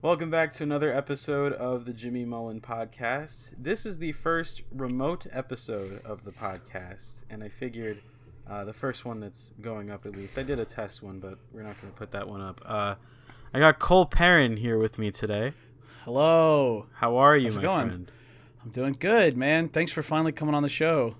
Welcome back to another episode of the Jimmy Mullen podcast. This is the first remote episode of the podcast, and I figured the first one that's going up at least. I did a test one, but we're not going to put that one up. I got Cole Perrine here with me today. Hello. How are you, How's it my going? friend? I'm doing good, man. Thanks for finally coming on the show.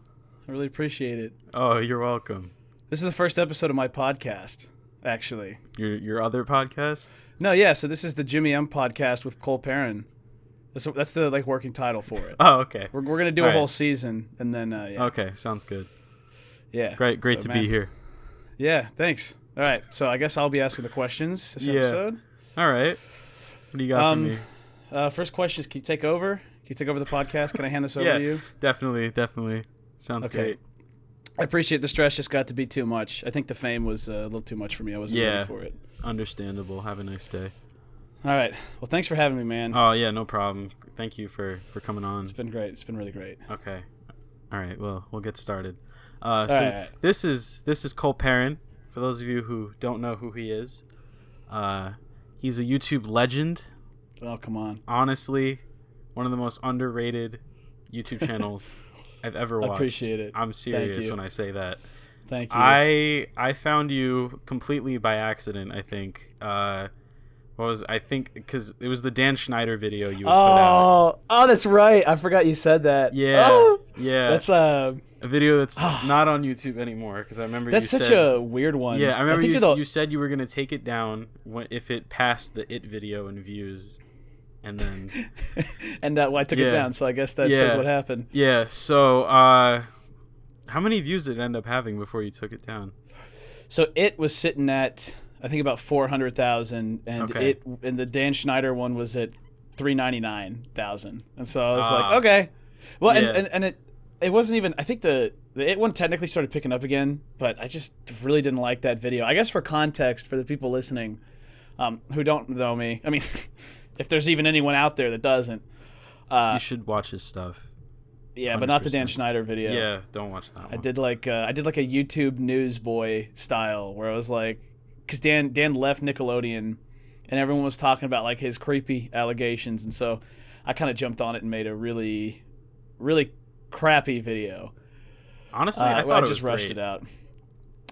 I really appreciate it. Oh, you're welcome. This is the first episode of my podcast, actually. Your other podcast? No, yeah, so this is the Jimmy M podcast with Cole Perrine. That's the working title for it. Oh, okay. We're going to do a whole season, and then, yeah. Okay, sounds good. Yeah. Great to be here. Yeah, thanks. All right, so I guess I'll be asking the questions this episode. All right. What do you got for me? First question is, can you take over? Can you take over the podcast? Can I hand this over to you? Definitely. Sounds great. I appreciate the stress just got to be too much. I think the fame was a little too much for me. I wasn't ready for it. Understandable. Have a nice day. All right. Well, thanks for having me, man. Oh, yeah, no problem. Thank you for coming on. It's been great. It's been really great. Okay. All right. Well, we'll get started. This is Cole Perrine. For those of you who don't know who he is, he's a YouTube legend. Oh, come on. Honestly, one of the most underrated YouTube channels I've ever watched. I appreciate it. I'm serious when I say that. Thank you. I found you completely by accident, I think. Because it was the Dan Schneider video you put out. Oh, that's right. I forgot you said that. Yeah. Oh, yeah. That's a video that's not on YouTube anymore, because I remember that's such a weird one. Yeah, I remember you said you were going to take it down if it passed the It video in views. And then and I took it down, so I guess that says what happened. Yeah. So how many views did it end up having before you took it down? So it was sitting at, I think, about 400,000, and the Dan Schneider one was at 399,000. And so I was like, okay. Well, and it wasn't even, I think the It one technically started picking up again, but I just really didn't like that video. I guess for context, for the people listening who don't know me, I mean, if there's even anyone out there that doesn't. You should watch his stuff. Yeah, 100%. But not the Dan Schneider video. Yeah, don't watch that one. I did like a YouTube newsboy style where I was like, because Dan left Nickelodeon, and everyone was talking about like his creepy allegations, and so I kind of jumped on it and made a really, really crappy video. Honestly, I thought I just rushed it out.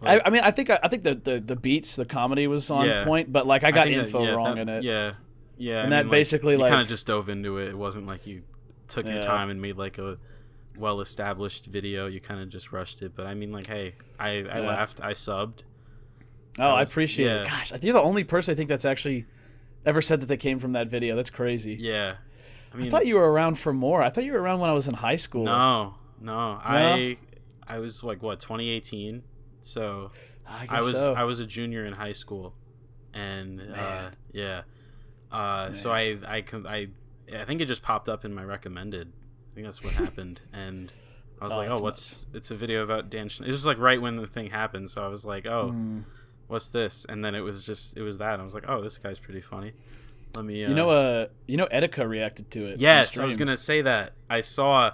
Like, I think the beats, the comedy was on point, but like I got info wrong in it. Yeah. Yeah, and that basically you like kind of just dove into it. It wasn't like you took your time and made like a well-established video. You kind of just rushed it. But I mean, like, hey, I laughed. I subbed. Oh, I appreciate it. Gosh, you're the only person I think that's actually ever said that they came from that video. That's crazy. Yeah, I thought you were around for more. I thought you were around when I was in high school. No. I was like 2018. So I was a junior in high school, and yeah. So I think it just popped up in my recommended. I think that's what happened, and I was like, it's a video about Dan Schneider. It was like right when the thing happened, so I was like, what's this? And then it was that, and I was like, oh, this guy's pretty funny. Let me Etika reacted to it. Yes, I was gonna say that. I saw.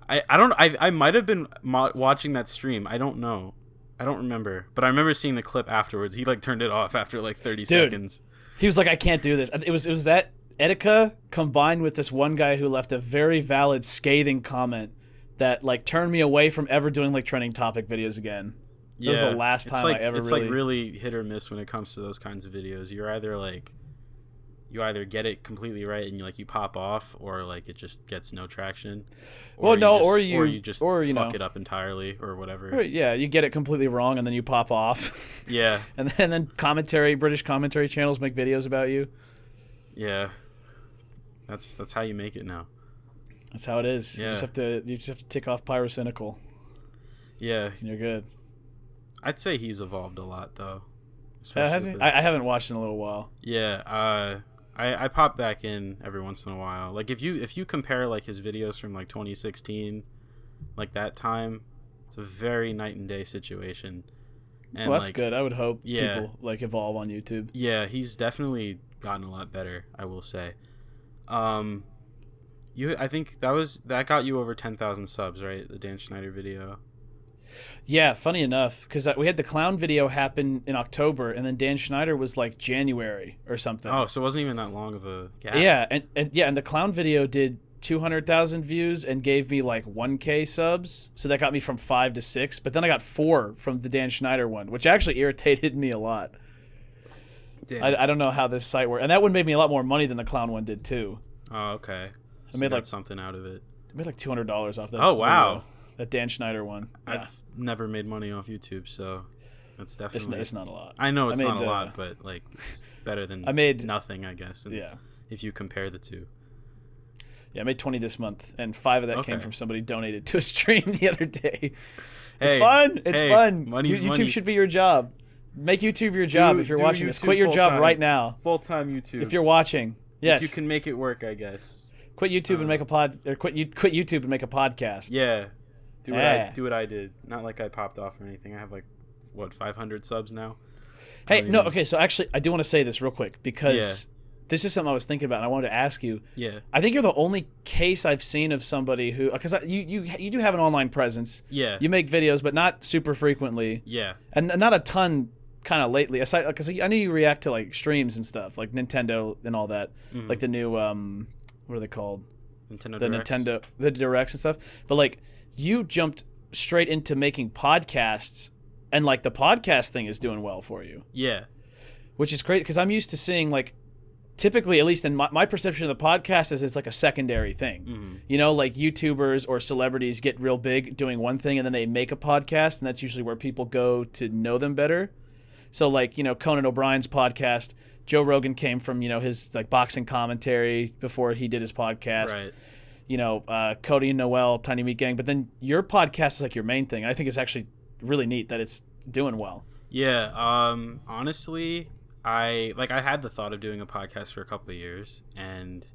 I might have been watching that stream. I don't know. I don't remember, but I remember seeing the clip afterwards. He like turned it off after like 30 seconds. He was like, I can't do this. It was that Etika combined with this one guy who left a very valid, scathing comment that like turned me away from ever doing like trending topic videos again. That was the last time I ever. It's like really hit or miss when it comes to those kinds of videos. You're either like, you either get it completely right and you pop off, or like it just gets no traction. Or you just fuck it up entirely, or whatever. Or, yeah, you get it completely wrong and then you pop off. Yeah. and then British commentary channels make videos about you. Yeah. That's how you make it now. That's how it is. Yeah. You just have to tick off pyrocynical. Yeah. And you're good. I'd say he's evolved a lot though. Has he? I haven't watched in a little while. Yeah. I pop back in every once in a while. Like if you compare like his videos from like 2016, like that time, it's a very night and day situation. And well, that's good. I would hope people like evolve on YouTube. Yeah, he's definitely gotten a lot better, I will say. I think that got you over 10,000 subs, right? The Dan Schneider video. Yeah, funny enough, because we had the clown video happen in October, and then Dan Schneider was like January or something. Oh, so it wasn't even that long of a gap. Yeah, and the clown video did 200,000 views and gave me like 1K subs, so that got me from 5 to 6. But then I got 4 from the Dan Schneider one, which actually irritated me a lot. I don't know how this site worked, and that one made me a lot more money than the clown one did too. Oh, okay. I made like something out of it. I made like $200 off that. Oh wow, video, that Dan Schneider one. Yeah. I've never made money off YouTube, so that's definitely it's not a lot. I know it's not a lot, but like it's better than nothing, I guess. Yeah. If you compare the two. Yeah, I made 20 this month, and 5 of that came from somebody donated to a stream the other day. It's fun. It's fun. YouTube money. Should be your job. Make YouTube your job if you're watching this. Quit your job right now. Full-time YouTube. If you're watching. Yes. If you can make it work, I guess. Quit YouTube and make a quit YouTube and make a podcast. Yeah. Do what I did. Not like I popped off or anything. I have like 500 subs now. Hey, no, okay, so actually I do want to say this real quick because this is something I was thinking about and I wanted to ask you. Yeah. I think you're the only case I've seen of somebody who, because you do have an online presence. Yeah. You make videos, but not super frequently. Yeah. And not a ton kind of lately. Aside, because I know you react to like streams and stuff, like Nintendo and all that, like the new what are they called? The Directs and stuff. But like you jumped straight into making podcasts, and like the podcast thing is doing well for you. Yeah. Which is great because I'm used to seeing like, typically, at least in my perception of the podcast, is it's like a secondary thing. Mm-hmm. You know, like YouTubers or celebrities get real big doing one thing and then they make a podcast, and that's usually where people go to know them better. So like, you know, Conan O'Brien's podcast, Joe Rogan came from, you know, his like boxing commentary before he did his podcast. Right. You know, Cody and Noel, Tiny Meat Gang. But then your podcast is like your main thing. I think it's actually really neat that it's doing well. Yeah. Honestly, I had the thought of doing a podcast for a couple of years, and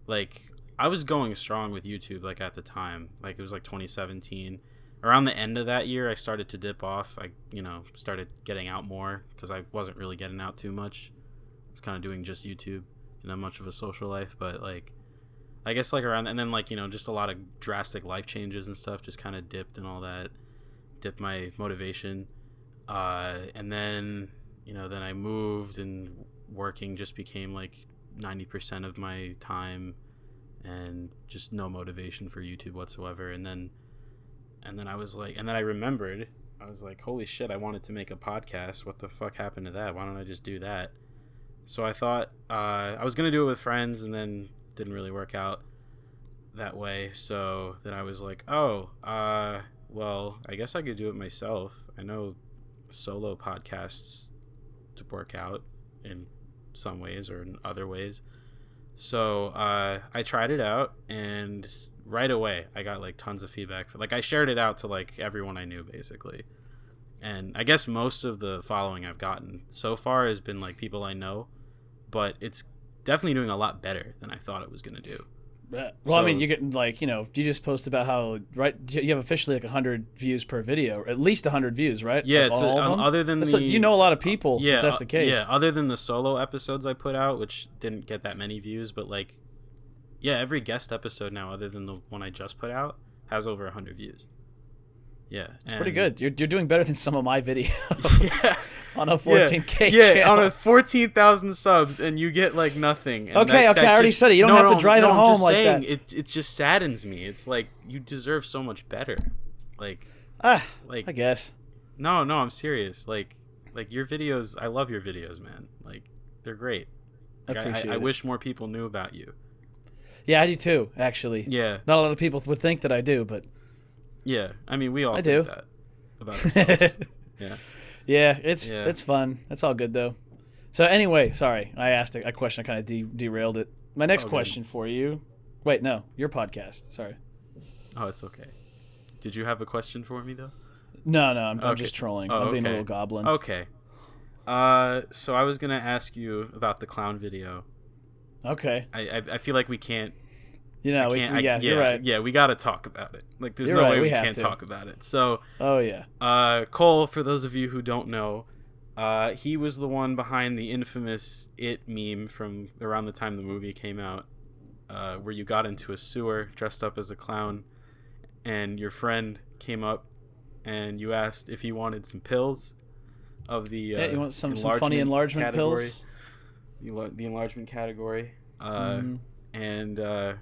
like I was going strong with YouTube like at the time. Like it was like 2017. Around the end of that year, I started to dip off. I, you know, started getting out more because I wasn't really getting out too much. I was kind of doing just YouTube, not much of a social life, but like I guess like around, and then like, you know, just a lot of drastic life changes and stuff just kind of dipped and all that, dipped my motivation. And then, you know, then I moved and working just became like 90% of my time and just no motivation for YouTube whatsoever. And then I was like, and then I remembered, I was like, holy shit, I wanted to make a podcast. What the fuck happened to that? Why don't I just do that? So I thought I was going to do it with friends, and then didn't really work out that way. So then I was like, well, I guess I could do it myself. I know solo podcasts to work out in some ways or in other ways. So I tried it out, and right away I got like tons of feedback. Like I shared it out to like everyone I knew basically, and I guess most of the following I've gotten so far has been like people I know, but it's definitely doing a lot better than I thought it was going to do. Well, so, I mean, you get like, you know, you just posted about how, right, you have officially like 100 views per video, or at least 100 views, right? Yeah, it's other than you know a lot of people, if that's the case. Yeah, other than the solo episodes I put out, which didn't get that many views, but like, yeah, every guest episode now, other than the one I just put out, has over 100 views. Yeah, it's pretty good. You're doing better than some of my videos on a 14K channel. Yeah, on a 14,000 subs, and you get like nothing. And okay, I already said it. You don't have to drive it home I'm just like saying, that. It just saddens me. It's like you deserve so much better. Like I guess. No, I'm serious. Like your videos, I love your videos, man. Like they're great. Like, I appreciate it. I wish more people knew about you. Yeah, I do too. Actually. Yeah. Not a lot of people would think that I do, but. Yeah, I mean, we all think do. that about ourselves. Yeah. Yeah, it's fun. It's all good though. So anyway, sorry, I asked a question. I kind of derailed it. My next question for you. Wait, no, your podcast. Sorry. Oh, it's okay. Did you have a question for me though? No, I'm just trolling. I'm being a little goblin. Okay. So I was gonna ask you about the clown video. Okay. I feel like we can't. You know, you're right. Yeah, we got to talk about it. Like, there's no way we can't talk about it. So, Cole, for those of you who don't know, he was the one behind the infamous It meme from around the time the movie came out, where you got into a sewer dressed up as a clown, and your friend came up and you asked if he wanted some pills of the you want some funny enlargement category, pills? The enlargement category. And what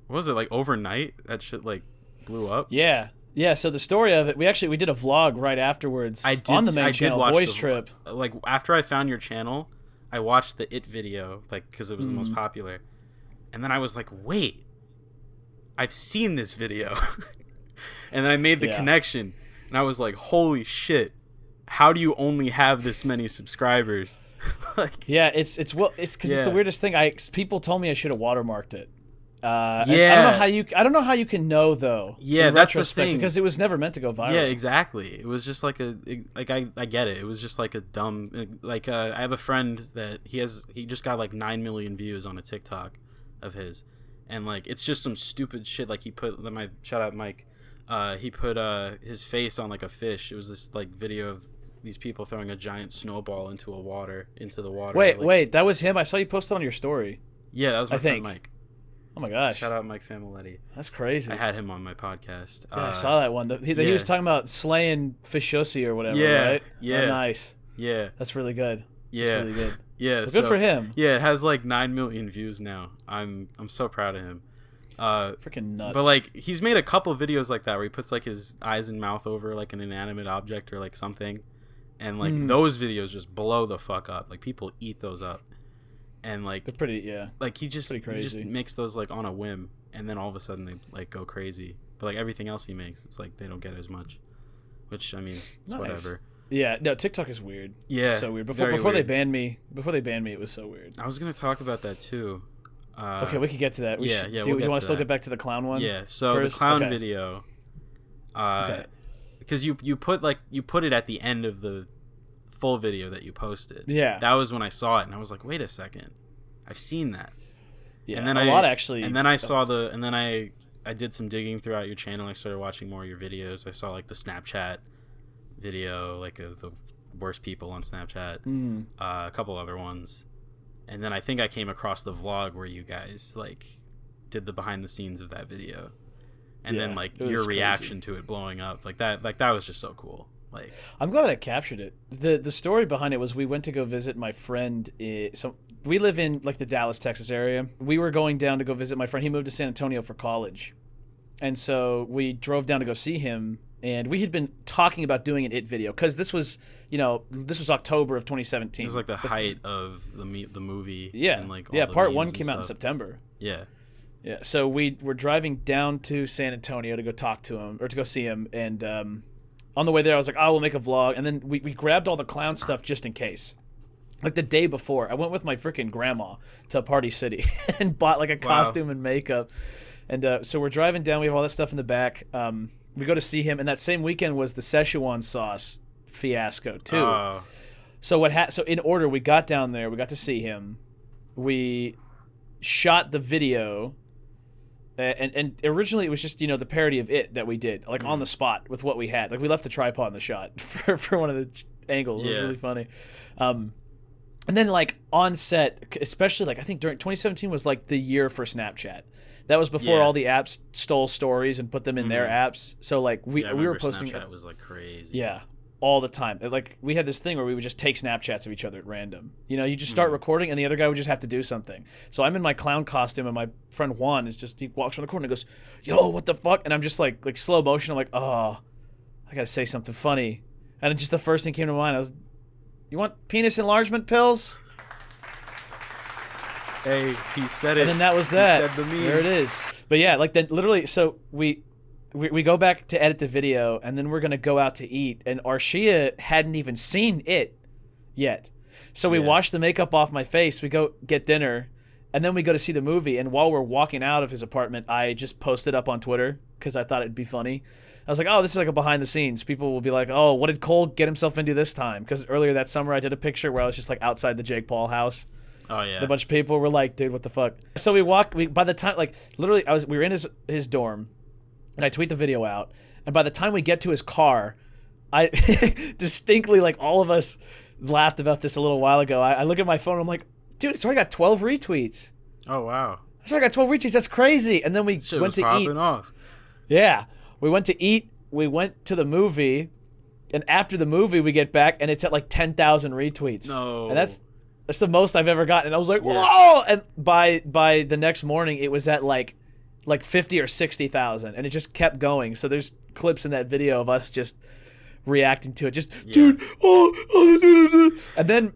was it, like overnight? That shit like blew up. Yeah. So the story of it, we did a vlog right afterwards on the main channel, Voice Trip. Like after I found your channel, I watched the It video, like because it was the most popular, and then I was like, wait, I've seen this video, and then I made the connection, and I was like, holy shit, how do you only have this many subscribers? Like, yeah, it's because it's the weirdest thing. People told me I should have watermarked it. I don't know how you can know though. Yeah, that's the thing, because it was never meant to go viral. Yeah, exactly. It was just like I get it. It was just like a dumb I have a friend that he just got like 9 million views on a TikTok of his, and like it's just some stupid shit. Like he put shout out Mike. He put his face on like a fish. It was this like video of these people throwing a giant snowball into the water. Wait, that was him. I saw you post it on your story. Yeah, that was my friend Mike. Oh my gosh! Shout out Mike Familetti. That's crazy. I had him on my podcast. Yeah, I saw that one. He was talking about slaying Fiasco or whatever. Right? Yeah. Oh, nice. Yeah. That's really good. Yeah. That's really good. Yeah. Well, good for him. Yeah, it has like 9 million views now. I'm so proud of him. Freaking nuts. But like he's made a couple videos like that where he puts like his eyes and mouth over like an inanimate object or like something, and like those videos just blow the fuck up. Like people eat those up. And like they're pretty, like he just makes those like on a whim, and then all of a sudden they like go crazy. But like everything else he makes, it's like they don't get as much, which I mean it's whatever. Yeah, no, TikTok is weird. Yeah, it's so weird. Before they banned me, it was so weird. I was gonna talk about that too. Okay, we could get to that. Do you want to still get back to the clown one? Yeah. So first? The clown video. Because you put it at the end of the full video that you posted. Yeah. That was when I saw it, and I was like, wait a second, I've seen that. Yeah. And then actually. And then I saw and then I did some digging throughout your channel. I started watching more of your videos. I saw like the Snapchat video, like the worst people on Snapchat, a couple other ones, and then I think I came across the vlog where you guys like did the behind the scenes of that video, and then like your reaction to it blowing up like that was just so cool. Like, I'm glad I captured it. The story behind it was we went to go visit my friend. So we live in like the Dallas, Texas area. We were going down to go visit my friend. He moved to San Antonio for college, and so we drove down to go see him. And we had been talking about doing an It video because this was October of 2017. It was like the height of the movie. Yeah, and like part one came out in September. Yeah. Yeah. So we were driving down to San Antonio to go talk to him or to go see him, and on the way there, I was like, "Oh, we'll make a vlog," and then we grabbed all the clown stuff just in case. Like the day before, I went with my freaking grandma to Party City and bought like a costume and makeup, and so we're driving down. We have all that stuff in the back. We go to see him, and that same weekend was the Szechuan sauce fiasco too. Oh. So so in order, we got down there, we got to see him, we shot the video. And originally it was just the parody of It that we did like on the spot with what we had. Like we left the tripod in the shot for one of the angles. It was really funny. And then like on set, especially like I think during 2017 was like the year for Snapchat. That was before all the apps stole stories and put them in their apps. So like we were posting. Snapchat was like crazy. Yeah. All the time. Like we had this thing where we would just take Snapchats of each other at random. You just start recording and the other guy would just have to do something. So I'm in my clown costume and my friend Juan he walks around the corner and goes, "Yo, what the fuck?" And I'm just like slow motion. I'm like, "Oh, I gotta say something funny." And just the first thing came to mind, I was, "You want penis enlargement pills?" Hey, he said it. And then that was that. He said the meme. There it is. But yeah, like then literally, so we go back to edit the video, and then we're going to go out to eat, and Arshia hadn't even seen It yet. So we wash the makeup off my face, we go get dinner, and then we go to see the movie, and while we're walking out of his apartment, I just posted up on Twitter, because I thought it'd be funny. I was like, oh, this is like a behind the scenes. People will be like, oh, what did Cole get himself into this time? Because earlier that summer I did a picture where I was just like outside the Jake Paul house. Oh yeah. And a bunch of people were like, dude, what the fuck? So by the time, like, literally, we were in his dorm, and I tweet the video out, and by the time we get to his car, I distinctly, like, all of us laughed about this a little while ago. I look at my phone, and I'm like, dude, it's already got 12 retweets. Oh wow. It's already got 12 retweets. That's crazy. And then we went to eat. Off. Yeah, we went to eat, we went to the movie, and after the movie we get back and it's at like 10,000 retweets. No. And that's the most I've ever gotten. And I was like, whoa! And by the next morning it was at like 50 or 60,000, and it just kept going. So there's clips in that video of us just reacting to it, just dude, and then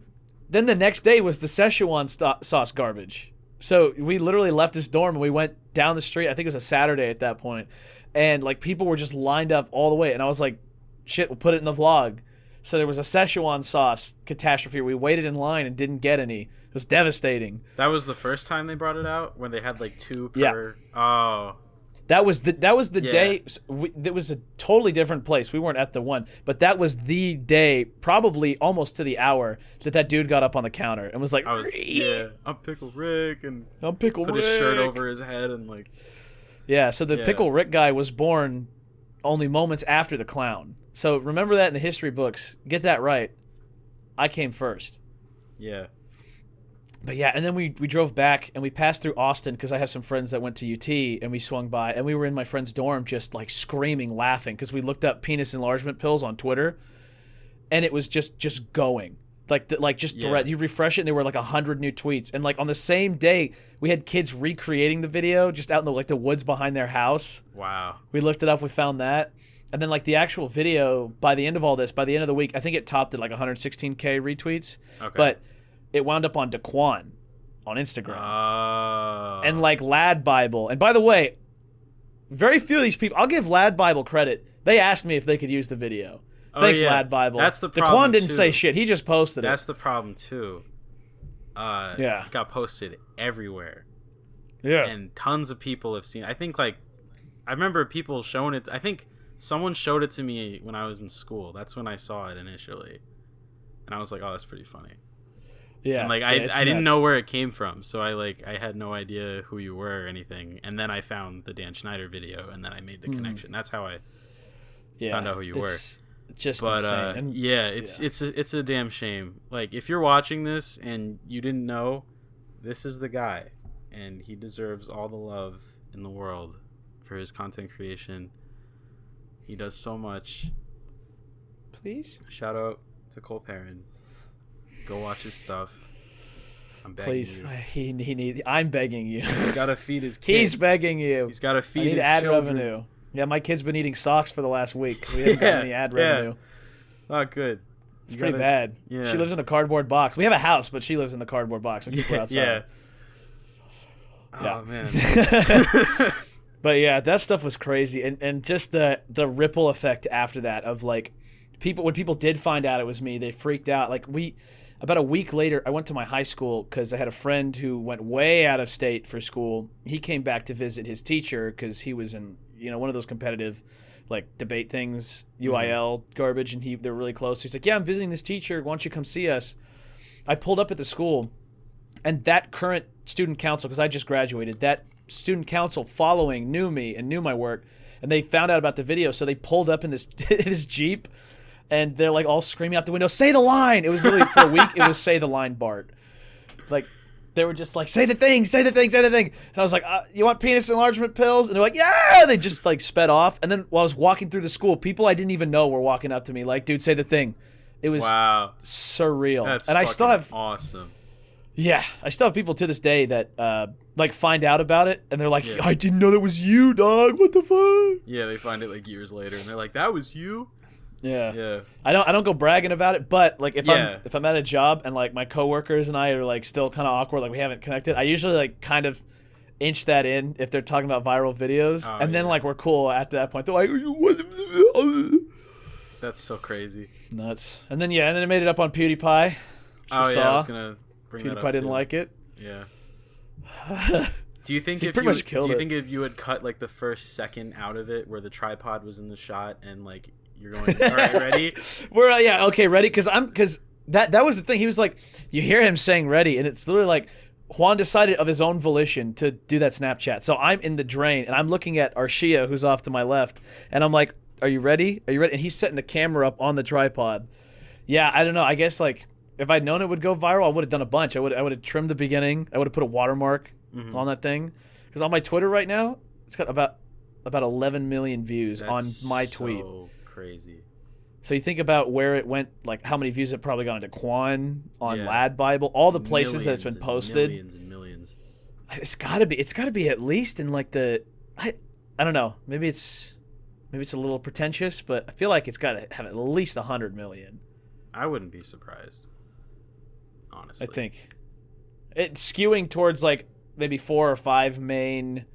the next day was the Szechuan sauce garbage. So we literally left this dorm and we went down the street. I think it was a Saturday at that point, and like people were just lined up all the way. And I was like, shit, we'll put it in the vlog. So there was a Szechuan sauce catastrophe. We waited in line and didn't get any. It was devastating. That was the first time they brought it out, when they had like 2 per. Yeah. Oh. That was the day. It was a totally different place. We weren't at the one, but that was the day, probably almost to the hour, that dude got up on the counter and was like, I'm Pickle Rick, and I'm Pickle Rick. Put his shirt over his head and like. Yeah, so the Pickle Rick guy was born only moments after the clown. So remember that in the history books. Get that right. I came first. Yeah. But yeah, and then we drove back and we passed through Austin because I have some friends that went to UT, and we swung by and we were in my friend's dorm just like screaming, laughing because we looked up penis enlargement pills on Twitter, and it was just going thread. You refresh it and there were like 100 new tweets, and like on the same day we had kids recreating the video just out in the woods behind their house. Wow. We looked it up, we found that, and then like the actual video by the end of all this, by the end of the week, I think it topped at like 116K retweets. Okay. But it wound up on Daquan on Instagram. Oh. And like Lad Bible. And by the way, very few of these people, I'll give Lad Bible credit. They asked me if they could use the video. Thanks, Lad Bible. That's the problem. Daquan didn't say shit. He just posted it. That's the problem too. It got posted everywhere. Yeah. And tons of people have seen. I think I remember people showing it. I think someone showed it to me when I was in school. That's when I saw it initially. And I was like, oh, that's pretty funny. Yeah, and I didn't know where it came from, so I had no idea who you were or anything, and then I found the Dan Schneider video, and then I made the connection. That's how I found out who you were. Just insane. It's a damn shame. Like, if you're watching this and you didn't know, this is the guy, and he deserves all the love in the world for his content creation. He does so much. Please shout out to Cole Perrine. Go watch his stuff. I'm begging you. Please, I'm begging you. He's got to feed his kid. He's begging you. He's got to feed his ad children. revenue. Yeah, my kid's been eating socks for the last week. We haven't got any ad revenue. It's not good. It's pretty bad. Yeah. She lives in a cardboard box. We have a house, but she lives in the cardboard box. We keep her outside. Oh, man. But yeah, that stuff was crazy. And just the ripple effect after that of like, when people did find out it was me, they freaked out. Like about a week later, I went to my high school because I had a friend who went way out of state for school. He came back to visit his teacher because he was in one of those competitive like debate things, UIL garbage, and they're really close. He's like, yeah, I'm visiting this teacher. Why don't you come see us? I pulled up at the school, and that current student council, because I just graduated, that student council following knew me and knew my work, and they found out about the video, so they pulled up in this Jeep. And they're like all screaming out the window, say the line. It was literally for a week. It was say the line, Bart. Like they were just like, say the thing, say the thing, say the thing. And I was like, you want penis enlargement pills? And they're like, yeah. They just like sped off. And then while I was walking through the school, people I didn't even know were walking up to me like, dude, say the thing. It was surreal. That's and I still have awesome. Yeah, I still have people to this day that like find out about it, and they're like, I didn't know that was you, dog. What the fuck? Yeah, they find it like years later, and they're like, that was you. Yeah. I don't go bragging about it, but like if I'm at a job and like my coworkers and I are like still kind of awkward, like we haven't connected, I usually like kind of inch that in if they're talking about viral videos, and then like we're cool at that point. They're like, that's so crazy, nuts. And then it made it up on PewDiePie. I was gonna bring PewDiePie that up didn't like it. Yeah. Do you think if you had cut like the first second out of it where the tripod was in the shot and like you're going, all right, ready? We're okay, ready? Because that was the thing. He was like, you hear him saying ready, and it's literally like Juan decided of his own volition to do that Snapchat. So I'm in the drain, and I'm looking at Arshia, who's off to my left, and I'm like, are you ready? Are you ready? And he's setting the camera up on the tripod. Yeah, I don't know. I guess like if I'd known it would go viral, I would have done a bunch. I would have trimmed the beginning. I would have put a watermark on that thing. Because on my Twitter right now, it's got about about 11 million views on my tweet. So crazy. So you think about where it went, like how many views it probably got into Quan, on Lad Bible, all the places that it's been posted. Millions and millions. It's got to be at least in like I don't know. Maybe it's a little pretentious, but I feel like it's got to have at least 100 million. I wouldn't be surprised. Honestly. I think it's skewing towards like maybe 4 or 5 main,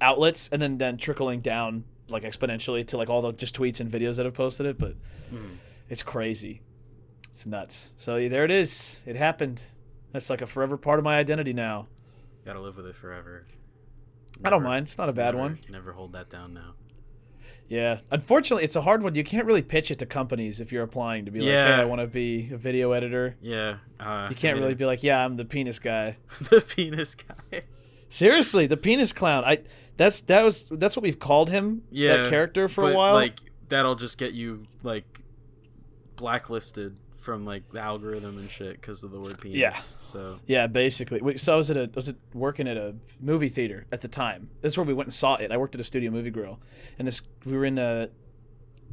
outlets, and then trickling down like exponentially to like all the just tweets and videos that have posted it. But it's crazy. It's nuts. So there it is. It happened. That's like a forever part of my identity now. Gotta live with it forever. I don't mind. It's not a bad one. Never hold that down now. Yeah. Unfortunately, it's a hard one. You can't really pitch it to companies if you're applying to be like, hey, I want to be a video editor. Yeah. You can't really be like, yeah, I'm the penis guy. The penis guy. Seriously, the penis clown. That's what we've called him. Yeah. That character for a while. Like that'll just get you like blacklisted from like the algorithm and shit because of the word penis. Yeah. So yeah, basically. So I was working at a movie theater at the time. That's where we went and saw it. I worked at a studio movie grill, and we were in a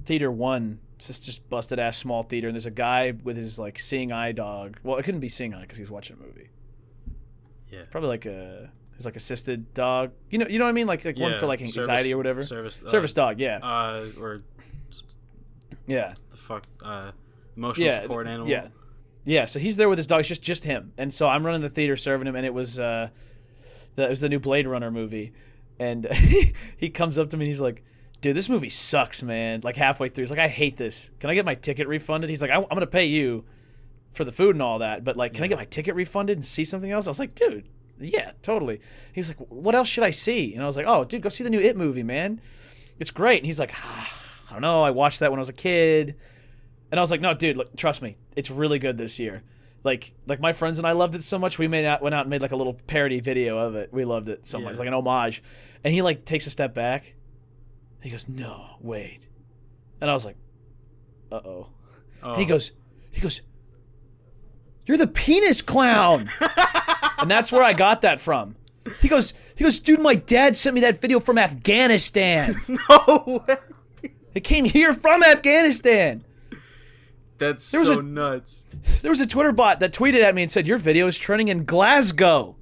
theater 1. It's just busted ass small theater, and there's a guy with his like seeing eye dog. Well, it couldn't be seeing eye because he was watching a movie. Yeah. Probably like his like assisted dog. You know what I mean? Like one for like anxiety or whatever. Service dog. Yeah. Or. Yeah. The fuck. Emotional support animal. Yeah. So he's there with his dog. It's just him, and so I'm running the theater serving him, and it was the new Blade Runner movie, and he comes up to me and he's like, "Dude, this movie sucks, man." Like halfway through, he's like, "I hate this. Can I get my ticket refunded?" He's like, "I'm gonna pay you for the food and all that, but like, can I get my ticket refunded and see something else?" I was like, "Dude, yeah, totally." He was like, "What else should I see?" And I was like, "Oh, dude, go see the new It movie, man. It's great." And he's like, I don't know. I watched that when I was a kid. And I was like, no, dude, look, trust me. It's really good this year. Like my friends and I loved it so much, we went out and made like a little parody video of it. We loved it so much, like an homage. And he like takes a step back. And he goes, "No, wait." And I was like, uh-oh. And he goes, "You're the penis clown." And that's where I got that from. He goes, "Dude, my dad sent me that video from Afghanistan." No way. It came here from Afghanistan. That's so nuts. There was a Twitter bot that tweeted at me and said, "Your video is trending in Glasgow."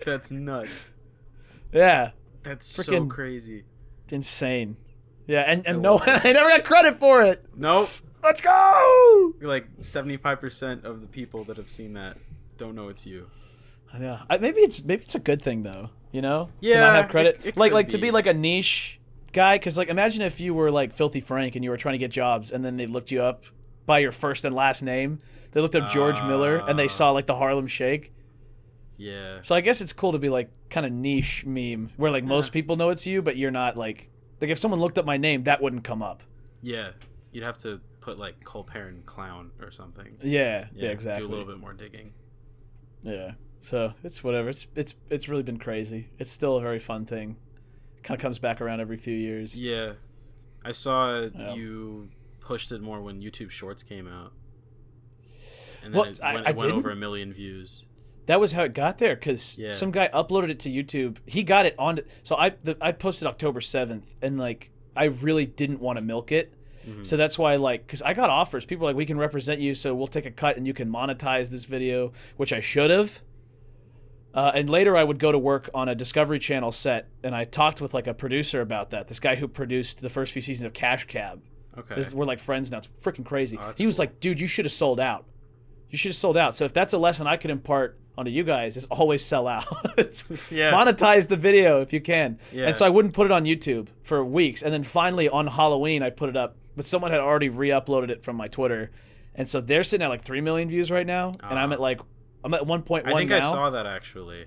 That's nuts. Yeah. That's so crazy. Insane. Yeah, and no, I never got credit for it. Nope. Let's go. Like 75% of the people that have seen that don't know it's you. Yeah. Maybe it's a good thing though, Yeah. To not have credit. It like to be like a niche guy, because like imagine if you were like Filthy Frank and you were trying to get jobs, and then they looked you up by your first and last name. They looked up George Miller and they saw like the Harlem Shake. Yeah. So I guess it's cool to be like kind of niche meme where like most people know it's you, but you're not like if someone looked up my name, that wouldn't come up. Yeah. You'd have to put like Cole Perrine clown or something. Yeah, exactly. Do a little bit more digging. Yeah. So it's whatever. It's really been crazy. It's still a very fun thing. Kind of comes back around every few years. Yeah. I saw you pushed it more when YouTube Shorts came out. And then it went over 1 million views. That was how it got there, because some guy uploaded it to YouTube. He got it on. So I posted October 7th, and like I really didn't want to milk it. Mm-hmm. So that's why, like, because I got offers. People were like, "We can represent you, so we'll take a cut and you can monetize this video," which I should have. And later I would go to work on a Discovery Channel set, and I talked with like a producer about that. This guy who produced the first few seasons of Cash Cab. Okay. We're like friends now. It's freaking crazy. He was cool. like, "Dude, you should have sold out. You should have sold out." So if that's a lesson I could impart onto you guys, is always sell out. Monetize the video if you can. Yeah. And so I wouldn't put it on YouTube for weeks. And then finally on Halloween I put it up, but someone had already re-uploaded it from my Twitter. And so they're sitting at like 3 million views right now. And I'm at 1.1 now. I think I saw that actually.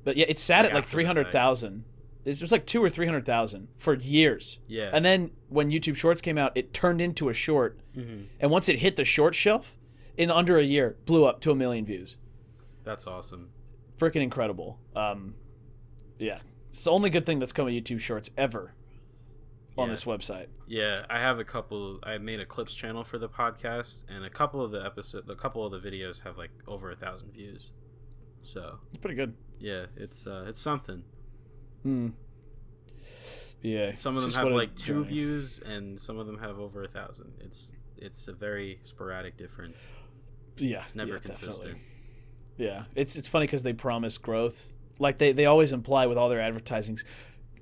But yeah, it's sat at like 300,000. It was like 200,000 or 300,000 for years. Yeah. And then when YouTube Shorts came out, it turned into a short. Mm-hmm. And once it hit the short shelf, in under a year, blew up to 1 million views. That's awesome. Freaking incredible. Yeah. It's the only good thing that's come of YouTube Shorts ever on this website. Yeah, I made a clips channel for the podcast, and a couple of the videos have like over 1,000 views. So it's pretty good. Yeah, it's something. Mm. Yeah. Some of them have like 2 views, and some of them have over 1,000. It's a very sporadic difference. Yeah. It's never consistent. Definitely. Yeah. It's funny because they promise growth. Like they always imply with all their advertisings,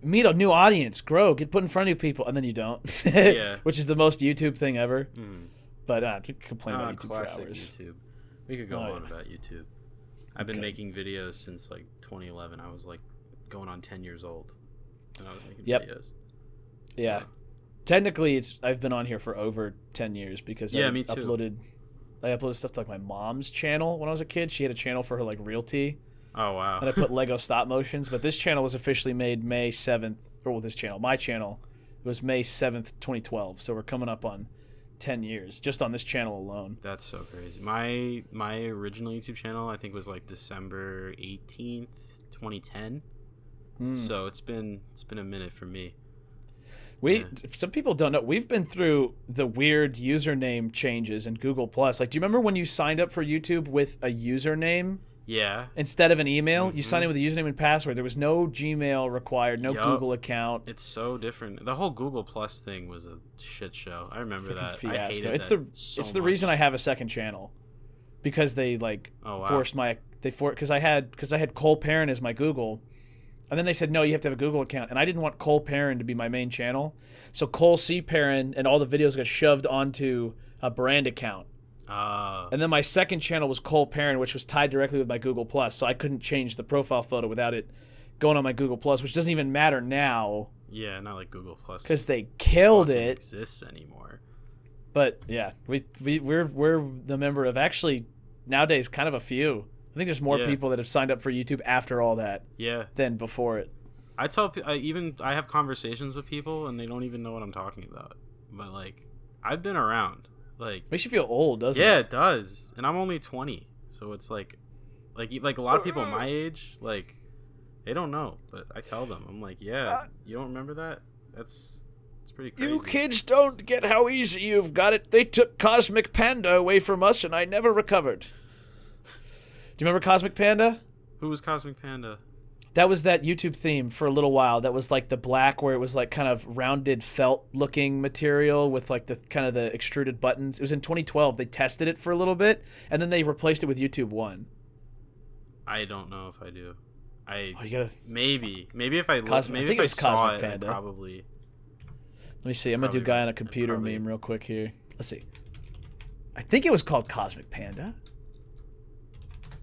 meet a new audience, grow, get put in front of new people, and then you don't. Yeah. Which is the most YouTube thing ever. Mm. But we could complain about YouTube for hours. YouTube. We could go on about YouTube. I've been making videos since like 2011. I was like going on 10 years old when I was making videos. Yeah. Technically, I've been on here for over 10 years because I uploaded stuff to like my mom's channel when I was a kid. She had a channel for her like realty. Oh, wow. And I put Lego stop motions, but this channel was officially made May 7th, my channel, it was May 7th, 2012. So we're coming up on 10 years just on this channel alone. That's so crazy. My original YouTube channel, I think, was like December 18th, 2010. So it's been a minute for me. Some people don't know. We've been through the weird username changes in Google Plus. Like, do you remember when you signed up for YouTube with a username? Yeah. Instead of an email, you signed in with a username and password. There was no Gmail required, no Google account. It's so different. The whole Google Plus thing was a shit show. I remember that. Fiasco. I hated it's the reason I have a second channel, because they forced because I had Cole Perrine as my Google, and then they said no, you have to have a Google account, and I didn't want Cole Perrine to be my main channel, so Cole C. Perrin and all the videos got shoved onto a brand account. And then my second channel was Cole Perrine, which was tied directly with my Google Plus, so I couldn't change the profile photo without it going on my Google Plus, which doesn't even matter now. Yeah, not like Google Plus because they killed it. Exists anymore. But yeah, we're the member of actually nowadays kind of a few. I think there's more people that have signed up for YouTube after all that. Yeah. Than before it. I have conversations with people and they don't even know what I'm talking about. But like, I've been around. Like, makes you feel old, doesn't it? Yeah, it does. And I'm only 20, so it's like a lot of people my age, like, they don't know. But I tell them, I'm like, you don't remember that? It's pretty crazy. You kids don't get how easy you've got it. They took Cosmic Panda away from us, and I never recovered. Do you remember Cosmic Panda? Who was Cosmic Panda? That was that YouTube theme for a little while. That was like the black, where it was like kind of rounded felt looking material with like the kind of the extruded buttons. It was in 2012. They tested it for a little bit, and then they replaced it with YouTube 1. I don't know if I do. Maybe if I look, maybe if I saw it, Panda. Probably. Let me see. I'm gonna do guy on a computer meme real quick here. Let's see. I think it was called Cosmic Panda.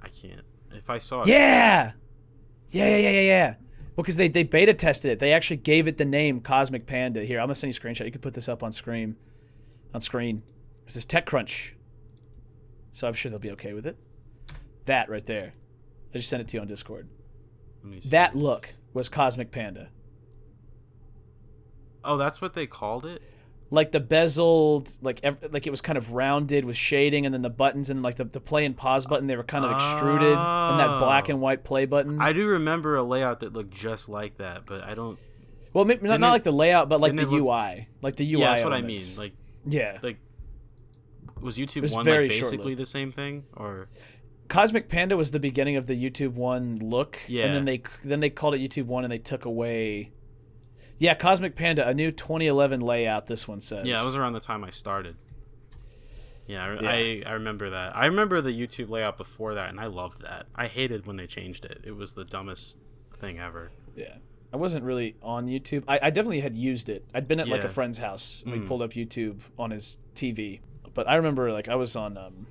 I can't. If I saw it. Yeah. Well, because they beta tested it. They actually gave it the name Cosmic Panda. Here, I'm gonna send you a screenshot. You can put this up on screen. This is TechCrunch, so I'm sure they'll be okay with it. That right there. I just sent it to you on Discord. That look was Cosmic Panda. Oh, that's what they called it? Like the bezeled, like it was kind of rounded with shading, and then the buttons and like the play and pause button, they were kind of extruded, and that black and white play button. I do remember a layout that looked just like that, but I don't. Well, maybe not like the layout, but like the UI, like the UI. Yeah, that's elements. what I mean. Like was YouTube 1 like basically the same thing, or? Cosmic Panda was the beginning of the YouTube 1 look, and then they called it YouTube 1, and they took away. Yeah, Cosmic Panda, a new 2011 layout, this one says. Yeah, that was around the time I started. Yeah, I remember that. I remember the YouTube layout before that, and I loved that. I hated when they changed it. It was the dumbest thing ever. Yeah. I wasn't really on YouTube. I definitely had used it. I'd been at like a friend's house, and we pulled up YouTube on his TV. But I remember like I was on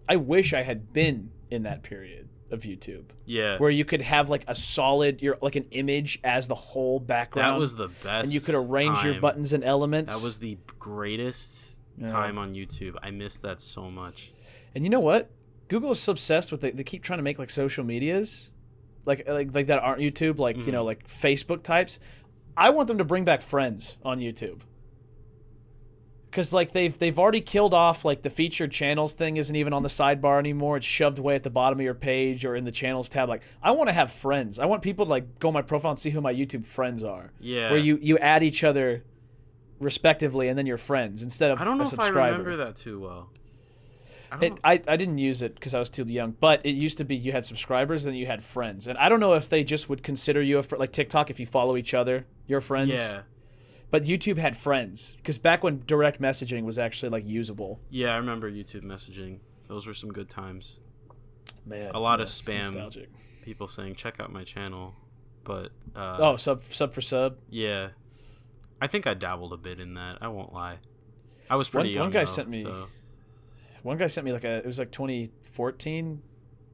I wish I had been in that period of YouTube. Yeah. Where you could have like a solid, like an image as the whole background. That was the best. And you could arrange your buttons and elements. That was the greatest time on YouTube. I missed that so much. And you know what? Google is so obsessed with they keep trying to make like social medias, like that aren't YouTube, like you know, like Facebook types. I want them to bring back Friends on YouTube. Because like they've already killed off like the featured channels thing isn't even on the sidebar anymore. It's shoved away at the bottom of your page or in the channels tab. Like I want to have friends. I want people to like go on my profile and see who my YouTube friends are. Yeah. Where you add each other respectively and then you're friends instead of I don't know a subscriber. if I remember that too well. I didn't use it because I was too young, but it used to be you had subscribers and you had friends. And I don't know if they just would consider you like TikTok, if you follow each other, you're friends. Yeah. But YouTube had friends because back when direct messaging was actually like usable. Yeah, I remember YouTube messaging. Those were some good times. Man, a lot of spam. Nostalgic. People saying check out my channel, but sub for sub. Yeah, I think I dabbled a bit in that. I won't lie. I was pretty young. One guy though, sent me. So. One guy sent me it was like 2014,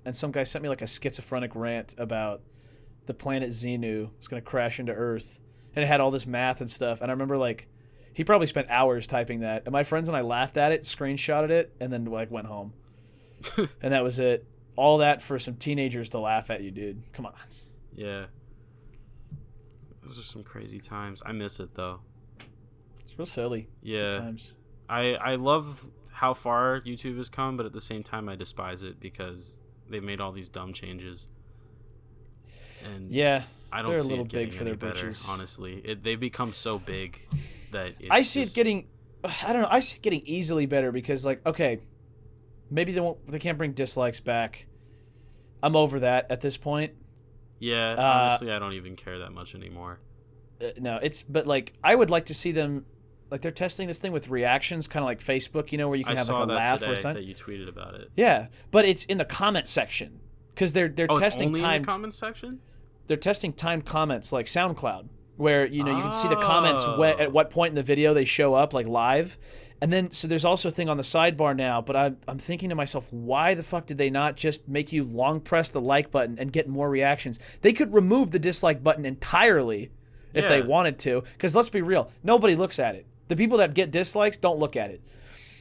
and some guy sent me like a schizophrenic rant about the planet Xenu was going to crash into Earth, and it had all this math and stuff. And I remember like he probably spent hours typing that, and my friends and I laughed at it, screenshotted it, and then like went home, and that was it. All that for some teenagers to laugh at you, dude. Come on. Yeah. Those are some crazy times. I miss it though. It's real silly. Yeah. Times. I love how far YouTube has come, but at the same time I despise it because they've made all these dumb changes. And yeah, I don't they're see a little it getting big for any their better, britches. honestly. They've become so big that it's I see it getting I don't know, I see it getting easily better because like, okay, maybe they can't bring dislikes back. I'm over that at this point. Yeah, honestly, I don't even care that much anymore. No, but like I would like to see them. Like they're testing this thing with reactions, kind of like Facebook, you know, where you can have like a laugh or something. That you tweeted about it. Yeah, but it's in the comment section because they're testing it's only timed. In the comment section? They're testing timed comments like SoundCloud, where you can see the comments at what point in the video they show up like live, and then so there's also a thing on the sidebar now. But I'm thinking to myself, why the fuck did they not just make you long press the like button and get more reactions? They could remove the dislike button entirely if they wanted to, because let's be real, nobody looks at it. The people that get dislikes don't look at it.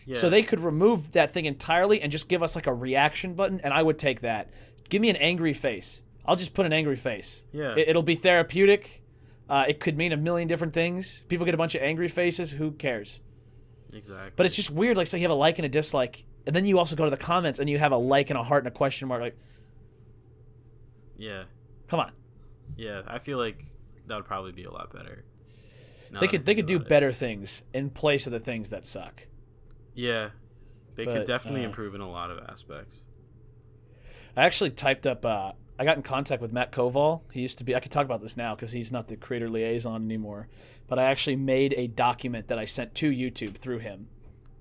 Yeah. So they could remove that thing entirely and just give us like a reaction button, and I would take that. Give me an angry face. I'll just put an angry face. Yeah. It'll be therapeutic. It could mean a million different things. People get a bunch of angry faces. Who cares? Exactly. But it's just weird. Like, say you have a like and a dislike, and then you also go to the comments and you have a like and a heart and a question mark. Like, yeah. Come on. Yeah, I feel like that would probably be a lot better. They could do better things in place of the things that suck. Yeah, they could definitely improve in a lot of aspects. I actually typed up. I got in contact with Matt Koval. He used to be. I could talk about this now because he's not the creator liaison anymore. But I actually made a document that I sent to YouTube through him.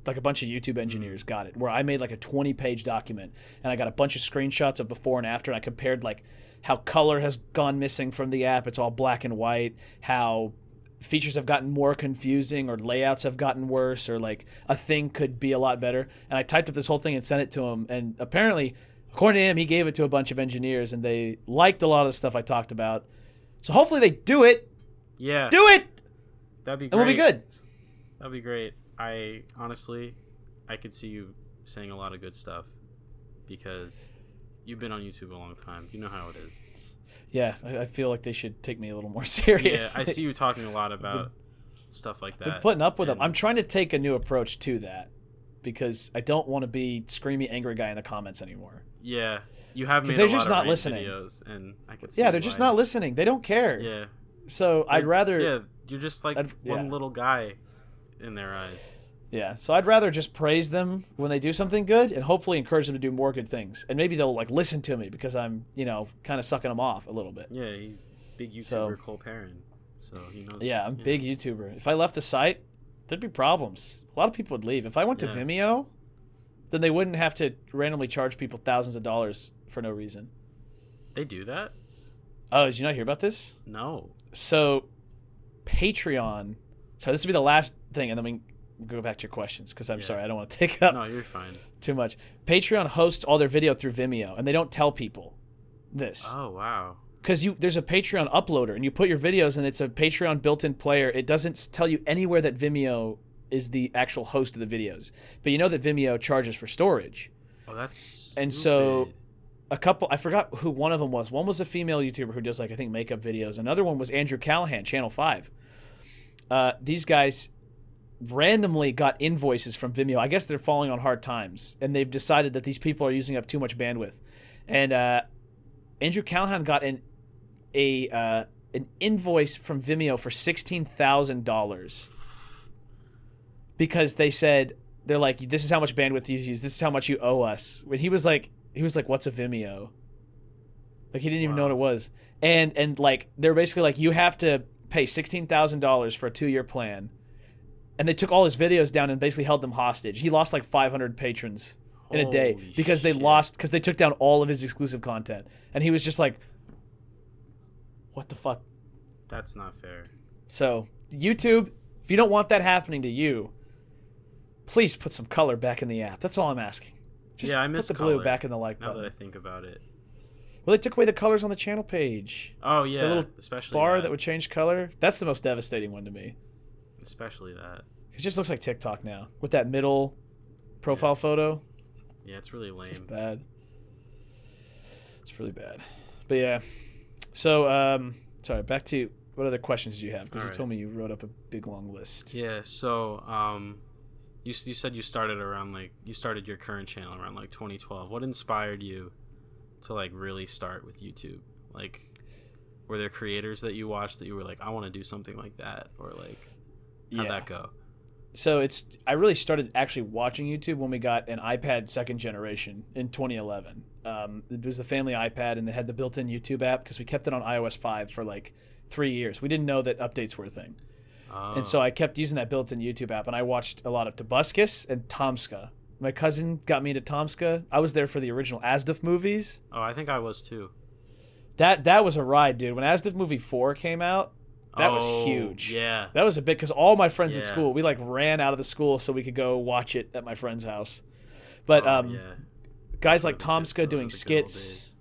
Like a bunch of YouTube engineers got it, where I made like a 20-page document, and I got a bunch of screenshots of before and after, and I compared like how color has gone missing from the app. It's all black and white. How features have gotten more confusing, or layouts have gotten worse, or like a thing could be a lot better. And I typed up this whole thing and sent it to him, and apparently, according to him, he gave it to a bunch of engineers, and they liked a lot of the stuff I talked about. So hopefully they do it. Yeah. Do it! That'd be great. And we'll be good. That'd be great. I could see you saying a lot of good stuff because you've been on YouTube a long time. You know how it is. Yeah, I feel like they should take me a little more seriously. Yeah, I see you talking a lot about stuff like that. Been putting up with them. I'm trying to take a new approach to that because I don't want to be screamy angry guy in the comments anymore. Yeah, you have made they're a just lot not of listening. videos, and I could see they're just not listening. They don't care. Yeah. So I'd rather. Yeah, you're just like one little guy in their eyes. Yeah, so I'd rather just praise them when they do something good and hopefully encourage them to do more good things. And maybe they'll like listen to me because I'm, kind of sucking them off a little bit. Yeah, he's big YouTuber Cole Perrine, so he knows. Yeah, I'm big YouTuber. If I left the site, there'd be problems. A lot of people would leave. If I went to Vimeo, then they wouldn't have to randomly charge people thousands of dollars for no reason. They do that? Oh, did you not hear about this? No. So, Patreon. So this will be the last thing, and then we can go back to your questions because I'm sorry, I don't want to take up you're fine. Too much. Patreon hosts all their video through Vimeo, and they don't tell people this. Oh, wow. Because there's a Patreon uploader, and you put your videos, and it's a Patreon built-in player. It doesn't tell you anywhere that Vimeo is the actual host of the videos. But you know that Vimeo charges for storage. Oh, that's And so a couple, I forgot who one of them was. One was a female YouTuber who does, like, I think makeup videos. Another one was Andrew Callahan, Channel 5. These guys randomly got invoices from Vimeo. I guess they're falling on hard times, and they've decided that these people are using up too much bandwidth. And Andrew Callahan got an invoice from Vimeo for $16,000 because they said they're like, this is how much bandwidth you use. This is how much you owe us. When he was like, what's a Vimeo? Like, he didn't even know what it was. And like, they're basically like, you have to pay $16,000 for a 2-year plan. And they took all his videos down and basically held them hostage. He lost like 500 patrons in a day because they took down all of his exclusive content. And he was just like, what the fuck? That's not fair. So, YouTube, if you don't want that happening to you, please put some color back in the app. That's all I'm asking. Just I miss put the color, blue back in the like button. Now that I think about it. Well, they took away the colors on the channel page. Oh, yeah. The little especially bar that would change color. That's the most devastating one to me. Especially that. It just looks like TikTok now with that middle profile photo. Yeah, it's really lame. It's just bad. It's really bad. But yeah. So, sorry, back to what other questions do you have? Because you told me you wrote up a big long list. Yeah, so you said you started your current channel around like 2012. What inspired you to like really start with YouTube? Like, were there creators that you watched that you were like, I want to do something like that? Or like, how'd that go? So I really started actually watching YouTube when we got an iPad second generation in 2011. It was the family iPad, and it had the built-in YouTube app because we kept it on iOS 5 for like 3 years. We didn't know that updates were a thing. And so I kept using that built-in YouTube app, and I watched a lot of Tobuscus and Tomska. My cousin got me into Tomska. I was there for the original Asdaf movies. Oh, I think I was too. That was a ride, dude. When Asdaf movie 4 came out, that was huge. Yeah. That was a big, because all my friends at school, we like ran out of the school so we could go watch it at my friend's house. But guys like Tomska doing skits.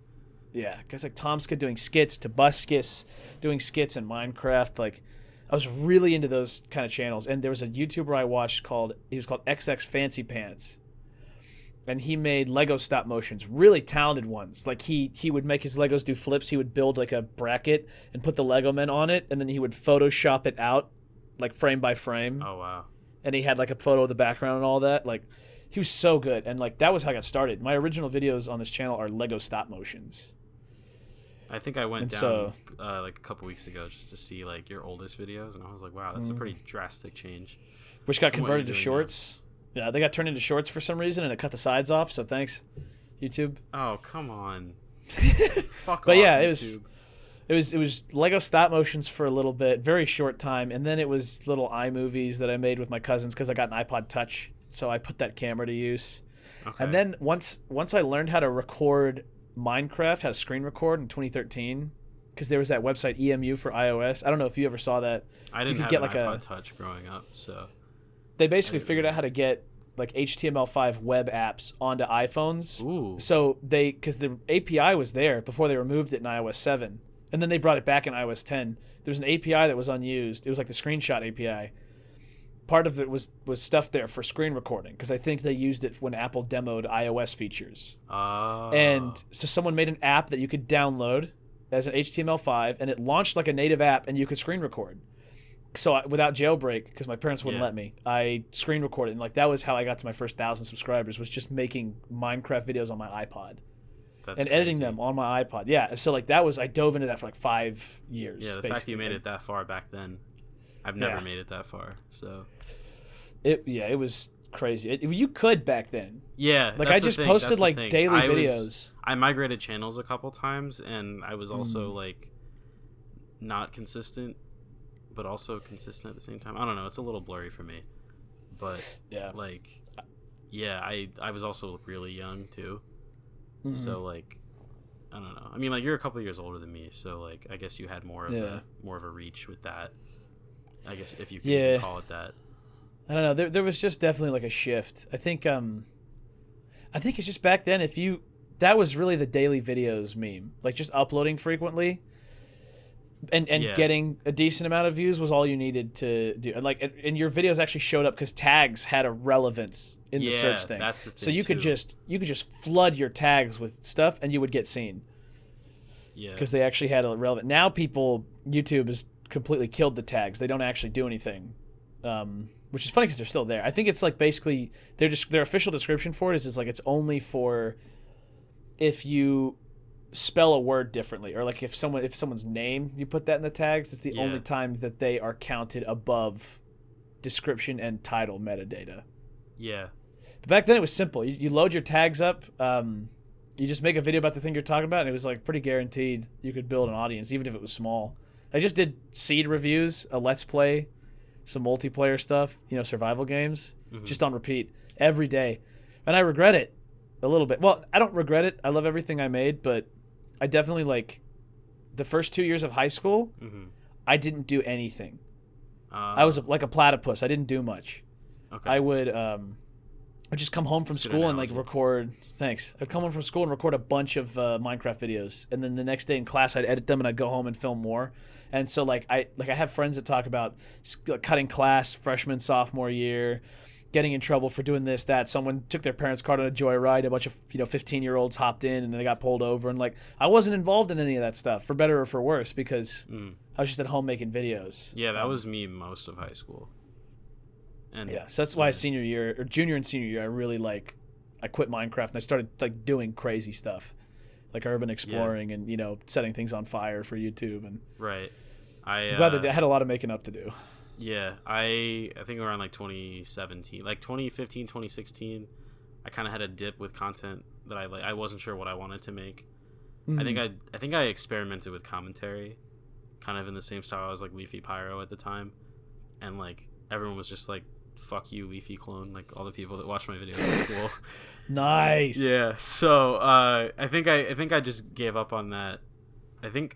Yeah, guys like Tomska doing skits, Tobuscus doing skits in Minecraft. Like, I was really into those kind of channels. And there was a YouTuber I watched he was called XX Fancy Pants. And he made Lego stop motions, really talented ones. Like, he would make his Legos do flips. He would build like a bracket and put the Lego men on it, and then he would Photoshop it out, like frame by frame. Oh, wow. And he had like a photo of the background and all that. Like, he was so good. And like, that was how I got started. My original videos on this channel are Lego stop motions. I think I went down like a couple weeks ago just to see like your oldest videos, and I was like, wow, that's a pretty drastic change. Which got converted to shorts. Now. Yeah, they got turned into shorts for some reason, and it cut the sides off. So thanks, YouTube. Oh, come on. Fuck but off, yeah, YouTube. It was Lego stop motions for a little bit, very short time, and then it was little iMovies that I made with my cousins because I got an iPod Touch, so I put that camera to use. Okay. And then once I learned how to record Minecraft, how to screen record in 2013, because there was that website EMU for iOS. I don't know if you ever saw that. I didn't have an iPod Touch growing up, so they basically figured out how to get like HTML5 web apps onto iPhones. Ooh. So because the API was there before they removed it in iOS 7, and then they brought it back in iOS 10. There's an API that was unused. It was like the screenshot API. Part of it was stuff there for screen recording, because I think they used it when Apple demoed iOS features. And so someone made an app that you could download as an HTML5, and it launched like a native app, and you could screen record. So without jailbreak, because my parents wouldn't let me, I screen recorded, and like that was how I got to my first 1,000 subscribers, was just making Minecraft videos on my iPod. That's and crazy. editing them on my iPod. Yeah, so like that was, I dove into that for like 5 years. Yeah, the fact that you made it that far back then. I've never made it that far, so. It was crazy. You could back then. Yeah, like I just posted like daily videos. I migrated channels a couple times, and I was also like not consistent, but also consistent at the same time. I don't know. It's a little blurry for me, but I was also really young too, so like I don't know. I mean, like you're a couple years older than me, so like I guess you had more of a reach with that. I guess if you can even call it that. I don't know. There was just definitely like a shift. I think it's just back then. That was really the daily videos meme, like just uploading frequently, and getting a decent amount of views was all you needed to do. Like, and your videos actually showed up because tags had a relevance in the search thing. That's the thing so you could just flood your tags with stuff, and you would get seen. Yeah. Because they actually had a relevant. Now YouTube has completely killed the tags. They don't actually do anything. Which is funny because they're still there. I think it's like basically their official description for it is like it's only for if you spell a word differently, or like if someone's name you put that in the tags. It's the only time that they are counted above description and title metadata. Yeah. But back then it was simple. You load your tags up. You just make a video about the thing you're talking about, and it was like pretty guaranteed you could build an audience, even if it was small. I just did seed reviews, a let's play, some multiplayer stuff, survival games, just on repeat every day. And I regret it a little bit. Well, I don't regret it. I love everything I made, but I definitely, like, the first 2 years of high school, I didn't do anything. I was like a platypus. I didn't do much. Okay. I would just come home from school and, like, record. Thanks. I'd come home from school and record a bunch of Minecraft videos, and then the next day in class I'd edit them and I'd go home and film more. And so I have friends that talk about cutting class freshman, sophomore year, getting in trouble for doing this, that. Someone took their parents' car on a joyride. A bunch of 15-year-olds hopped in and they got pulled over. And, like, I wasn't involved in any of that stuff, for better or for worse, because I was just at home making videos. Yeah, that was me most of high school. And yeah, so that's why junior and senior year, I really, like, I quit Minecraft and I started, like, doing crazy stuff, like urban exploring and setting things on fire for YouTube. And right. I'm glad that I had a lot of making up to do. Yeah, I think around like 2017, like 2015, 2016, I kind of had a dip with content that I wasn't sure what I wanted to make. I think I experimented with commentary, kind of in the same style as like Leafy Pyro at the time, and like everyone was just like, "Fuck you, Leafy clone!" Like all the people that watched my videos at school. Nice. Yeah. So I think I just gave up on that. I think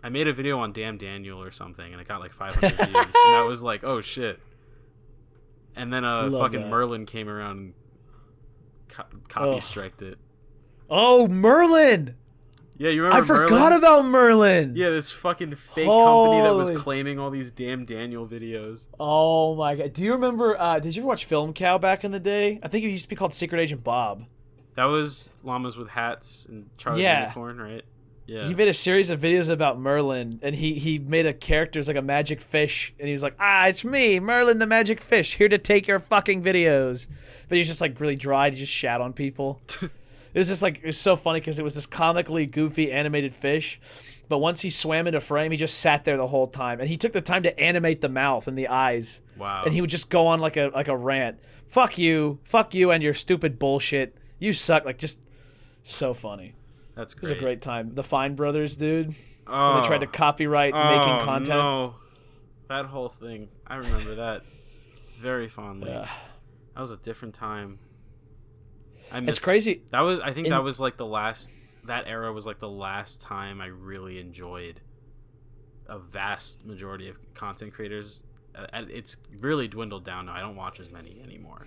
I made a video on Damn Daniel or something, and it got like 500 views, and I was like, "Oh shit!" And then fucking Mullen came around and copy striked it. Oh, Mullen! Yeah, you remember Mullen? I forgot about Mullen. Yeah, this fucking fake company that was claiming all these Damn Daniel videos. Oh my god! Do you remember? Did you ever watch Film Cow back in the day? I think it used to be called Secret Agent Bob. That was Llamas with Hats and Charlie the Unicorn, right? Yeah. He made a series of videos about Mullen, and he made a character as like a magic fish, and he was like, it's me, Mullen the magic fish, here to take your fucking videos. But he was just like really dry, he just shat on people. It was just like, it was so funny because it was this comically goofy animated fish, but once he swam into frame, he just sat there the whole time, and he took the time to animate the mouth and the eyes. Wow. And he would just go on like a rant. Fuck you and your stupid bullshit. You suck. Like, just so funny. That's great. It was a great time. The Fine Brothers, dude. When they tried to copyright making content. No. That whole thing. I remember that very fondly. Yeah. That was a different time. It's crazy. That was that was like the last, that era was like the last time I really enjoyed a vast majority of content creators. It's really dwindled down now. I don't watch as many anymore.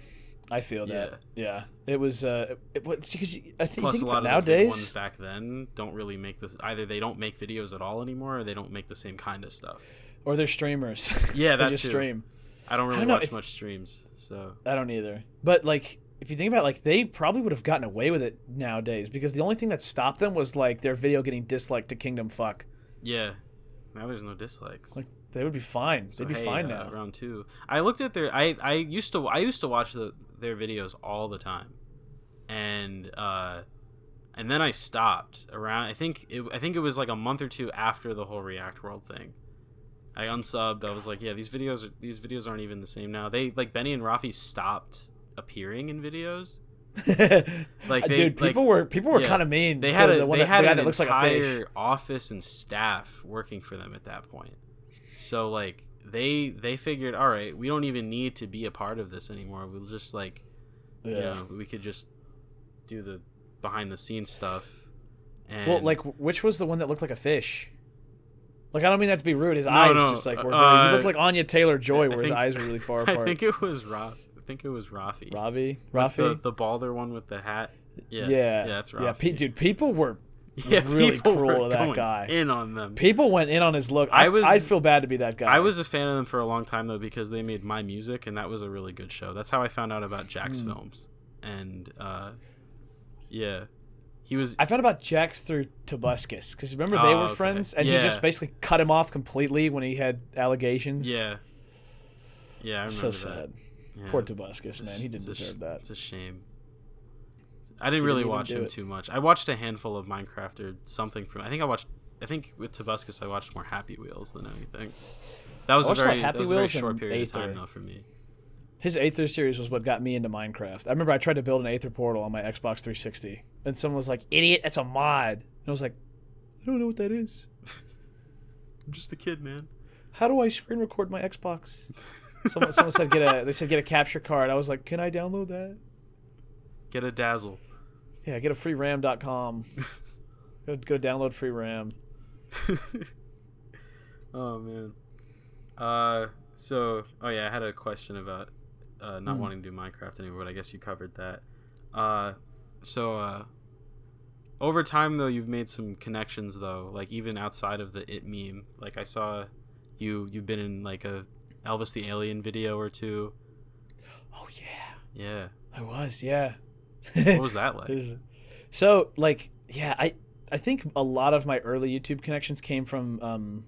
I feel that. Yeah. It was because I think plus a lot of nowadays the big ones back then don't really make this, either they don't make videos at all anymore or they don't make the same kind of stuff. Or they're streamers. Yeah, they that's just stream. I don't really watch much streams, so I don't either. But like, if you think about it, like, they probably would have gotten away with it nowadays because the only thing that stopped them was like their video getting disliked to Kingdom Fuck. Yeah. Now there's no dislikes. Like, they would be fine. So, they'd be fine now. Round 2. I looked at their I used to watch their videos all the time. And then I stopped around I think it was like a month or two after the whole React World thing. I unsubbed. I was like, yeah, these videos aren't even the same now. They, like, Benny and Rafi stopped appearing in videos. Like, people were kind of mean. They had an entire office and staff working for them at that point. So like they figured, all right, we don't even need to be a part of this anymore. We'll just like, we could just do the behind the scenes stuff. And well, like, which was the one that looked like a fish? Like, I don't mean that to be rude. His eyes just like were he looked like Anya Taylor-Joy, where his eyes were really far apart. I think it was Rafi. Rafi? The balder one with the hat. Yeah, that's Rafi. Yeah, dude, people were really cruel to that guy. In on them. People went in on his look. I'd feel bad to be that guy. I was a fan of them for a long time though, because they made My Music, and that was a really good show. That's how I found out about Jack's films. And I found about Jax through Tobuscus, because remember they were friends, and he just basically cut him off completely when he had allegations. Yeah, I remember so that. sad. Yeah. Poor Tobuscus, man. He didn't deserve that. It's a shame. I didn't really watch him too much. I watched a handful of Minecraft or something from. I think with Tobuscus I watched more Happy Wheels than anything. That was a very short period of time though for me. His Aether series was what got me into Minecraft. I remember I tried to build an Aether portal on my Xbox 360, and someone was like, "Idiot, that's a mod." And I was like, "I don't know what that is." I'm just a kid, man. How do I screen record my Xbox? Someone said get a capture card. I was like, "Can I download that?" Get a Dazzle. Yeah, get a freeram.com. go download free RAM. Oh man. So I had a question about not wanting to do Minecraft anymore, but I guess you covered that. Over time though, you've made some connections though, like even outside of the It meme. Like I saw you've been in like a Elvis the Alien video or two. Oh yeah. Yeah. I was, yeah. What was that like? So like, yeah, I think a lot of my early YouTube connections came from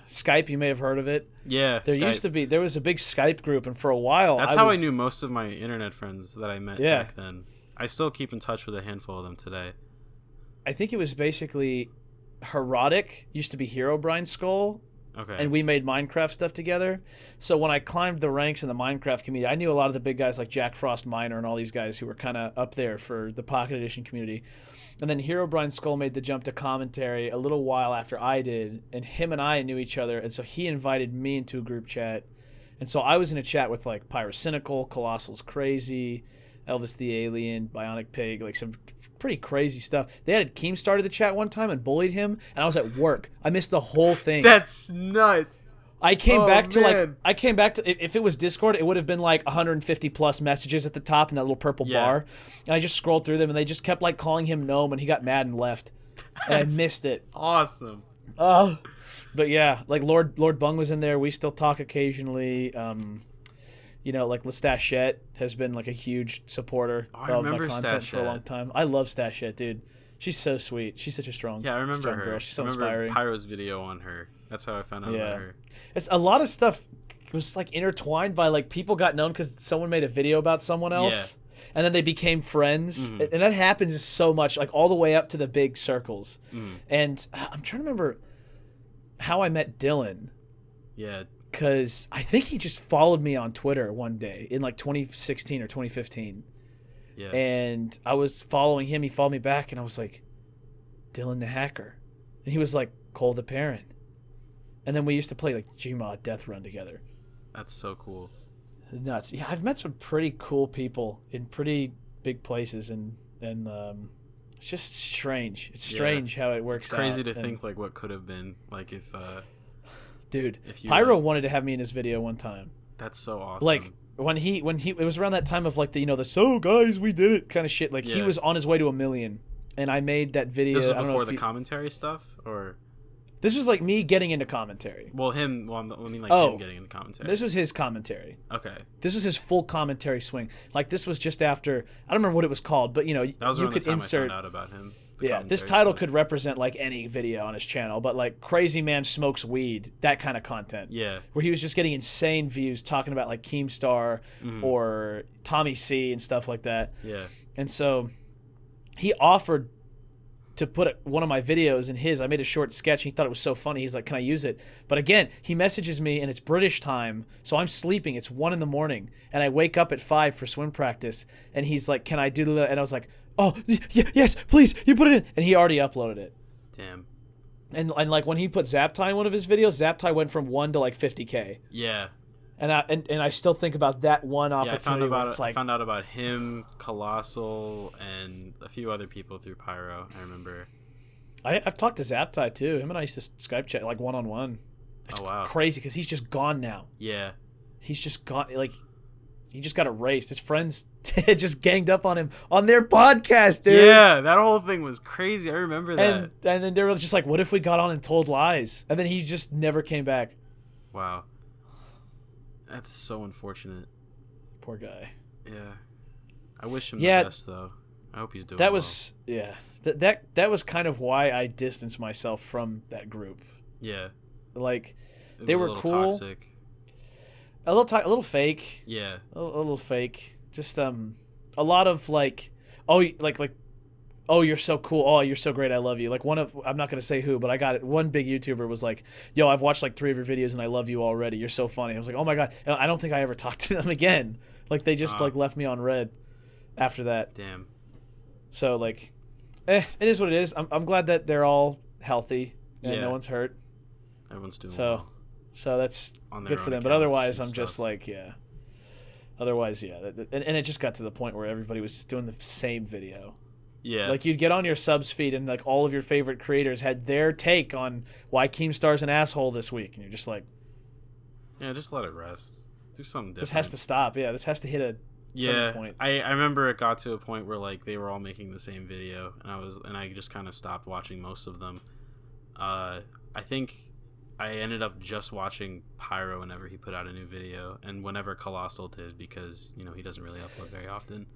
Skype. You may have heard of it. Yeah. There was a big Skype group, and for a while that's how I knew most of my internet friends that I met back then. I still keep in touch with a handful of them today. I think it was basically Herotic used to be Herobrine Skull. Okay. And we made Minecraft stuff together. So when I climbed the ranks in the Minecraft community, I knew a lot of the big guys like Jack Frost Miner and all these guys who were kind of up there for the Pocket Edition community. And then Herobrine Skull made the jump to commentary a little while after I did, and him and I knew each other, and so he invited me into a group chat. And so I was in a chat with like Pyrocynical, Colossal's Crazy, Elvis the Alien, Bionic Pig, like some pretty crazy stuff. They had Keemstar to the chat one time and bullied him, and I was at work. I missed the whole thing. That's nuts. I came back to if it was Discord, it would have been like 150 plus messages at the top in that little purple bar, and I just scrolled through them, and they just kept like calling him Gnome, and he got mad and left, and I missed it. Awesome. But yeah, like Lord Bung was in there. We still talk occasionally. Like Lestachette has been like a huge supporter of my content for a long time. I love Stachette, dude. She's so sweet. She's such a strong. Yeah, I remember her. Girl. She's so inspiring. Pyro's video on her. That's how I found out about her. It's a lot of stuff was like intertwined by like people got known because someone made a video about someone else, and then they became friends, and that happens so much, like all the way up to the big circles. And I'm trying to remember how I met Dylan. Yeah. Because I think he just followed me on Twitter one day in like 2016 or 2015. Yeah. And I was following him. He followed me back, and I was like, Dylan the Hacker. And he was like, Cole the Perrine. And then we used to play like Gmod Death Run together. That's so cool. Nuts. Yeah, I've met some pretty cool people in pretty big places, and it's just strange. It's strange how it works out. It's crazy to think like what could have been, like if dude, Pyro wanted to have me in his video one time. That's so awesome. Like when he it was around that time of like the so guys we did it kind of shit. Like he was on his way to 1 million, and I made that video. This was before the commentary stuff, or this was like me getting into commentary. Well, him. Well, I mean, like him getting into commentary. This was his commentary. Okay. This was his full commentary swing. Like this was just after, I don't remember what it was called, but that was you could the time insert. I found out about him. This title could represent like any video on his channel, but like Crazy Man Smokes Weed, that kind of content. Yeah. Where he was just getting insane views talking about like Keemstar or Tommy C and stuff like that. Yeah. And so he offered to put one of my videos in his. I made a short sketch, and he thought it was so funny. He's like, "Can I use it?" But again, he messages me, and it's British time, so I'm sleeping. It's 1 a.m, and I wake up at 5 for swim practice, and he's like, "Can I do that?" And I was like, "Oh, yes, please, you put it in." And he already uploaded it. Damn. And like when he put Zaptai in one of his videos, Zaptai went from 1 to like 50K. Yeah. And I still think about that one opportunity. I found out about him, Colossal, and a few other people through Pyro. I remember. I've talked to Zaptai too. Him and I used to Skype chat like one-on-one. It's crazy because he's just gone now. Yeah. He's just gone. Like he just got erased. His friends just ganged up on him on their podcast, dude. Yeah, that whole thing was crazy. I remember that. And then they were just like, "What if we got on and told lies?" And then he just never came back. Wow. That's so unfortunate. Poor guy. Yeah. I wish him the best, though. I hope he's doing well. That was kind of why I distanced myself from that group. Yeah. Like, they were cool. Toxic. A little fake. Yeah. A little fake. Just a lot of like oh, you're so cool. Oh, you're so great. I love you. Like I'm not going to say who, but I got it. One big YouTuber was like, yo, I've watched like 3 of your videos and I love you already. You're so funny. I was like, oh my God. And I don't think I ever talked to them again. Like they just like left me on red after that. Damn. So like, it is what it is. I'm glad that they're all healthy and no one's hurt. Everyone's doing well. So that's good for them. But otherwise, I'm just like, yeah. Otherwise, yeah. And it just got to the point where everybody was just doing the same video. Yeah. Like, you'd get on your subs feed and, like, all of your favorite creators had their take on why Keemstar's an asshole this week. And you're just like... Yeah, just let it rest. Do something different. This has to stop. Yeah, this has to hit a turning point. I remember it got to a point where, like, they were all making the same video. And I just kind of stopped watching most of them. I think... I ended up just watching Pyro whenever he put out a new video, and whenever Colossal did, because, you know, he doesn't really upload very often.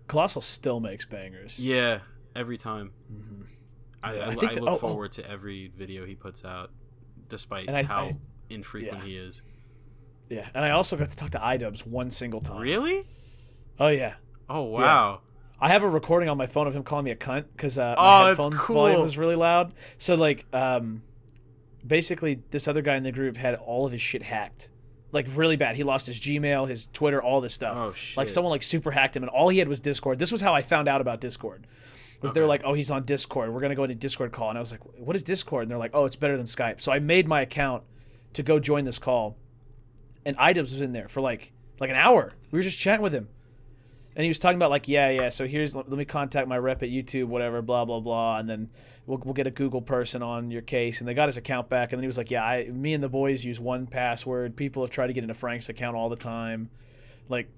Colossal still makes bangers. Yeah, every time. Mm-hmm. I look forward to every video he puts out, despite how infrequent he is. Yeah, and I also got to talk to iDubbbz one single time. Really? Oh, yeah. Oh, wow. Yeah. I have a recording on my phone of him calling me a cunt, because my headphone volume was really loud. So, like... basically, this other guy in the group had all of his shit hacked. Like, really bad. He lost his Gmail, his Twitter, all this stuff. Oh, shit. Like, someone, like, super hacked him, and all he had was Discord. This was how I found out about Discord. They were like, oh, he's on Discord. We're going to go into Discord call. And I was like, what is Discord? And they're like, oh, it's better than Skype. So I made my account to go join this call. And iDubbbz was in there for, like an hour. We were just chatting with him. And he was talking about, like, yeah, so let me contact my rep at YouTube, whatever, blah, blah, blah, and then we'll get a Google person on your case. And they got his account back, and then he was like, yeah, me and the boys use 1Password. People have tried to get into Frank's account all the time. Like,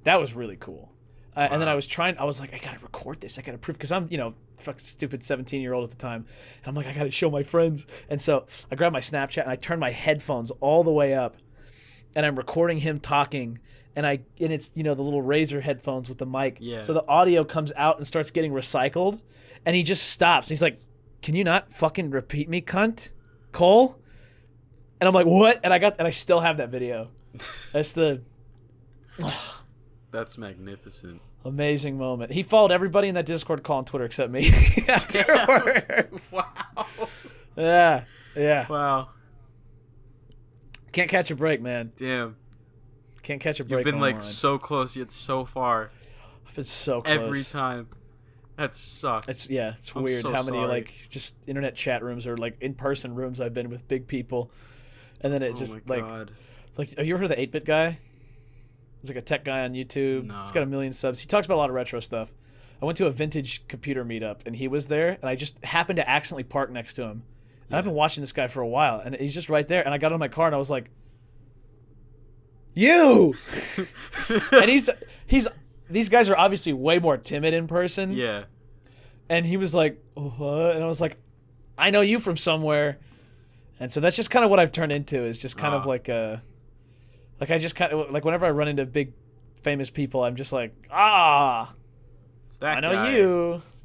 that was really cool. Wow. And then I was like, I got to record this. I got to prove, because I'm, fucking stupid 17-year-old at the time. And I'm like, I got to show my friends. And so I grabbed my Snapchat, and I turned my headphones all the way up, and I'm recording him talking. And it's, the little Razer headphones with the mic. Yeah. So the audio comes out and starts getting recycled. And he just stops. He's like, can you not fucking repeat me, cunt? Cole? And I'm like, what? And I still have that video. That's That's magnificent. Amazing moment. He followed everybody in that Discord call on Twitter except me afterwards. Wow. Yeah. Yeah. Wow. Can't catch a break, man. Damn. Can't catch a break. You've been online. so close yet so far. I've been so close every time. That sucks. It's weird how many like just internet chat rooms or like in-person rooms I've been with big people, and then it just like have you ever heard of the 8-Bit guy? He's like a tech guy on YouTube. No. He's got 1 million subs. He talks about a lot of retro stuff. I went to a vintage computer meetup and he was there, and I just happened to accidentally park next to him. And I've been watching this guy for a while, and he's just right there. And I got in my car and I was like, you. And these guys are obviously way more timid in person. Yeah. And he was like, what? And I was like, I know you from somewhere. And so that's just kind of what I've turned into, is just kind of like I just kind of like whenever I run into big famous people, I'm just like, it's that I know guy.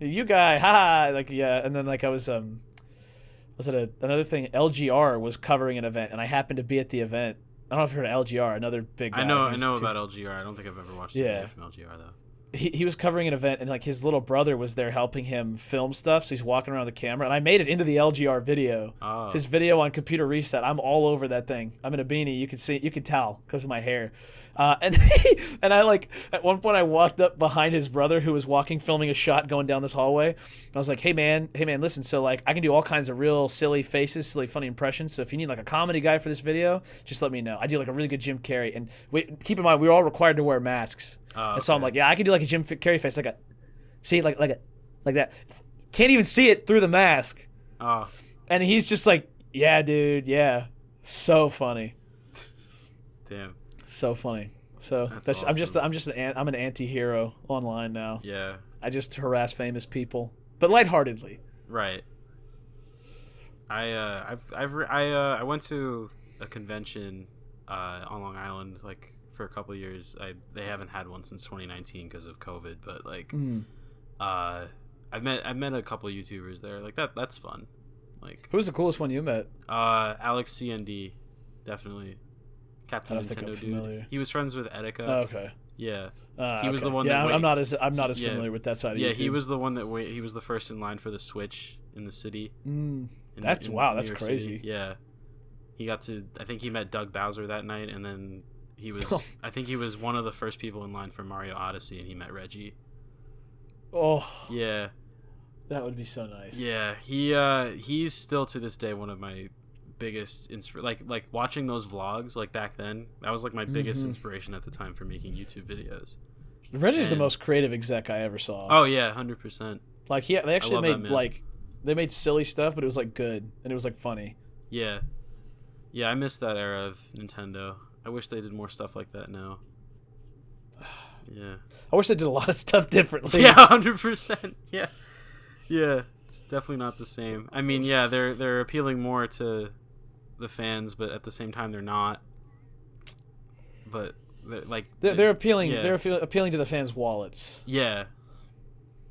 you guy, ha. Like, yeah. And then like I was it another thing, LGR was covering an event and I happened to be at the event. I don't know if you've heard of LGR, another big guy. I know about LGR. I don't think I've ever watched a video from LGR, though. He was covering an event, and like his little brother was there helping him film stuff, so he's walking around the camera, and I made it into the LGR video. Oh. His video on Computer Reset. I'm all over that thing. I'm in a beanie. You can tell because of my hair. And I like at one point I walked up behind his brother who was filming a shot going down this hallway. And I was like, hey man, listen, so like I can do all kinds of real silly faces, silly funny impressions. So if you need like a comedy guy for this video, just let me know. I do like a really good Jim Carrey. And keep in mind, we were all required to wear masks. Oh, and so I'm like, yeah, I can do like a Jim Carrey face, like that. Can't even see it through the mask. Oh. And he's just like, yeah, dude, yeah, so funny. Damn. So funny. So that's awesome. I'm an anti-hero online now. Yeah. I just harass famous people, but lightheartedly. Right. I went to a convention on Long Island like for a couple of years. They haven't had one since 2019 because of COVID, but like I've met a couple of YouTubers there. Like that's fun. Like, who's the coolest one you met? Alex CND, definitely. Captain Nintendo dude. Familiar. He was friends with Etika. Oh, okay. Yeah. He was okay. the one. Yeah, that I'm not as familiar with that side of YouTube. Yeah, he was the one that he was the first in line for the Switch in the city. That's New York crazy. City. Yeah, he got to. I think he met Doug Bowser that night, and then he was. I think he was one of the first people in line for Mario Odyssey, and he met Reggie. Oh. Yeah. That would be so nice. Yeah, he's still to this day one of my biggest like watching those vlogs like back then. That was like my biggest inspiration at the time for making YouTube videos. Reggie's the most creative exec I ever saw. Oh yeah, 100%. Like they actually made they made silly stuff, but it was like good and it was like funny. Yeah, yeah, I miss that era of Nintendo. I wish they did more stuff like that now. Yeah, I wish they did a lot of stuff differently. Yeah, 100%. Yeah, yeah, it's definitely not the same. I mean, yeah, they're appealing more to the fans, but at the same time, they're not. But they're appealing. Yeah. They're appealing to the fans' wallets. Yeah,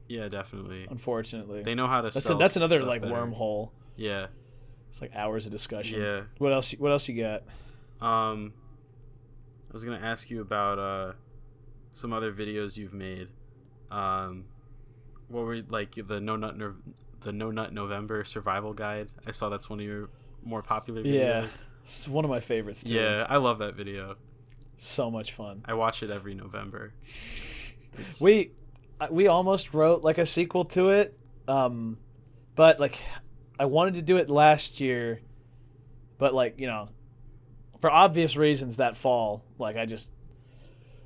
yeah, definitely. Unfortunately, they know how to. That's another like better. Wormhole. Yeah, it's like hours of discussion. Yeah. What else you got? I was gonna ask you about some other videos you've made. What were like the No Nut November survival guide? I saw that's one of your more popular videos. Yeah, it's one of my favorites too. Yeah, I love that video. So much fun. I watch it every November. We almost wrote like a sequel to it, but like I wanted to do it last year, but like for obvious reasons that fall, like I just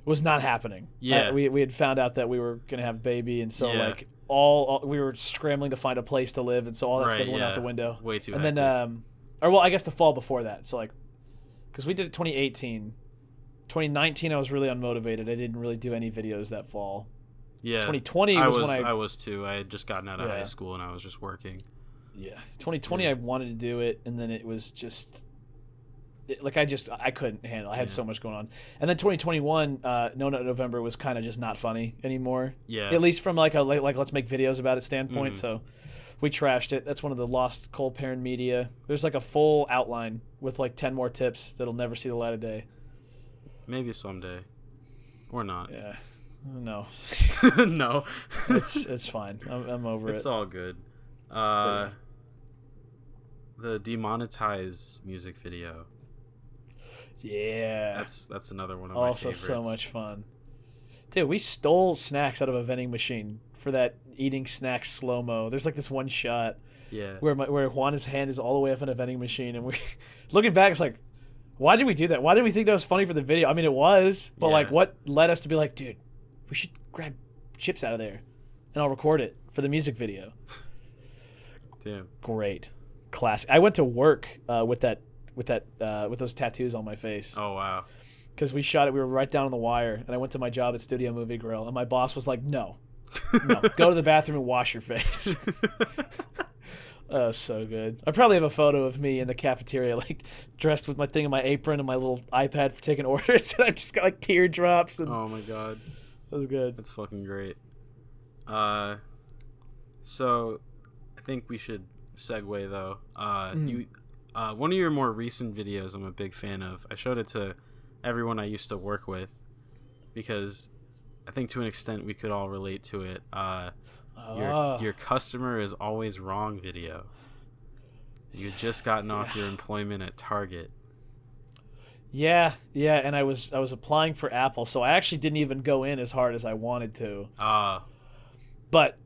was not happening. Yeah, we had found out that we were gonna have a baby, and so like all we were scrambling to find a place to live, and so all that stuff went out the window. Way too. And hectic. then I guess the fall before that. So like, because we did it 2018. 2019, I was really unmotivated. I didn't really do any videos that fall. Yeah. 2020 was when I was too. I had just gotten out of high school and I was just working. Yeah. 2020, I wanted to do it, and then it was just I couldn't handle. I had so much going on. And then 2021, No Nut November was kind of just not funny anymore. Yeah. At least from like let's make videos about it standpoint. So we trashed it. That's one of the lost Cole Perrine media. There's like a full outline with like 10 more tips that'll never see the light of day. Maybe someday, or not. Yeah, no, no. It's fine. I'm over it. It's all good. The demonetized music video. Yeah, that's another one of my favorites. Also, so much fun, dude. We stole snacks out of a vending machine for that eating snacks slow mo. There's like this one shot, where Juana's hand is all the way up in a vending machine, and we looking back, it's like. Why did we do that? Why did we think that was funny for the video? I mean, it was, but like, what led us to be like, dude, we should grab chips out of there, and I'll record it for the music video. Damn, great, classic. I went to work with those tattoos on my face. Oh wow, because we shot it. We were right down on the wire, and I went to my job at Studio Movie Grill, and my boss was like, no, go to the bathroom and wash your face. So good. I probably have a photo of me in the cafeteria, like dressed with my thing in my apron and my little iPad for taking orders, and I just got like teardrops. And oh my god, that was good. That's fucking great. So I think we should segue though. You, one of your more recent videos, I'm a big fan of. I showed it to everyone I used to work with because I think to an extent we could all relate to it. Your customer is always wrong video. You had just gotten off your employment at Target. Yeah, and I was applying for Apple, so I actually didn't even go in as hard as I wanted to. But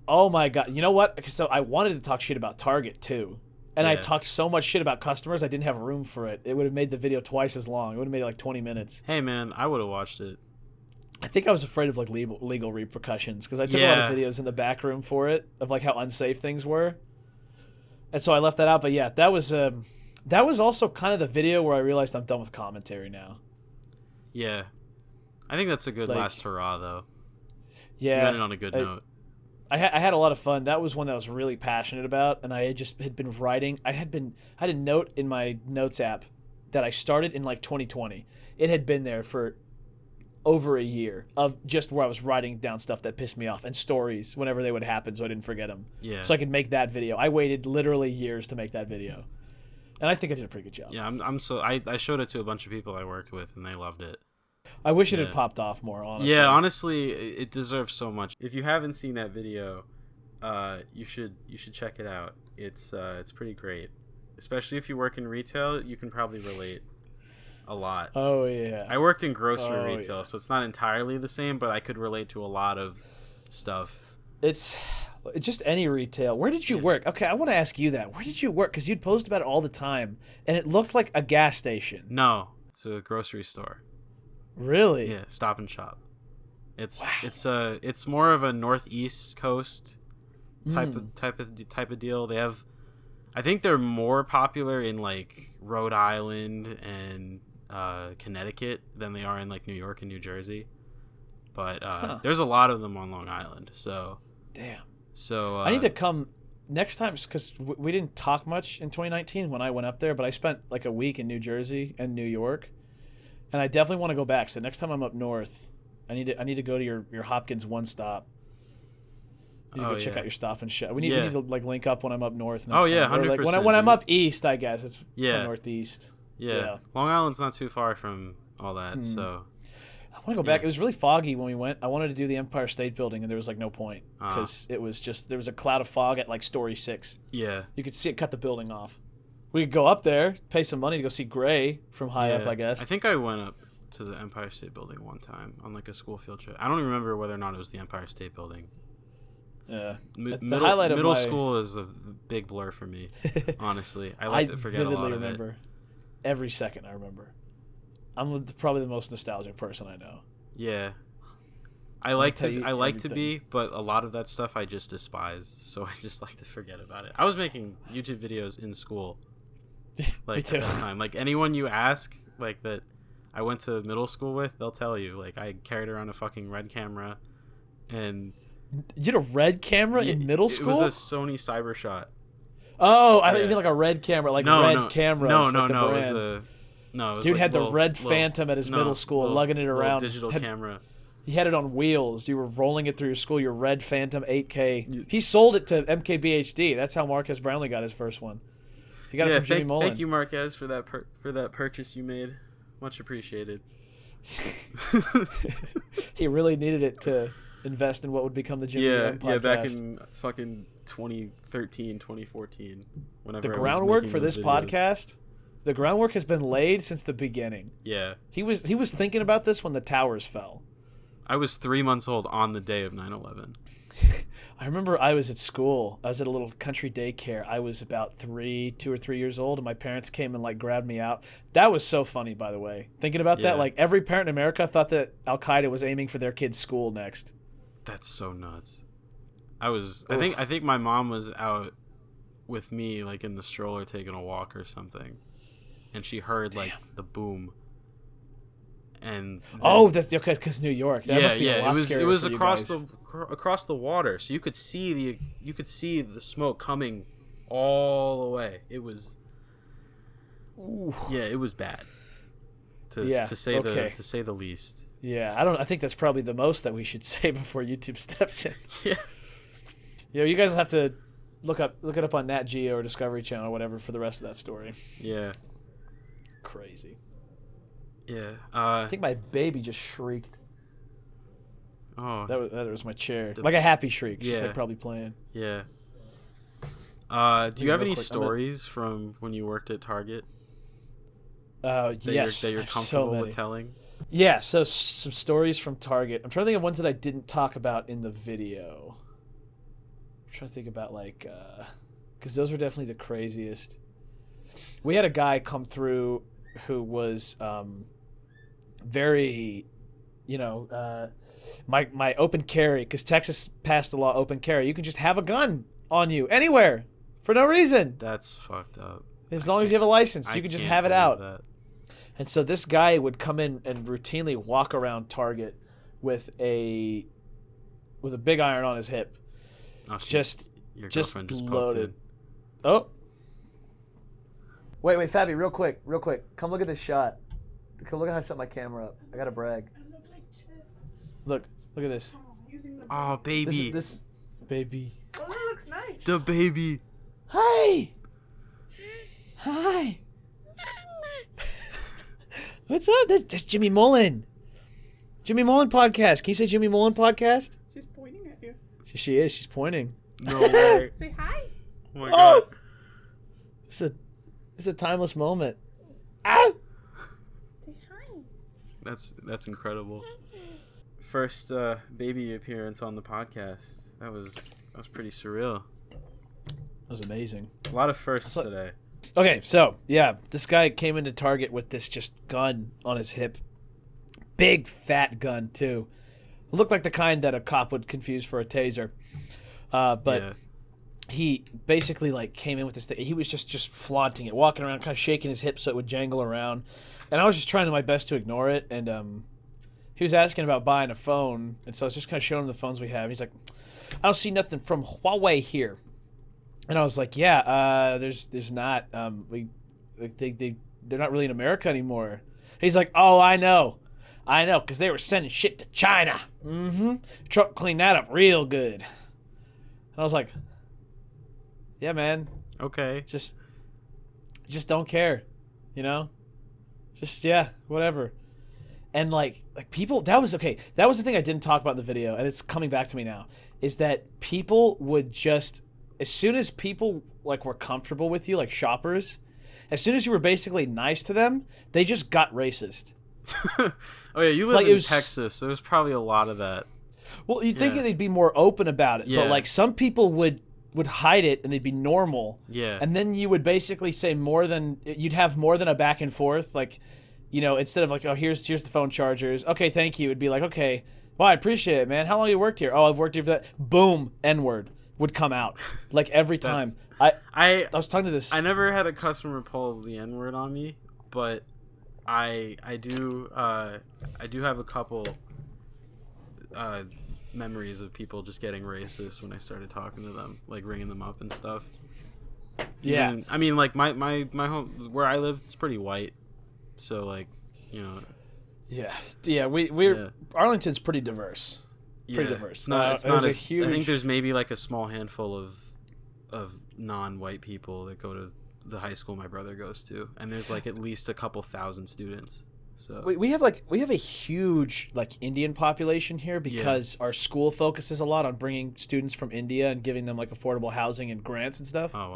oh my god, you know what? So I wanted to talk shit about Target too. And I talked so much shit about customers, I didn't have room for it. It would have made the video twice as long. It would have made it like 20 minutes. Hey man, I would have watched it. I think I was afraid of like legal repercussions because I took a lot of videos in the back room for it of like how unsafe things were, and so I left that out. But yeah, that was also kind of the video where I realized I'm done with commentary now. Yeah, I think that's a good last hurrah though. Yeah, you ended on a good note. I had a lot of fun. That was one that I was really passionate about, and I had been writing. I had a note in my notes app that I started in like 2020. It had been there for over a year of just where I was writing down stuff that pissed me off and stories whenever they would happen so I didn't forget them. Yeah. So I could make that video. I waited literally years to make that video. And I think I did a pretty good job. Yeah, I showed it to a bunch of people I worked with and they loved it. I wish it had popped off more, honestly. Yeah, honestly, it deserves so much. If you haven't seen that video, you should check it out. It's pretty great. Especially if you work in retail, you can probably relate a lot. Oh yeah. I worked in grocery retail, so it's not entirely the same, but I could relate to a lot of stuff. It's just any retail. Where did you work? Okay, I want to ask you that. Where did you work? Because you'd post about it all the time, and it looked like a gas station. No, it's a grocery store. Really? Yeah, Stop and Shop. It's more of a northeast coast type of deal. They have, I think they're more popular in like Rhode Island and Connecticut than they are in like New York and New Jersey. But there's a lot of them on Long Island. So damn. So I need to come next time because we didn't talk much in 2019 when I went up there, but I spent like a week in New Jersey and New York, and I definitely want to go back. So next time I'm up north, I need to go to your Hopkins One Stop. I need to go check out your Stop and Shop. We need to like link up when I'm up north. Next time. 100%. Like, when I'm up east, I guess it's from northeast. Yeah, Long Island's not too far from all that, so. I want to go back. It was really foggy when we went. I wanted to do the Empire State Building, and there was like no point because it was just there was a cloud of fog at like story 6. Yeah, you could see it cut the building off. We could go up there, pay some money to go see Gray from high up, I guess. I think I went up to the Empire State Building one time on like a school field trip. I don't even remember whether or not it was the Empire State Building. Yeah, middle school is a big blur for me. Honestly, I like to forget a lot of it. I vividly remember every second. I remember. I'm probably the most nostalgic person I know. Yeah, I like to be, but a lot of that stuff I just despise. So I just like to forget about it. I was making YouTube videos in school, like at that time. Like anyone you ask, like that, I went to middle school with, they'll tell you. Like I carried around a fucking Red camera, and you had a Red camera in middle school? It was a Sony CyberShot. Oh, I thought you meant like a Red camera, like Red cameras. No, like no, it was dude like had the Red Phantom at his middle school, lugging it around. Digital camera. He had it on wheels. You were rolling it through your school. Your Red Phantom 8K. He sold it to MKBHD. That's how Marquez Brownlee got his first one. He got it from Jimmy Mullen. Thank you, Marquez, for that purchase you made. Much appreciated. He really needed it to invest in what would become the Jimmy Mullen podcast. Yeah, back in fucking 2013, 2014. Whenever the groundwork for this podcast. The groundwork has been laid since the beginning. Yeah. He was thinking about this when the towers fell. I was 3 months old on the day of 9/11. I remember I was at school. I was at a little country daycare. I was about 2 or 3 years old, and my parents came and like grabbed me out. That was so funny, by the way. Thinking about that, like every parent in America thought that Al-Qaeda was aiming for their kid's school next. That's so nuts. I think my mom was out with me like in the stroller taking a walk or something. And she heard like the boom, and then, that's okay because New York. That must be a lot scarier. It was for across the water, so you could see the smoke coming all the way. It was, it was bad, to say the least. Yeah, I think that's probably the most that we should say before YouTube steps in. Yeah, you guys will have to look it up on Nat Geo or Discovery Channel or whatever for the rest of that story. Yeah. Crazy. Yeah. I think my baby just shrieked. Oh. That was my chair. Like a happy shriek. She's like probably playing. Yeah. Do you have any stories from when you worked at Target? Yes. That you're comfortable with telling? Yeah, so some stories from Target. I'm trying to think of ones that I didn't talk about in the video. I'm trying to think about because those were definitely the craziest. We had a guy come through who was very, my open carry, because Texas passed the law open carry. You can just have a gun on you anywhere for no reason. That's fucked up. As long as you have a license, you can just have it out. And so this guy would come in and routinely walk around Target with a big iron on his hip. Oh, just loaded. Oh. Wait, Fabi, real quick. Come look at this shot. Come look at how I set my camera up. I gotta brag. Look at this. Oh, baby. This baby. Oh, that looks nice. The baby. Hi. What's up? That's Jimmy Mullen. Jimmy Mullen podcast. Can you say Jimmy Mullen podcast? She's pointing at you. She is. She's pointing. No way. Say hi. Oh my god. It's a timeless moment. Ah! Say hi. That's incredible. First baby appearance on the podcast. That was pretty surreal. That was amazing. A lot of firsts today. Okay, so yeah, this guy came into Target with this just gun on his hip. Big fat gun too. Looked like the kind that a cop would confuse for a taser. But he basically like came in with this thing. He was just flaunting it, walking around, kind of shaking his hips so it would jangle around. And I was just trying my best to ignore it. And he was asking about buying a phone, and so I was just kind of showing him the phones we have. He's like, "I don't see nothing from Huawei here." And I was like, "Yeah, there's not. They're not really in America anymore." He's like, "Oh, I know, because they were sending shit to China. Mm-hmm. Trump cleaned that up real good." And I was like, "Yeah, man. Okay. Just don't care, you know? Just whatever." And like people, that was the thing I didn't talk about in the video, and it's coming back to me now, is that people would just, as soon as people like were comfortable with you, like shoppers, as soon as you were basically nice to them, they just got racist. Oh yeah, you live in Texas. So there's probably a lot of that. Well, you'd think that they'd be more open about it, but like some people would hide it and they'd be normal. Yeah. And then you would basically say you'd have more than a back and forth, like, you know, instead of like, "Oh, here's the phone chargers. Okay, thank you." It'd be like, "Okay, well, I appreciate it, man. How long you worked here?" "Oh, I've worked here for that." Boom, N-word would come out like every time. I was talking to this. I never had a customer pull the N-word on me, but I do have a couple memories of people just getting racist when I started talking to them, like ringing them up and stuff. Yeah. I mean, like my home where I live, it's pretty white, so like, you know. Yeah. We're Arlington's pretty diverse. Pretty diverse. It's not as huge. I think there's maybe like a small handful of non-white people that go to the high school my brother goes to, and there's like at least a couple thousand students. So we have a huge like Indian population here because our school focuses a lot on bringing students from India and giving them like affordable housing and grants and stuff. Oh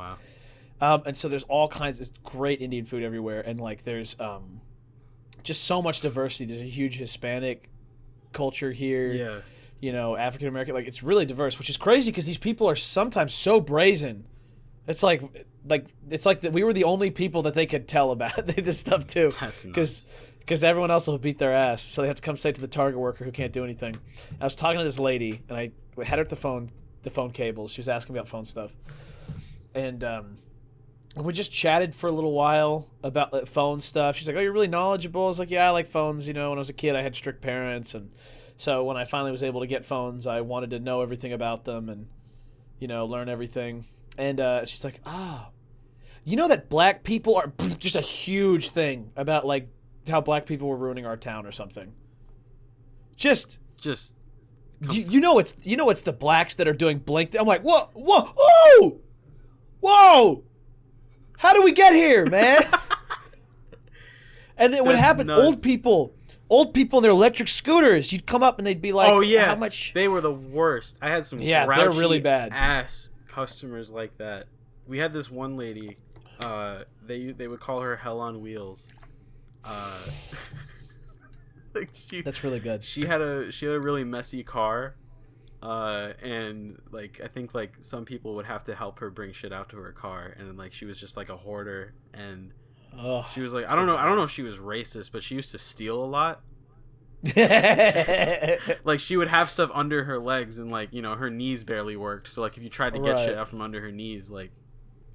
wow. And so there's all kinds of great Indian food everywhere, and like there's just so much diversity. There's a huge Hispanic culture here. Yeah. You know, African American, like it's really diverse, which is crazy because these people are sometimes so brazen. It's like that we were the only people that they could tell about this stuff too. That's nuts. Because everyone else will beat their ass, so they have to come say to the Target worker who can't do anything. I was talking to this lady, and I had her at the phone cables. She was asking me about phone stuff, and we just chatted for a little while about phone stuff. She's like, "Oh, you're really knowledgeable." I was like, "Yeah, I like phones. You know, when I was a kid, I had strict parents, and so when I finally was able to get phones, I wanted to know everything about them and, you know, learn everything." And she's like, you know that black people are just a huge thing about like how black people were ruining our town or something. Just you know it's the blacks that are doing blink. I'm like, whoa, how do we get here, man? And then what happened? Nuts. Old people in their electric scooters. You'd come up and they'd be like, "Oh yeah, how much?" They were the worst. I had some they're really bad ass customers like that. We had this one lady. They would call her Hell on Wheels. Like that's really good. She had a really messy car, and like I think like some people would have to help her bring shit out to her car, and like she was just like a hoarder, and she was like I don't know if she was racist, but she used to steal a lot. Like she would have stuff under her legs, and like, you know, her knees barely worked, so like if you tried to get shit out from under her knees, like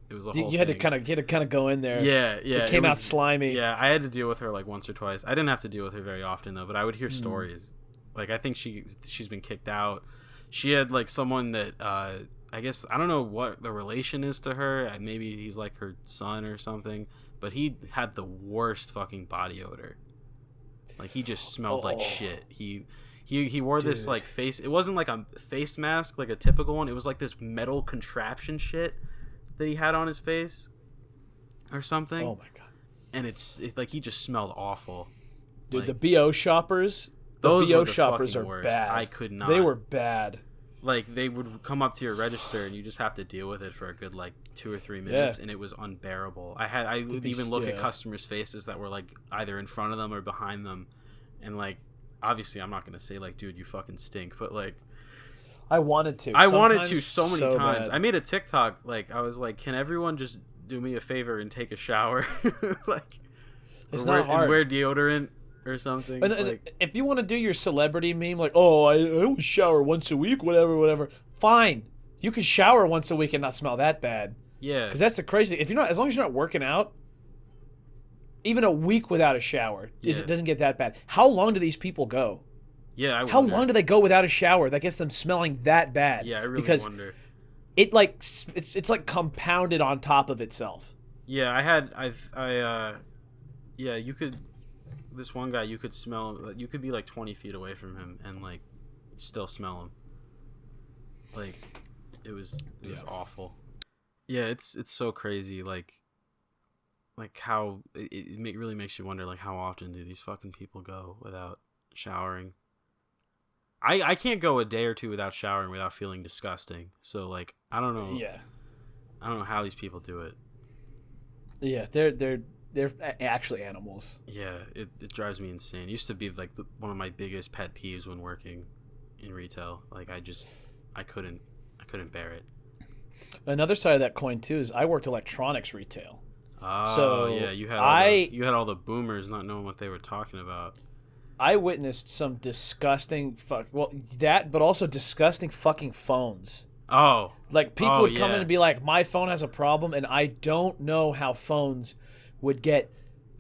it was a whole you had to kind of go in there. Yeah. It came out slimy. Yeah, I had to deal with her like once or twice. I didn't have to deal with her very often though, but I would hear stories. Like I think she's been kicked out. She had like someone that I guess I don't know what the relation is to her. Maybe he's like her son or something, but he had the worst fucking body odor. Like he just smelled like shit. He wore this like face. It wasn't like a face mask like a typical one. It was like this metal contraption shit that he had on his face or something. Oh my god! And it's like he just smelled awful. Dude, like, the BO shoppers Those BO were the shoppers fucking are worst. bad. I could not. They were bad. Like, they would come up to your register and you just have to deal with it for a good, like, 2 or 3 minutes, and it was unbearable. I would even look at customers' faces that were, like, either in front of them or behind them, and, like, obviously I'm not going to say, like, dude, you fucking stink, but, like... I wanted to. I wanted to so many times. Bad. I made a TikTok, like, I was like, can everyone just do me a favor and take a shower? Like, it's not hard. And wear deodorant or something. And like, if you want to do your celebrity meme, like, oh, I only shower once a week, whatever. Fine, you can shower once a week and not smell that bad. Yeah, because that's the crazy. If you're not, as long as you're not working out, even a week without a shower it doesn't get that bad. How long do these people go? Yeah, how long do they go without a shower that gets them smelling that bad? Yeah, I really wonder. It like it's like compounded on top of itself. Yeah, yeah, you could. This one guy, you could smell. You could be like 20 feet away from him and like still smell him. Like, it was awful. Yeah, it's so crazy. Like how it really makes you wonder. Like, how often do these fucking people go without showering? I can't go a day or two without showering without feeling disgusting. So like, I don't know. Yeah. I don't know how these people do it. Yeah, they're actually animals. Yeah, it drives me insane. It used to be like one of my biggest pet peeves when working in retail. Like, I couldn't bear it. Another side of that coin too is I worked electronics retail. Oh, so yeah, you had all the boomers not knowing what they were talking about. I witnessed some disgusting but also disgusting fucking phones. Oh. Like, people would come in and be like, my phone has a problem, and I don't know how phones would get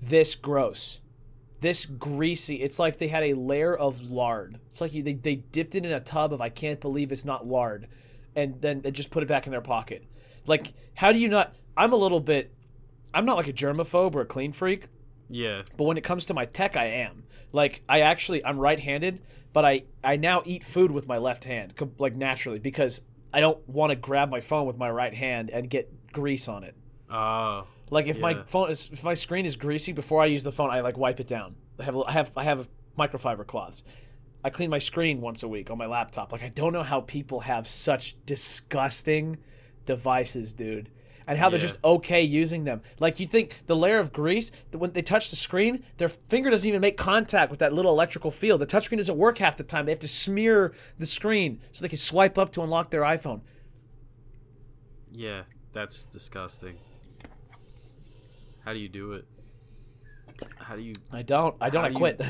this gross, this greasy. It's like they had a layer of lard. It's like they dipped it in a tub of, I can't believe it's not lard, and then they just put it back in their pocket. Like, how do you not... I'm not like a germaphobe or a clean freak. Yeah. But when it comes to my tech, I am. Like, I'm right-handed, but I now eat food with my left hand, like, naturally, because I don't want to grab my phone with my right hand and get grease on it. Oh. Like, if my screen is greasy, before I use the phone, I like wipe it down. I have microfiber cloths. I clean my screen once a week on my laptop. Like, I don't know how people have such disgusting devices, dude. And how they're just okay using them. Like, you think the layer of grease, when they touch the screen, their finger doesn't even make contact with that little electrical field. The touchscreen doesn't work half the time. They have to smear the screen so they can swipe up to unlock their iPhone. Yeah, that's disgusting. How do you do it? How do you... I quit.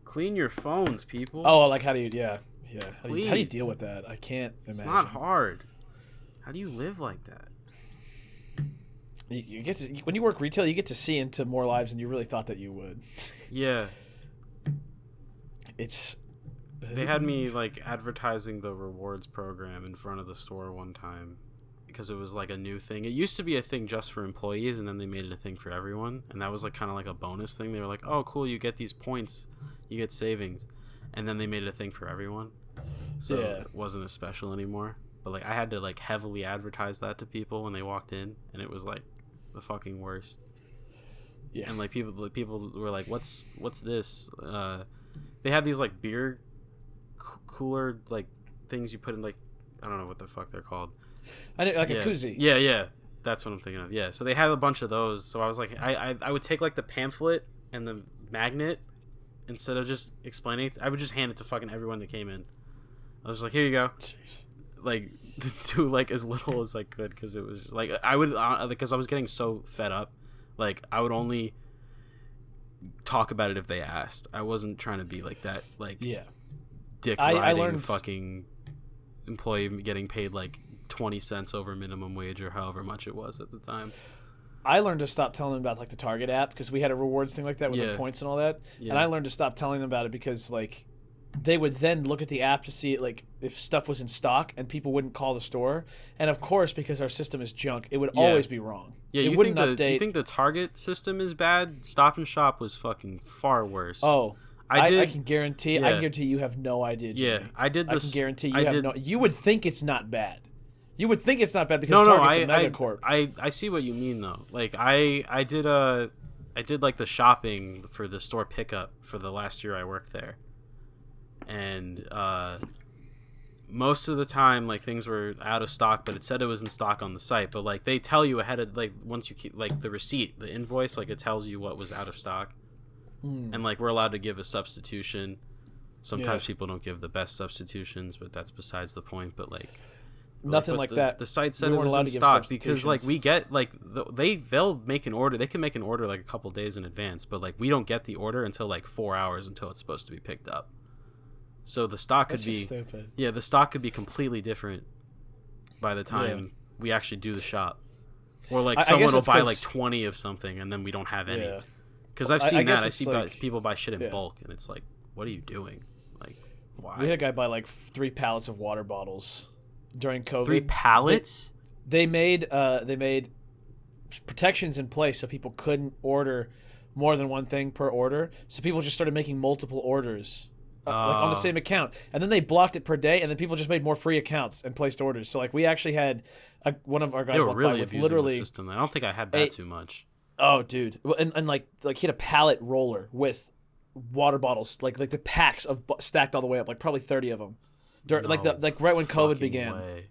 Clean your phones, people. Oh, like, how do you... Yeah. How do you deal with that? I can't imagine. It's not hard. How do you live like that? You get to, when you work retail, you get to see into more lives than you really thought that you would. Yeah. They had me, like, advertising the rewards program in front of the store one time because it was, like, a new thing. It used to be a thing just for employees, and then they made it a thing for everyone, and that was, like, kind of like a bonus thing. They were like, oh, cool, you get these points, you get savings, and then they made it a thing for everyone, so it wasn't as special anymore. But, like, I had to, like, heavily advertise that to people when they walked in, and it was, like, the fucking worst. Yeah. And, like, people were like, what's this? They had these, like, beer cooler, like, things you put in, like, I don't know what the fuck they're called. I know, like a koozie. Yeah. That's what I'm thinking of. Yeah. So they had a bunch of those. So I was like, I would take, like, the pamphlet and the magnet instead of just explaining it. I would just hand it to fucking everyone that came in. I was like, here you go. Jeez. Like, to do, like, as little as I could, because it was just, like, I would, because I was getting so fed up, like, I would only talk about it if they asked. I wasn't trying to be like that, like, dick riding fucking employee getting paid, like, 20 cents over minimum wage or however much it was at the time. I learned to stop telling them about, like, the Target app, because we had a rewards thing like that with the points and all that, and I learned to stop telling them about it because, like, they would then look at the app to see, like, if stuff was in stock, and people wouldn't call the store. And of course, because our system is junk, it would always be wrong. Yeah, it wouldn't update. You think the Target system is bad? Stop and Shop was fucking far worse. Oh, I can guarantee. Yeah. I can guarantee you have no idea, Jimmy. Yeah, I can guarantee you have no. You would think it's not bad. You would think it's not bad because Target's a megacorp. I see what you mean though. Like I did like the shopping for the store pickup for the last year I worked there. and most of the time like things were out of stock, but it said it was in stock on the site. But like they tell you ahead of, like, once you keep like the receipt, the invoice, like it tells you what was out of stock. And like we're allowed to give a substitution. Sometimes people don't give the best substitutions, but that's besides the point. But like nothing like that. The site said it was in stock because like we get like they'll make an order. They can make an order like a couple days in advance, but like we don't get the order until like 4 hours until it's supposed to be picked up. So the stock could be stupid. Yeah, the stock could be completely different by the time we actually do the shop. Or like someone will buy like 20 of something and then we don't have any. Because I've seen that. I see like, people buy shit in bulk and it's like, what are you doing? Like, why? We had a guy buy like 3 pallets of water bottles during COVID. 3 pallets? They made protections in place so people couldn't order more than one thing per order. So people just started making multiple orders. Like on the same account, and then they blocked it per day, and then people just made more free accounts and placed orders. So like we actually had one of our guys walk by with literally the system. I don't think I had that too much. Oh, dude, and like he had a pallet roller with water bottles, like the packs of stacked all the way up, like probably 30 of them, like right when COVID began. Way.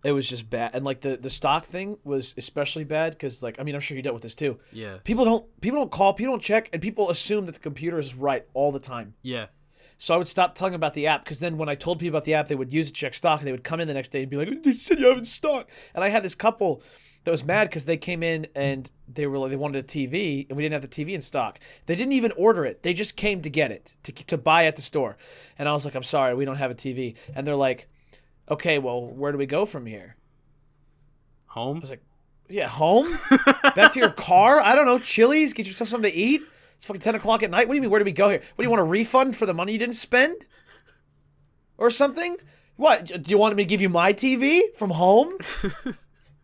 It was just bad, and like the stock thing was especially bad because like I mean I'm sure you dealt with this too. Yeah. People don't call, people don't check, and people assume that the computer is right all the time. Yeah. So I would stop telling them about the app because then when I told people about the app, they would use it to check stock, and they would come in the next day and be like, "They said you have it in stock." And I had this couple that was mad because they came in and they were like they wanted a TV, and we didn't have the TV in stock. They didn't even order it; they just came to get it to buy at the store. And I was like, "I'm sorry, we don't have a TV." And they're like, "Okay, well, where do we go from here?" Home? I was like, "Yeah, home? Back to your car? I don't know, Chili's? Get yourself something to eat? It's fucking 10 o'clock at night. What do you mean, where do we go here? What, do you want a refund for the money you didn't spend? Or something? What, do you want me to give you my TV from home?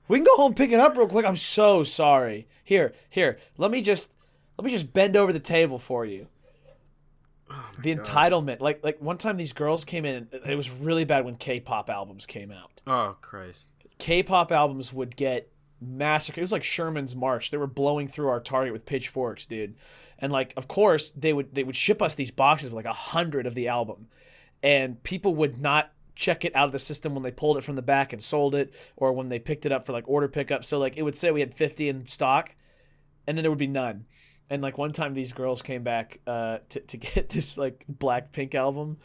We can go home and pick it up real quick. I'm so sorry. Here, let me just bend over the table for you." The entitlement. Like one time these girls came in, and it was really bad when K-pop albums came out. Oh, Christ. K-pop albums would get massacred. It was like Sherman's March. They were blowing through our Target with pitchforks, dude. And like, of course, they would ship us these boxes with like 100 of the album, and people would not check it out of the system when they pulled it from the back and sold it, or when they picked it up for like order pickup. So like, it would say we had 50 in stock, and then there would be none. And like one time, these girls came back to get this like Blackpink album.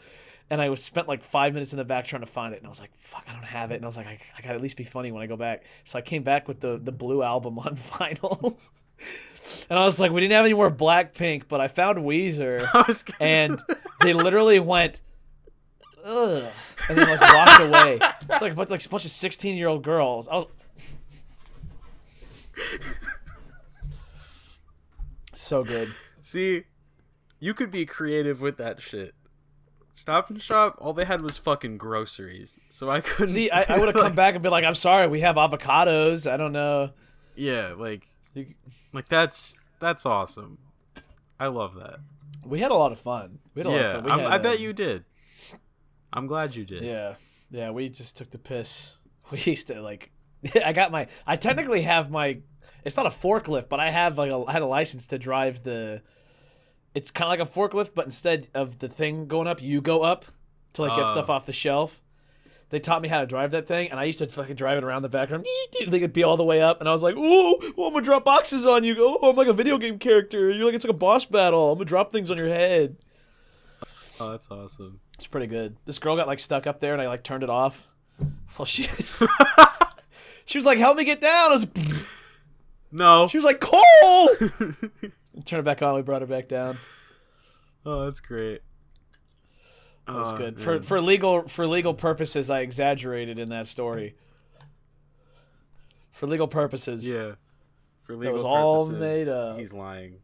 And I spent like 5 minutes in the back trying to find it. And I was like, fuck, I don't have it. And I was like, I got to at least be funny when I go back. So I came back with the blue album on vinyl. And I was like, we didn't have any more Blackpink, but I found Weezer. And they literally went, ugh. And then like walked away. It's like a bunch of 16-year-old girls. I was so good. See, you could be creative with that shit. Stop and Shop, all they had was fucking groceries. So I couldn't... See, I would have come back and been like, I'm sorry, we have avocados. I don't know. Yeah, like that's awesome. I love that. We had a lot of fun. I bet you did. I'm glad you did. Yeah, we just took the piss. We used to like... I technically have my... It's not a forklift, but I had a license to drive the... It's kind of like a forklift, but instead of the thing going up, you go up to like get stuff off the shelf. They taught me how to drive that thing, and I used to fucking drive it around the background. They could be all the way up, and I was like, "Oh, I'm gonna drop boxes on you. Oh, I'm like a video game character. You're like it's like a boss battle. I'm gonna drop things on your head." Oh, that's awesome. It's pretty good. This girl got like stuck up there, and I like turned it off. Well, she was like, "Help me get down." I was no. She was like, "Cole." Turn it back on. We brought her back down. Oh, that's great. That was good. For legal purposes, I exaggerated in that story. For legal purposes. Yeah. For legal purposes. It was all made up. He's lying.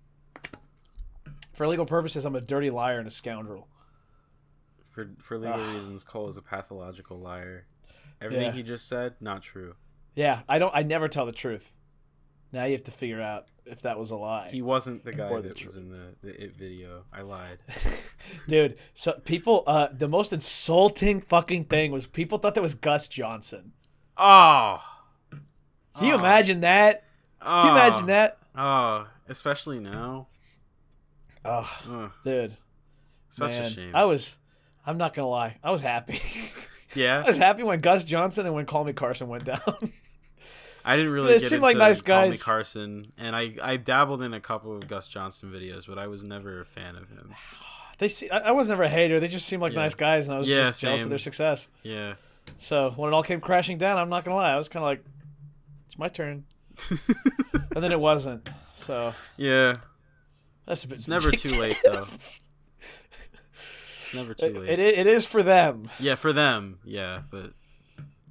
For legal purposes, I'm a dirty liar and a scoundrel. For legal reasons, Cole is a pathological liar. Everything he just said, not true. Yeah, I never tell the truth. Now you have to figure out if that was a lie. He wasn't the guy that was in the It video. I lied. Dude, so people, the most insulting fucking thing was people thought that was Gus Johnson. Oh. Can you imagine that? Can you imagine that? Oh, especially now. Oh, dude. Such a shame. I'm not gonna lie, I was happy. Yeah, I was happy when Gus Johnson and when Call Me Carson went down. I didn't really get into like nice Call Me guys. Carson, and I dabbled in a couple of Gus Johnson videos, but I was never a fan of him. I was never a hater. They just seemed like nice guys, and I was just jealous of their success. Yeah. So when it all came crashing down, I'm not gonna lie, I was kind of like, it's my turn. And then it wasn't. So yeah, that's a bit. It's never too late, though. It's never too late. It is for them. Yeah, for them. Yeah, but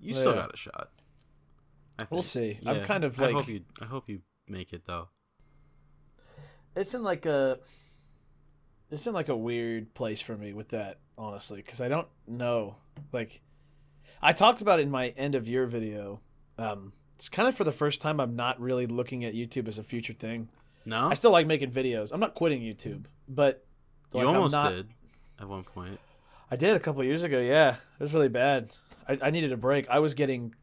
you still got a shot. I think. We'll see. Yeah. I'm kind of like. I hope you make it though. It's in like a weird place for me with that, honestly, because I don't know. Like, I talked about it in my end of year video. It's kind of for the first time I'm not really looking at YouTube as a future thing. No, I still like making videos. I'm not quitting YouTube, but like, you almost did at one point. I did a couple of years ago. Yeah, it was really bad. I needed a break. I was getting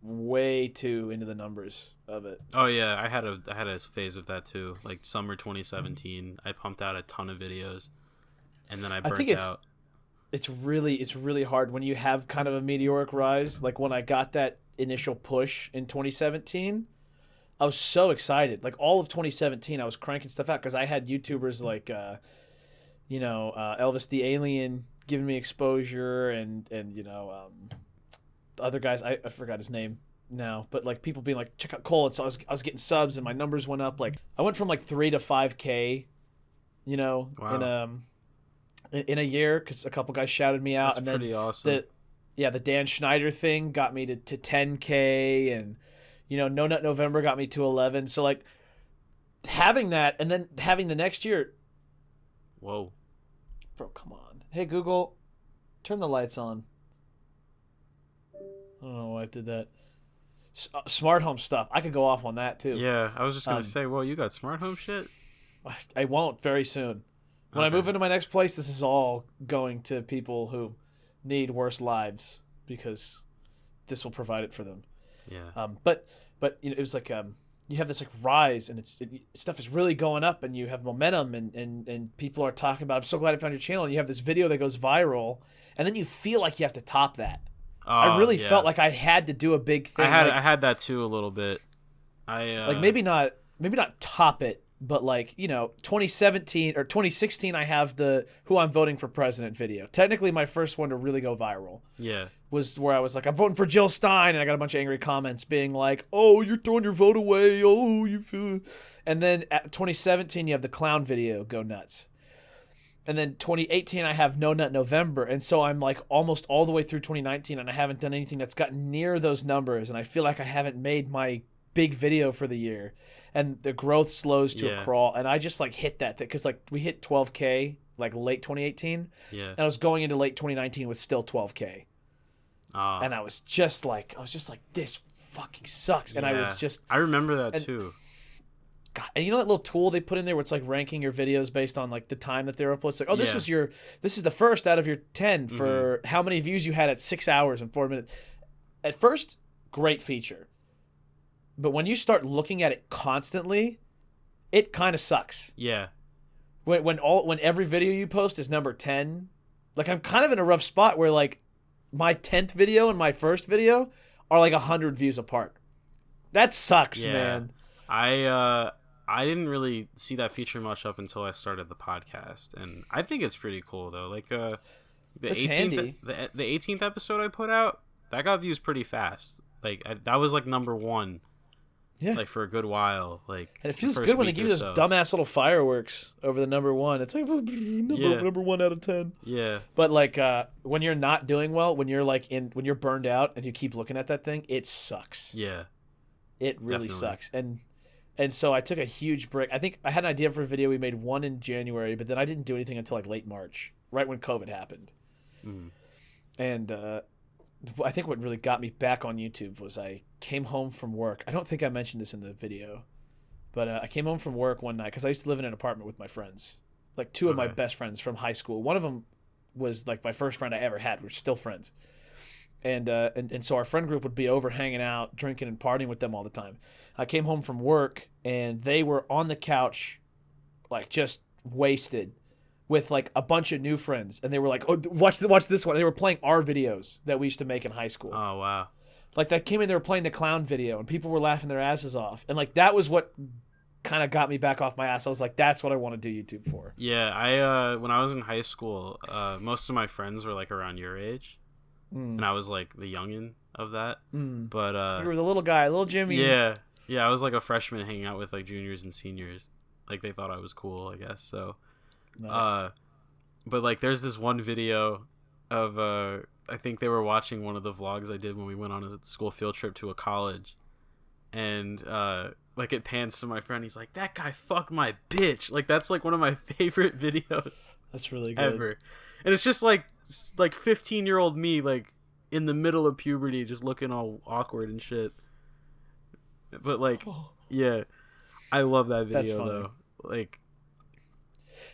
way too into the numbers of it. Oh yeah, I had a phase of that too. Like summer 2017, I pumped out a ton of videos, and then I burnt out. It's really hard when you have kind of a meteoric rise. Like when I got that initial push in 2017, I was so excited. Like all of 2017, I was cranking stuff out because I had YouTubers like, Elvis the Alien giving me exposure, and other guys. I forgot his name now, but like people being like, check out Cole. And so I was getting subs, and my numbers went up. Like I went from like 3 to 5K, Wow. in a year because a couple guys shouted me out. That's and then pretty awesome. The Dan Schneider thing got me to 10K, and No Nut November got me to 11. So like having that, and then having the next year. Whoa, bro, come on! Hey Google, turn the lights on. I don't know why I did that. Smart home stuff. I could go off on that too. Yeah, I was just gonna say, well, you got smart home shit. I won't very soon. When I move into my next place, this is all going to people who need worse lives because this will provide it for them. Yeah. But it was like you have this like rise, and stuff is really going up, and you have momentum, and people are talking about. I'm so glad I found your channel. And you have this video that goes viral, and then you feel like you have to top that. I really felt like I had to do a big thing. I had that too a little bit. Like maybe not top it, but like 2017 or 2016, I have the who I'm voting for president video. Technically, my first one to really go viral. Yeah. Was where I was like, I'm voting for Jill Stein, and I got a bunch of angry comments being like, "Oh, you're throwing your vote away. Oh, you feel." And then at 2017, you have the clown video, Go Nuts. And then 2018, I have No Nut November. And so I'm like almost all the way through 2019, and I haven't done anything that's gotten near those numbers. And I feel like I haven't made my big video for the year. And the growth slows to a crawl. And I just like hit that because like we hit 12K like late 2018. Yeah. And I was going into late 2019 with still 12K. And I was just like, this fucking sucks. And I remember that too. God, and you know that little tool they put in there where it's like ranking your videos based on like the time that they're uploaded? It's like, this is the first out of your 10 for how many views you had at 6 hours and 4 minutes. At first, great feature. But when you start looking at it constantly, it kind of sucks. Yeah. When every video you post is number 10, like I'm kind of in a rough spot where like my 10th video and my first video are like 100 views apart. That sucks, man. I didn't really see that feature much up until I started the podcast, and I think it's pretty cool though. Like the 18th episode I put out, that got views pretty fast. Like that was like number 1. Yeah. Like for a good while. Like, and it feels good when they give you those dumbass little fireworks over the number 1. It's like number 1 out of 10. Yeah. But like when you're not doing well, when you're burned out and you keep looking at that thing, it sucks. Yeah. It really sucks. And so I took a huge break. I think I had an idea for a video. We made one in January, but then I didn't do anything until like late March, right when COVID happened. Mm. And I think what really got me back on YouTube was I came home from work. I don't think I mentioned this in the video, but I came home from work one night because I used to live in an apartment with my friends, like 2 of my best friends from high school. One of them was like my first friend I ever had. We're still friends. And so our friend group would be over hanging out, drinking and partying with them all the time. I came home from work, and they were on the couch, like just wasted, with like a bunch of new friends, and they were like, "Oh, watch this one." And they were playing our videos that we used to make in high school. Oh wow! Like that came in, they were playing the clown video, and people were laughing their asses off, and like that was what kind of got me back off my ass. I was like, "That's what I want to do YouTube for." Yeah, I when I was in high school, most of my friends were like around your age, and I was like the youngin of that. But you were the little guy, little Jimmy. Yeah, I was like a freshman hanging out with like juniors and seniors. Like they thought I was cool, I guess. So. Nice. But like there's this one video of I think they were watching one of the vlogs I did when we went on a school field trip to a college, and like it pans to my friend. He's like, "That guy fucked my bitch." Like that's like one of my favorite videos. That's really good. Ever. And it's just like 15-year-old me like in the middle of puberty just looking all awkward and shit. But like yeah, I love that video though. Like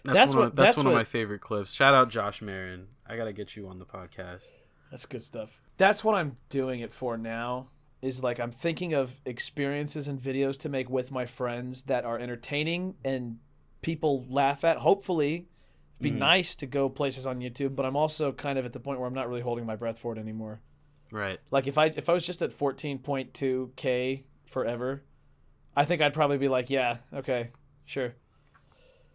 That's one of my favorite clips. Shout out Josh Marin. I gotta get you on the podcast. That's good stuff. That's what I'm doing it for now. Is like I'm thinking of experiences and videos to make with my friends that are entertaining and people laugh at. Hopefully, it'd be nice to go places on YouTube. But I'm also kind of at the point where I'm not really holding my breath for it anymore. Right. Like if I was just at 14.2K forever, I think I'd probably be like, yeah, okay, sure.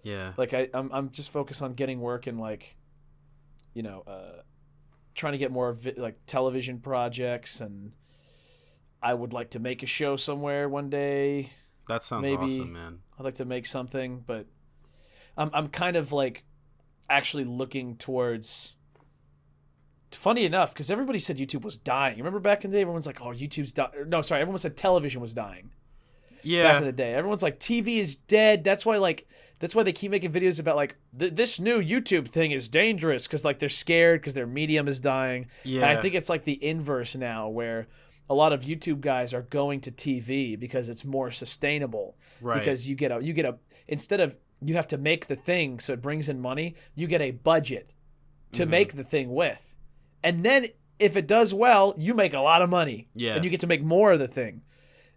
Yeah. Like I'm just focused on getting work and like, you know, trying to get more like television projects, and I would like to make a show somewhere one day. That sounds awesome, man. I'd like to make something, but I'm kind of like actually looking towards. Funny enough, because everybody said YouTube was dying. You remember back in the day, everyone's like, "Oh, YouTube's dying." No, sorry, everyone said television was dying. Yeah. Back in the day, everyone's like, "TV is dead." That's why they keep making videos about like this new YouTube thing is dangerous because like they're scared because their medium is dying. Yeah. And I think it's like the inverse now, where a lot of YouTube guys are going to TV because it's more sustainable. Right. Because you get a instead of you have to make the thing so it brings in money, you get a budget to make the thing with. And then if it does well, you make a lot of money. Yeah. And you get to make more of the thing.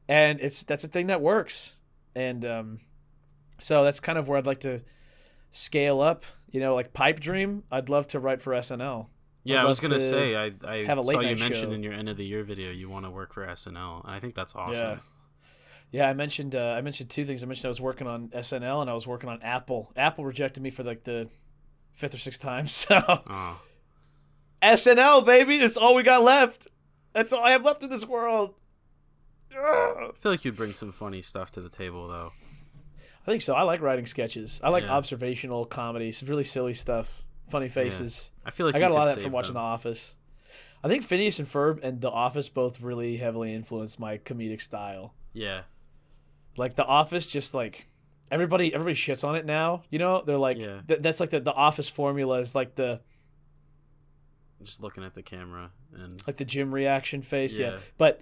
And that's a thing that works. And so that's kind of where I'd like to scale up. You know, like Pipe Dream, I'd love to write for SNL. Yeah, I was going to say, I saw you mention in your end of the year video you want to work for SNL. And I think that's awesome. Yeah, I mentioned two things. I mentioned I was working on SNL and I was working on Apple. Apple rejected me for like the 5th or 6th time. So SNL, baby, that's all we got left. That's all I have left in this world. I feel like you'd bring some funny stuff to the table, though. I think so. I like writing sketches. I like observational comedy, some really silly stuff, funny faces. Yeah. I feel like I got a lot of that from watching The Office. I think Phineas and Ferb and The Office both really heavily influenced my comedic style. Yeah. Like The Office, just like everybody shits on it now. You know, they're like that's like the Office formula is like the. Just looking at the camera and like the Jim reaction face, yeah. But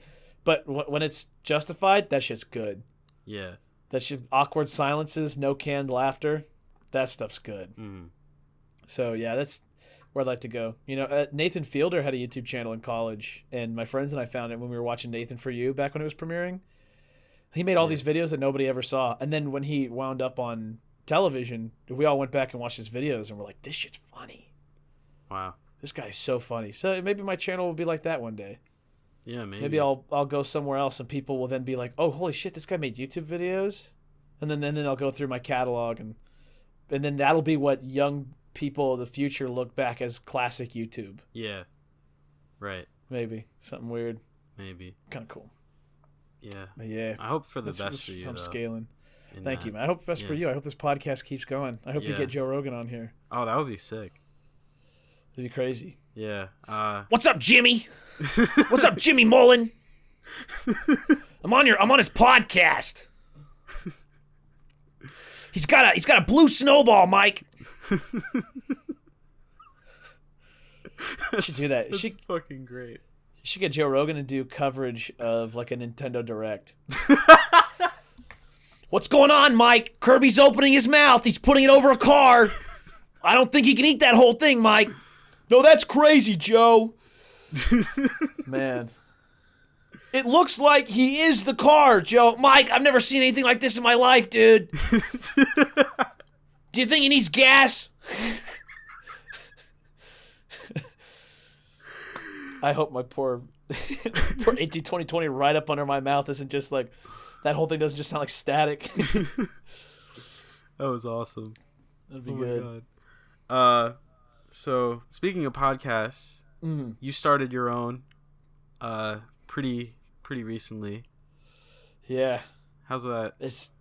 when it's justified, that shit's good. Yeah. That shit, awkward silences, no canned laughter, that stuff's good. So yeah, that's where I'd like to go. You know, Nathan Fielder had a YouTube channel in college, and my friends and I found it when we were watching Nathan For You back when it was premiering. He made all these videos that nobody ever saw, and then when he wound up on television, we all went back and watched his videos, and we're like, this shit's funny. Wow. This guy is so funny. So maybe my channel will be like that one day. Yeah, maybe. Maybe I'll go somewhere else and people will then be like, "Oh, holy shit, this guy made YouTube videos?" And then I'll go through my catalog and then that'll be what young people of the future look back as classic YouTube. Yeah. Right. Maybe something weird. Maybe. Kind of cool. Yeah. But yeah. I hope for the best for you. I'm scaling. Thank you, man. I hope the best for you. I hope this podcast keeps going. I hope you get Joe Rogan on here. Oh, that would be sick. It'd be crazy. Yeah. What's up, Jimmy? What's up, Jimmy Mullen? I'm on his podcast. He's got a blue snowball, Mike. Should do that. That's fucking great. You should get Joe Rogan to do coverage of like a Nintendo Direct. What's going on, Mike? Kirby's opening his mouth. He's putting it over a car. I don't think he can eat that whole thing, Mike. No, that's crazy, Joe. Man. It looks like he is the car, Joe. Mike, I've never seen anything like this in my life, dude. Do you think he needs gas? I hope my poor 18-20-20 right up under my mouth isn't just like that whole thing doesn't just sound like static. That was awesome. That'd be good. My God. So speaking of podcasts, you started your own pretty recently. Yeah. How's that? It's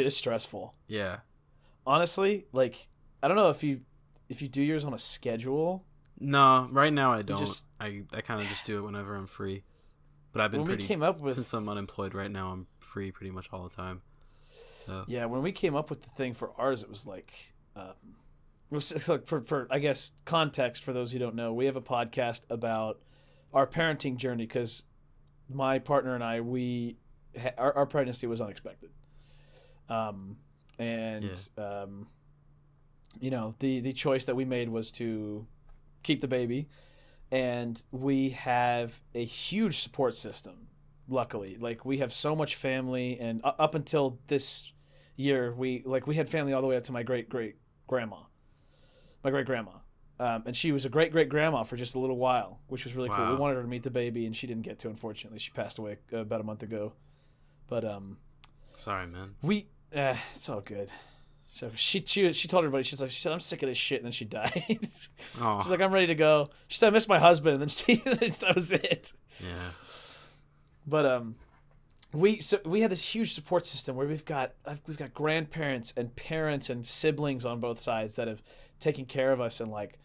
stressful. Yeah. Honestly, like I don't know if you do yours on a schedule. No, right now I don't. I kind of just do it whenever I'm free. But I've been since I'm unemployed right now, I'm free pretty much all the time. So. Yeah, when we came up with the thing for ours, it was like it's like for I guess context for those who don't know, we have a podcast about our parenting journey because my partner and I our pregnancy was unexpected. You know, the choice that we made was to keep the baby, and we have a huge support system. Luckily, like we have so much family, and up until this year, we had family all the way up to my great grandma, and she was a great grandma for just a little while, which was really cool. We wanted her to meet the baby, and she didn't get to. Unfortunately, she passed away about a month ago. But sorry, man. It's all good. So she told everybody, she said I'm sick of this shit, and then she died. Oh. She's like, I'm ready to go. She said I miss my husband, and then that was it. Yeah. But we had this huge support system where we've got grandparents and parents and siblings on both sides that have taken care of us, and like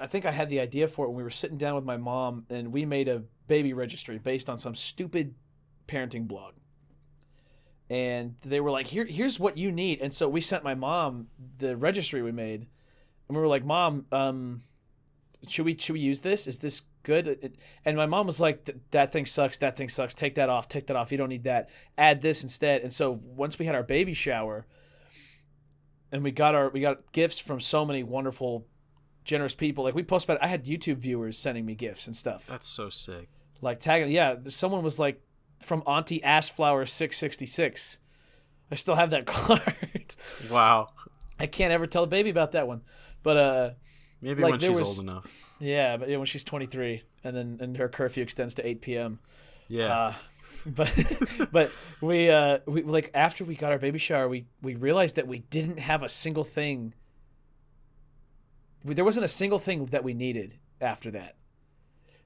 I think I had the idea for it when we were sitting down with my mom, and we made a baby registry based on some stupid parenting blog. And they were like, here's what you need. And so we sent my mom the registry we made. And we were like, Mom, should we use this? Is this good? And my mom was like, that thing sucks. That thing sucks. Take that off. You don't need that. Add this instead. And so once we had our baby shower and we got gifts from so many wonderful, generous people. Like we posted about it. I had YouTube viewers sending me gifts and stuff. That's so sick. Like tagging. Yeah. Someone was like, from Auntie Assflower 666. I still have that card. Wow. I can't ever tell a baby about that one. But maybe like when she's old enough. Yeah, but when she's 23 and her curfew extends to 8 p.m. Yeah. But we like after we got our baby shower, we realized that we didn't have a single thing. There wasn't a single thing that we needed after that.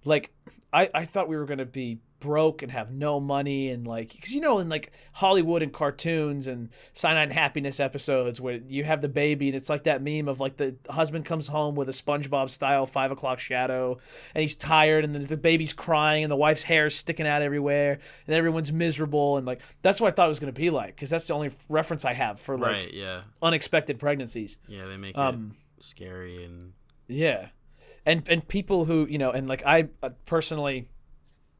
Like I thought we were going to be broke and have no money, and like because in like Hollywood and cartoons and Cyanide and Happiness episodes where you have the baby and it's like that meme of like the husband comes home with a SpongeBob style 5 o'clock shadow and he's tired and then the baby's crying and the wife's hair is sticking out everywhere and everyone's miserable, and like that's what I thought it was going to be like because that's the only reference I have for like unexpected pregnancies. Yeah, they make it scary and and people who and like I personally,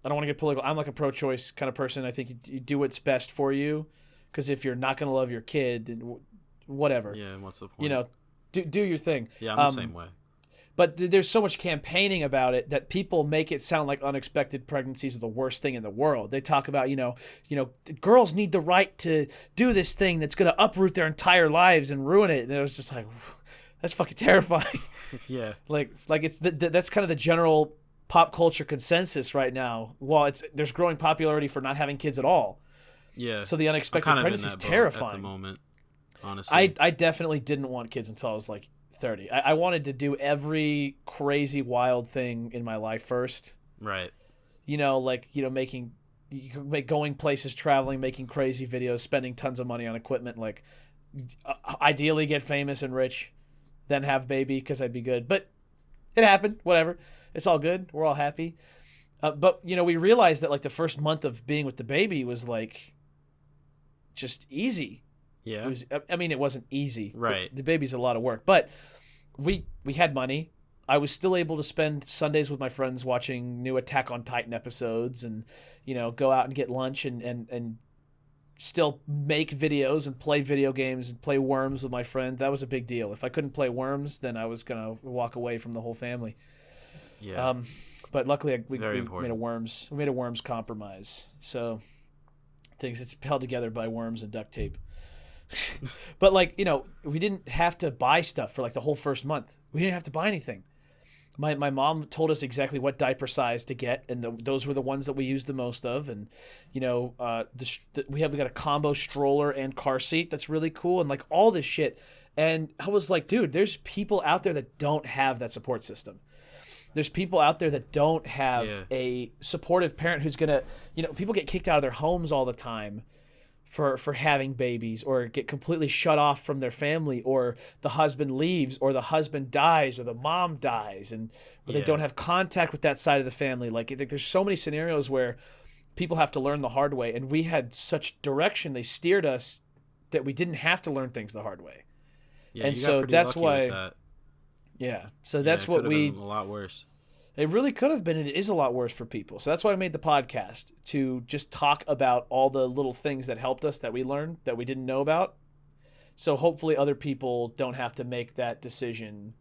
I don't want to get political. I'm like a pro-choice kind of person. I think you do what's best for you, because if you're not going to love your kid, whatever. Yeah, and what's the point? Do your thing. Yeah, I'm the same way. But there's so much campaigning about it that people make it sound like unexpected pregnancies are the worst thing in the world. They talk about, girls need the right to do this thing that's going to uproot their entire lives and ruin it. And it was just like, that's fucking terrifying. Yeah. Like it's that's kind of the general pop culture consensus right now. Well, there's growing popularity for not having kids at all. Yeah. So the unexpected pregnancy is terrifying. At the moment, honestly. I definitely didn't want kids until I was like 30. I wanted to do every crazy wild thing in my life first. Right. Going places, traveling, making crazy videos, spending tons of money on equipment, like ideally get famous and rich, then have baby because I'd be good. But it happened, whatever. It's all good. We're all happy. But, we realized that like the first month of being with the baby was like just easy. Yeah. It wasn't easy. Right. The baby's a lot of work. But we had money. I was still able to spend Sundays with my friends watching new Attack on Titan episodes and, go out and get lunch and still make videos and play video games and play Worms with my friend. That was a big deal. If I couldn't play Worms, then I was going to walk away from the whole family. Yeah. But luckily we made a worms compromise. So it's held together by worms and duct tape. But we didn't have to buy stuff for like the whole first month. We didn't have to buy anything. My mom told us exactly what diaper size to get, and those were the ones that we used the most of. And we got a combo stroller and car seat that's really cool, and like all this shit. And I was like, dude, there's people out there that don't have that support system. There's people out there that don't have a supportive parent who's gonna, people get kicked out of their homes all the time for having babies, or get completely shut off from their family, or the husband leaves, or the husband dies, or the mom dies, and they don't have contact with that side of the family. Like there's so many scenarios where people have to learn the hard way, and we had such direction. They steered us that we didn't have to learn things the hard way. Yeah, and so that's why. That. Yeah, so that's what been a lot worse. It really could have been, and it is a lot worse for people. So that's why I made the podcast, to just talk about all the little things that helped us, that we learned, that we didn't know about. So hopefully other people don't have to make that decision.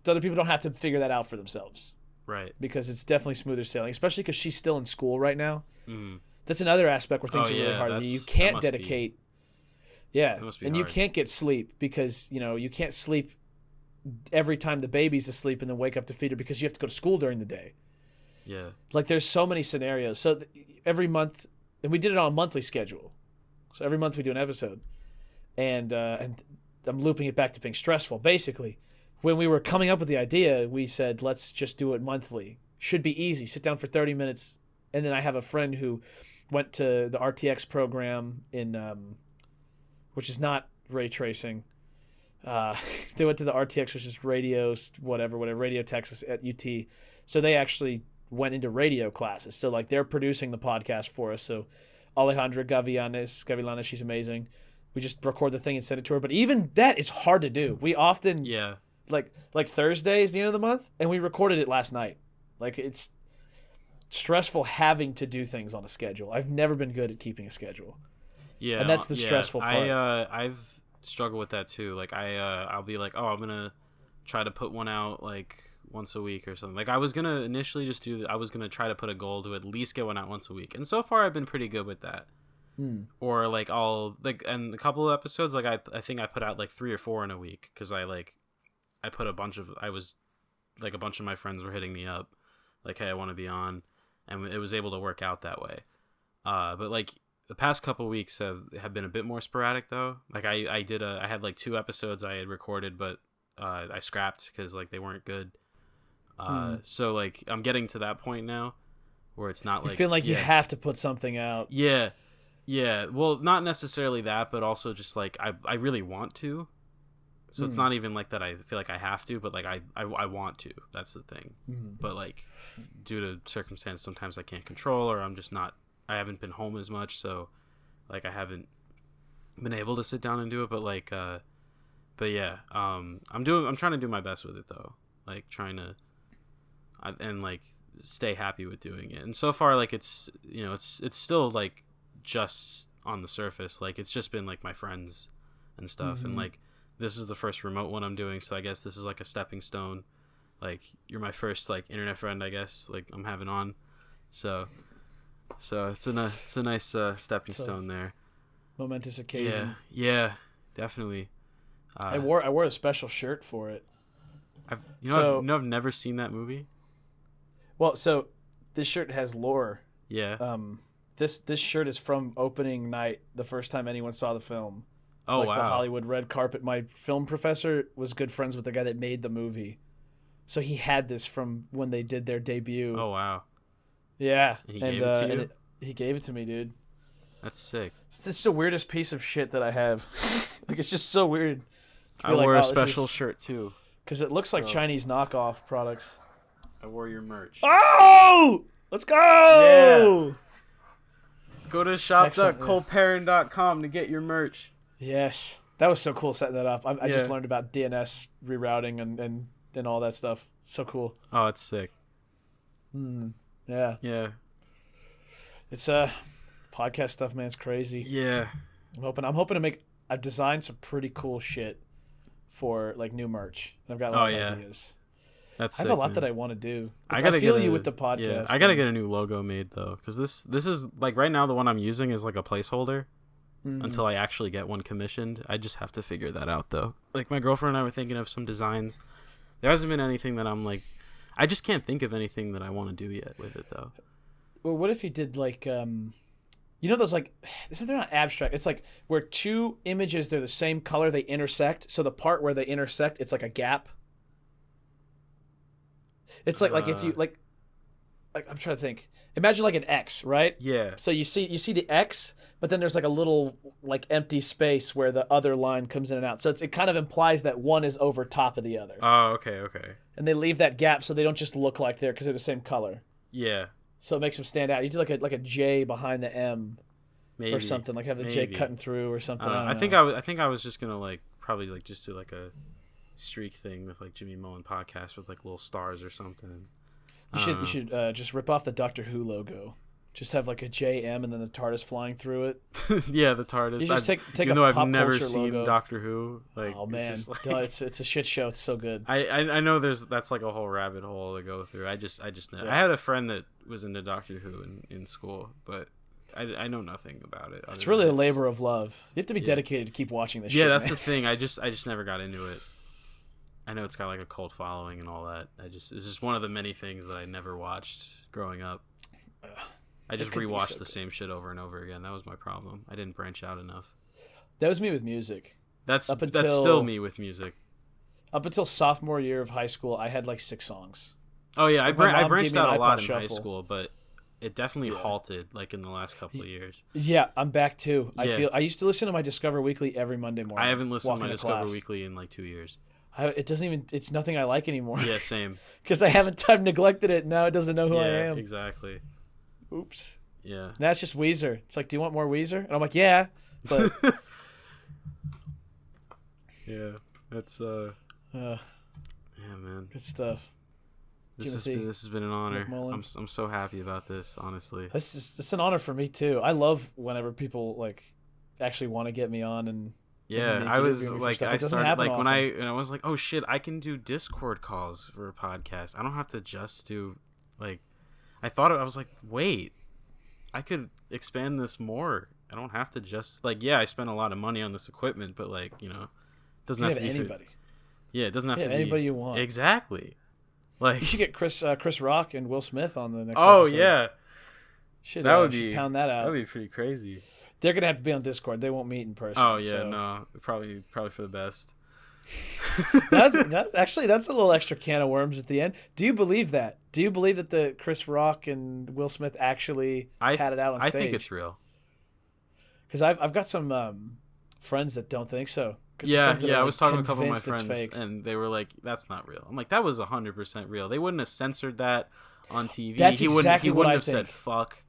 Other people don't have to figure that out for themselves. Right. Because it's definitely smoother sailing, especially because she's still in school right now. Mm. That's another aspect where things are really hard. You can't dedicate. Yeah, and you can't get sleep because, you can't sleep every time the baby's asleep and then wake up to feed her, because you have to go to school during the day. Yeah. Like there's so many scenarios. So every month, and we did it on a monthly schedule. So every month we do an episode. And I'm looping it back to being stressful. Basically, when we were coming up with the idea, we said, let's just do it monthly. Should be easy. Sit down for 30 minutes. And then I have a friend who went to the RTX program which is not ray tracing. They went to the RTX, which is radio Texas at UT. So they actually went into radio classes. So like they're producing the podcast for us. So Alejandra Gavilanes, she's amazing. We just record the thing and send it to her. But even that is hard to do. We often like Thursday is the end of the month, and we recorded it last night. Like it's stressful having to do things on a schedule. I've never been good at keeping a schedule. Yeah, and that's the stressful part. I've struggled with that too. Like I'll be like, I'm gonna try to put one out like once a week or something. Like I was gonna initially just I was gonna try to put a goal to at least get one out once a week, and so far I've been pretty good with that. Or like and a couple of episodes, like I think I put out like 3 or 4 in a week, because a bunch of my friends were hitting me up like, hey, I want to be on, and it was able to work out that way. But like the past couple of weeks have been a bit more sporadic though. Like I had like 2 episodes I had recorded, but I scrapped because like they weren't good. So like I'm getting to that point now where it's not like, you feel like you have to put something out. Yeah. Well, not necessarily that, but also just like I really want to. So it's not even like that I feel like I have to, but like I want to. That's the thing. But like due to circumstance, sometimes I can't control, or I haven't been home as much, so like I haven't been able to sit down and do it. But like but yeah, I'm trying to do my best with it though. Like trying to and like stay happy with doing it. And so far, like it's still like just on the surface. Like it's just been like my friends and stuff, and like this is the first remote one I'm doing, so I guess this is like a stepping stone. Like you're my first like internet friend, I guess, like I'm having on. So it's a nice stepping stone there. Momentous occasion. Yeah, definitely. I wore a special shirt for it. I've never seen that movie. Well, so this shirt has lore. Yeah. This shirt is from opening night, the first time anyone saw the film. Oh, like wow. The Hollywood red carpet. My film professor was good friends with the guy that made the movie. So he had this from when they did their debut. Oh, wow. Yeah. And he gave it to you? He gave it to me, dude. That's sick. It's the weirdest piece of shit that I have. Like, it's just so weird. I wore a special shirt, too. Because it looks like Chinese knockoff products. I wore your merch. Oh! Let's go! Yeah. Go to shop.coleperrine.com to get your merch. Yes. That was so cool setting that up. I just learned about DNS rerouting and all that stuff. So cool. Oh, it's sick. Yeah. Yeah. It's podcast stuff, man. It's crazy. Yeah. I'm hoping to make. I've designed some pretty cool shit for like new merch, and I've got a lot of ideas. That's I have a lot that I want to do. I feel you with the podcast. Yeah, I gotta get a new logo made though, because this is like right now the one I'm using is like a placeholder until I actually get one commissioned. I just have to figure that out though. Like my girlfriend and I were thinking of some designs There hasn't been anything that I'm like. I just can't think of anything that I want to do yet with it though. Well, what if you did like those like they're not abstract. It's like where two images, they're the same color, they intersect. So the part where they intersect, it's like a gap. It's like if you like I'm trying to think. Imagine like an X, right? Yeah. So you see the X, but then there's like a little like empty space where the other line comes in and out. So it kind of implies that one is over top of the other. Oh, okay. And they leave that gap so they don't just look like because they're the same color. Yeah. So it makes them stand out. You do like a J behind the M, maybe, or something, like have the J cutting through or something. I think I was just gonna like probably like just do like a streak thing with like Jimmy Mullen podcast with like little stars or something. You should just rip off the Doctor Who logo. Just have like a JM and then the TARDIS flying through it. Yeah, the TARDIS. You just take even a though pop I've never culture seen logo. Doctor Who. Like, oh man, just, like, it's a shit show. It's so good. I know that's like a whole rabbit hole to go through. I just know. Yeah. I had a friend that was into Doctor Who in school, but I know nothing about it. It's really a labor of love. You have to be dedicated to keep watching this shit. Yeah, that's man. the thing. I just never got into it. I know it's got like a cult following and all that. It's just one of the many things that I never watched growing up. I just rewatched the same shit over and over again. That was my problem. I didn't branch out enough. That was me with music. That's still me with music. Up until sophomore year of high school, I had like 6 songs. Oh yeah, I branched out a lot in shuffle. high school, but it definitely halted like in the last couple of years. Yeah, I'm back too. I used to listen to my Discover Weekly every Monday morning. I haven't listened to my Discover Weekly in like 2 years. It's nothing I like anymore. Yeah, same. Because I haven't neglected it. Now it doesn't know who I am. Exactly. Oops. Yeah. Now it's just Weezer. It's like, do you want more Weezer? And I'm like, yeah. But yeah, that's yeah, man. Good stuff. This has been an honor. I'm so happy about this, honestly. It's an honor for me too. I love whenever people like actually want to get me on and. Yeah, I was like, I started like often. when I was like, oh shit, I can do Discord calls for a podcast. I don't have to just do like. I was like, wait, I could expand this more. I don't have to just like, yeah, I spent a lot of money on this equipment, but like, it doesn't have to be anybody. Yeah, it doesn't have to be anybody you want. Exactly. Like, you should get Chris Rock and Will Smith on the next. Oh episode. Yeah. Should be pound that out. That'd be pretty crazy. They're gonna have to be on Discord. They won't meet in person. Oh yeah, so. no, probably for the best. that's a little extra can of worms at the end. Do you believe that? Do you believe that the Chris Rock and Will Smith actually had it out on stage? I think it's real. Because I've got some friends that don't think so. Yeah. I was talking to a couple of my friends, and they were like, "That's not real." I'm like, "That was 100% real. They wouldn't have censored that on TV. That's he wouldn't have said fuck."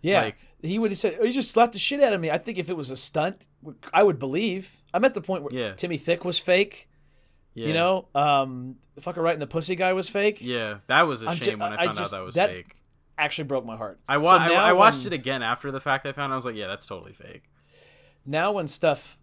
Yeah, like, he would have said, "Oh, you just slapped the shit out of me." I think if it was a stunt, I would believe. I'm at the point where Timmy Thick was fake. Yeah. The fucker right in the pussy guy was fake. Yeah, that was a shame when I found out that was fake. Actually broke my heart. I watched it again after the fact. I found I was like, yeah, that's totally fake. Now when stuff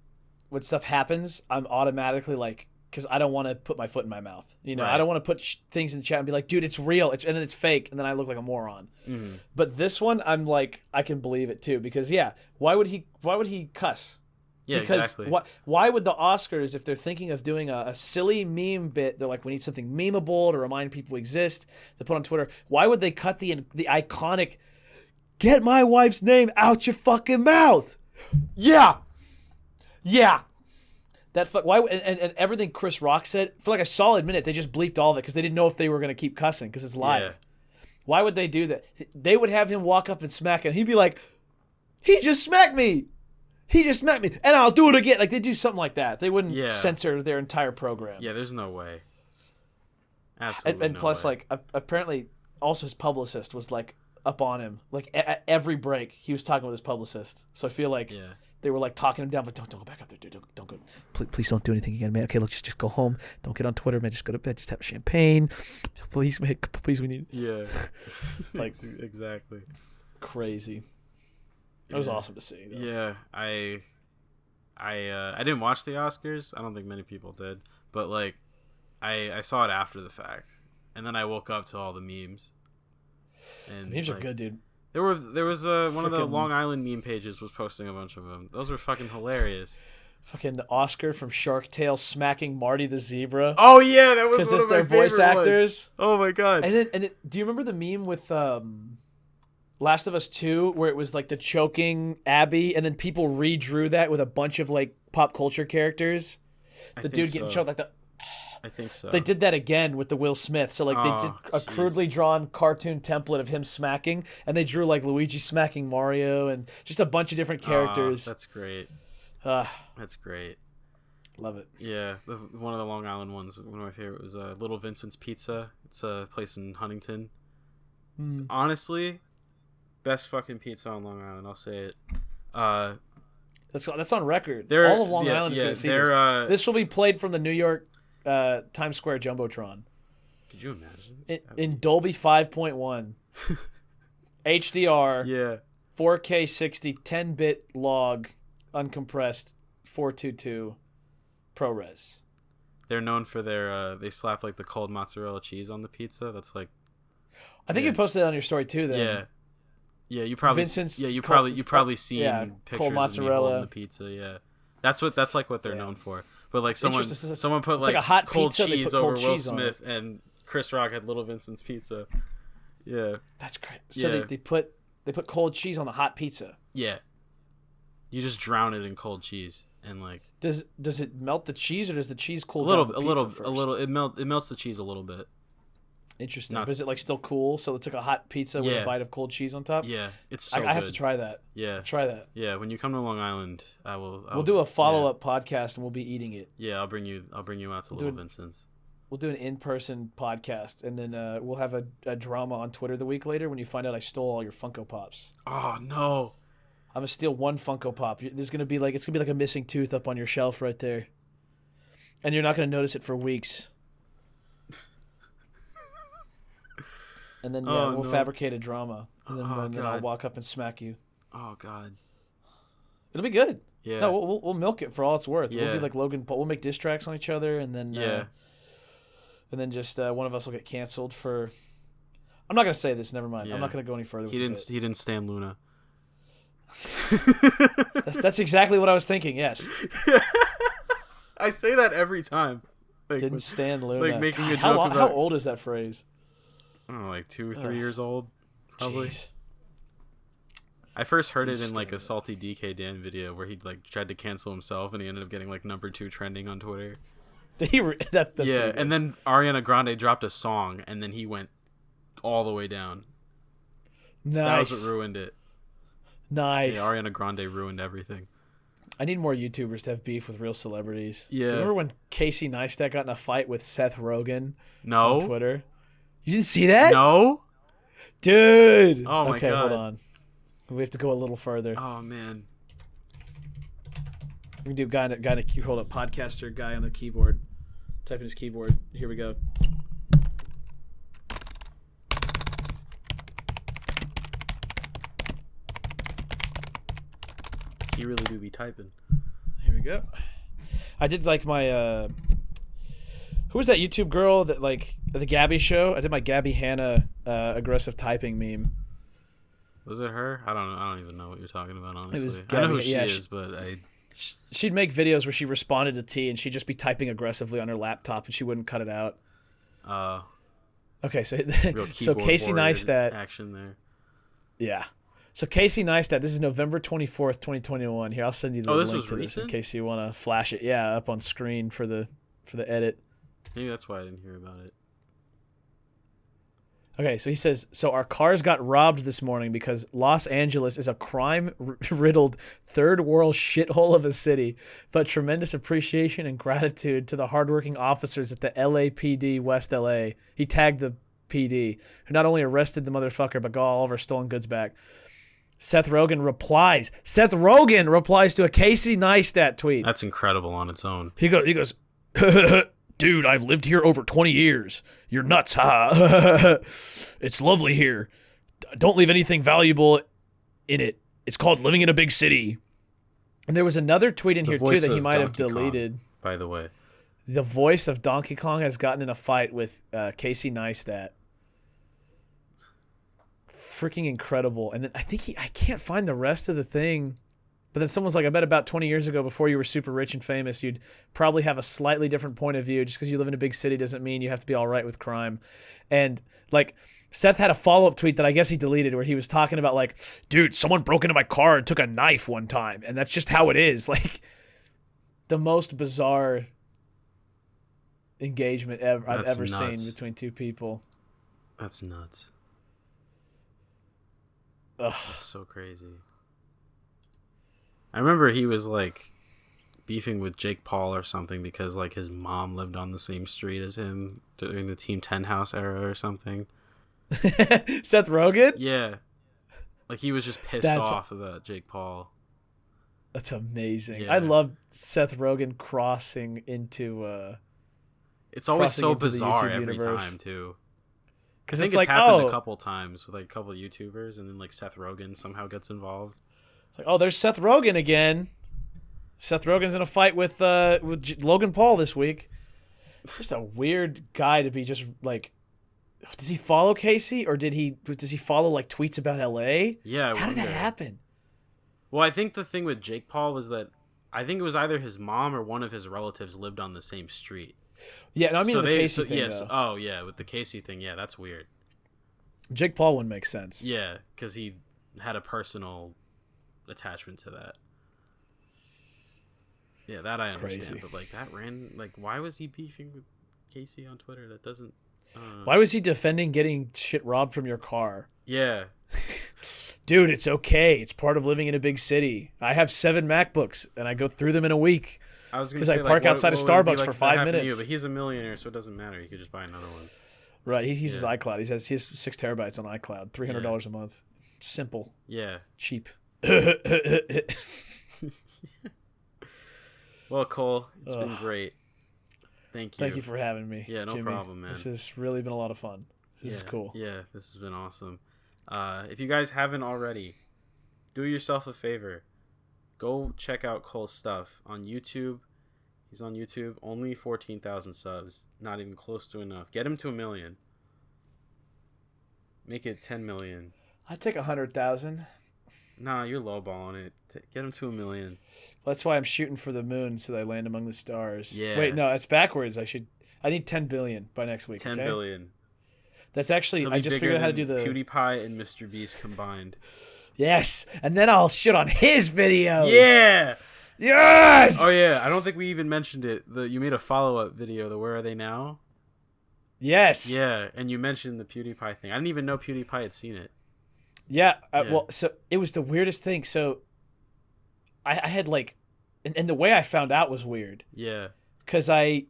happens, I'm automatically like, because I don't want to put my foot in my mouth. Right. I don't want to put things in the chat and be like, dude, it's real. And then it's fake, and then I look like a moron. Mm-hmm. But this one, I'm like, I can believe it too, because why would he cuss? Yeah, because exactly. Why would the Oscars, if they're thinking of doing a silly meme bit, they're like, we need something memeable to remind people exist, to put on Twitter. Why would they cut the iconic, get my wife's name out your fucking mouth? Yeah. Why and everything Chris Rock said, for like a solid minute, they just bleeped all of it because they didn't know if they were going to keep cussing because it's live. Yeah. Why would they do that? They would have him walk up and smack him. He'd be like, he just smacked me. And I'll do it again. Like, they do something like that. They wouldn't censor their entire program. Yeah, there's no way. Absolutely and plus, like, apparently, also his publicist was, like, up on him. Like, at every break, he was talking with his publicist. So I feel like they were, like, talking him down. But don't go back up there, dude. Don't go. Please don't do anything again, man. Okay, look, just go home. Don't get on Twitter, man. Just go to bed. Just have champagne. Please, man. Please, we need. Yeah. Like, exactly. Crazy. It was awesome to see. Though. Yeah, I didn't watch the Oscars. I don't think many people did, but like, I saw it after the fact, and then I woke up to all the memes. And the memes are good, dude. There was one of the Long Island meme pages was posting a bunch of them. Those were fucking hilarious. Fucking Oscar from Shark Tale smacking Marty the zebra. Oh yeah, that was because one it's of my their voice favorite actors. Ones. Oh my god! And then do you remember the meme with Last of Us 2 where it was like the choking Abby, and then people redrew that with a bunch of like pop culture characters? The dude getting choked like the. I think so. They did that again with the Will Smith. So like they did a crudely drawn cartoon template of him smacking, and they drew like Luigi smacking Mario and just a bunch of different characters. That's great. That's great. Love it. Yeah, one of the Long Island ones. One of my favorite was Little Vincent's Pizza. It's a place in Huntington. Honestly, best fucking pizza on Long Island. I'll say it. That's on record. All of Long Island is going to see this. This will be played from the New York Times Square Jumbotron. Could you imagine? In Dolby 5.1. HDR. Yeah. 4K 60, 10-bit log, uncompressed, 422, ProRes. They're known for their, they slap like the cold mozzarella cheese on the pizza. That's like... I think you posted it on your story too then. Yeah. Yeah, you probably... Vincent's you probably seen pictures cold mozzarella. of me holding the pizza, yeah. That's like what they're known for. But like someone put like a hot cold pizza, cheese over Will Smith, and Chris Rock had Little Vincent's Pizza. Yeah. That's great. So they put cold cheese on the hot pizza. Yeah. You just drown it in cold cheese and like. Does it melt the cheese, or does the cheese cool down the pizza first? It melts the cheese a little bit. Interesting. But is it like still cool? So it's like a hot pizza with a bite of cold cheese on top. Yeah, it's so I have to try that. Yeah, try that. Yeah, when you come to Long Island, we'll do a follow-up podcast and we'll be eating it. Yeah, I'll bring you out to Little Vincent's. We'll do an in-person podcast, and then we'll have a drama on Twitter the week later when you find out I stole all your Funko Pops. Oh no! I'm gonna steal one Funko Pop. It's gonna be like a missing tooth up on your shelf right there, and you're not gonna notice it for weeks. And then we'll fabricate a drama, and then I'll walk up and smack you. Oh God! It'll be good. Yeah. No, we'll milk it for all it's worth. Yeah. We'll be like Logan Paul. We'll make diss tracks on each other, and then and then just one of us will get canceled for. I'm not gonna say this. Never mind. Yeah. I'm not gonna go any further. He didn't stand Luna. that's exactly what I was thinking. Yes. I say that every time. Like, didn't stand Luna. Like making a joke about. How old is that phrase? I don't know, like 2 or 3 years old, probably. Jeez. I first heard it in like a Salty DK Dan video where he like tried to cancel himself and he ended up getting like #2 trending on Twitter. That's yeah, and then Ariana Grande dropped a song and then he went all the way down. Nice. That was what ruined it. Nice. Yeah, Ariana Grande ruined everything. I need more YouTubers to have beef with real celebrities. Yeah. Do you remember when Casey Neistat got in a fight with Seth Rogen on Twitter? You didn't see that? No. Dude. Oh my God. Okay, hold on. We have to go a little further. Oh man. We can do guy on a hold up, podcaster guy on the keyboard. Type in his keyboard. Here we go. You really do be typing. Here we go. I did like my who was that YouTube girl that like the Gabby show? I did my Gabby Hanna aggressive typing meme. Was it her? I don't know. I don't even know what you're talking about, honestly. It was I know Gabby, who she is, but she'd make videos where she responded to T and she'd just be typing aggressively on her laptop and she wouldn't cut it out. Okay, so Casey Neistat action there. Yeah. So Casey Neistat, this is November 24th, 2021. Here, I'll send you the link to this in case you want to flash it. Yeah, up on screen for the edit. Maybe that's why I didn't hear about it. Okay, so he says, so our cars got robbed this morning because Los Angeles is a crime-riddled third-world shithole of a city, but tremendous appreciation and gratitude to the hardworking officers at the LAPD West LA. He tagged the PD, who not only arrested the motherfucker, but got all of our stolen goods back. Seth Rogen replies to a Casey Neistat tweet. That's incredible on its own. He goes, dude, I've lived here over 20 years. You're nuts, ha. It's lovely here. Don't leave anything valuable in it. It's called living in a big city. And there was another tweet in here, too, that he might have deleted. Kong, by the way. The voice of Donkey Kong has gotten in a fight with Casey Neistat. Freaking incredible. And then I can't find the rest of the thing. But then someone's like, I bet about 20 years ago, before you were super rich and famous, you'd probably have a slightly different point of view. Just because you live in a big city doesn't mean you have to be all right with crime. And like Seth had a follow-up tweet that I guess he deleted where he was talking about like, dude, someone broke into my car and took a knife one time. And that's just how it is. Like the most bizarre engagement I've ever seen between two people. That's nuts. Ugh. That's so crazy. I remember he was like beefing with Jake Paul or something because like his mom lived on the same street as him during the Team 10 House era or something. Seth Rogen? Yeah. Like he was just pissed off about Jake Paul. That's amazing. Yeah. I love Seth Rogen crossing into it's always so bizarre every universe. time too. Because I think it's happened a couple times with like a couple of YouTubers, and then like Seth Rogen somehow gets involved. It's like, oh, there's Seth Rogen again. Seth Rogen's in a fight with Logan Paul this week. Just a weird guy to be just like. Does he follow Casey, or does he follow like tweets about LA? Yeah, how did that happen? Well, I think the thing with Jake Paul was that I think it was either his mom or one of his relatives lived on the same street. Yeah, no, I mean with the Casey thing. Yes. Though. Oh, yeah, with the Casey thing. Yeah, that's weird. Jake Paul wouldn't make sense. Yeah, because he had a personal attachment to that. Yeah, that I understand. But like that why was he beefing with Casey on Twitter? That doesn't. Why was he defending getting shit robbed from your car? Yeah. Dude, it's okay. It's part of living in a big city. I have 7 MacBooks, and I go through them in a week. I was going to say, because I park outside of Starbucks for 5 minutes. You? But he's a millionaire, so it doesn't matter. He could just buy another one. Right. He uses iCloud. He has 6 terabytes on iCloud. $300 a month. Simple. Yeah. Cheap. Well, Cole, it's been great. Thank you. Thank you for having me. Yeah, no Jimmy. problem, man. This has really been a lot of fun. This is cool. Yeah, this has been awesome. If you guys haven't already, do yourself a favor. Go check out Cole's stuff on YouTube. He's on YouTube. Only 14,000 subs. Not even close to enough. Get him to 1 million. Make it 10 million. I'd take 100,000. Nah, you're lowballing it. Get him to 1 million. That's why I'm shooting for the moon so that I land among the stars. Yeah. Wait, no, it's backwards. I need 10 billion by next week. 10 okay? billion. That's actually, I just figured out how to do the PewDiePie and Mr. Beast combined. Yes, and then I'll shit on his videos. Yeah. Yes. Oh yeah, I don't think we even mentioned it. You made a follow-up video. The Where Are They Now? Yes. Yeah, and you mentioned the PewDiePie thing. I didn't even know PewDiePie had seen it. Yeah. Well, so it was the weirdest thing. So I had like, and the way I found out was weird. Yeah. Because I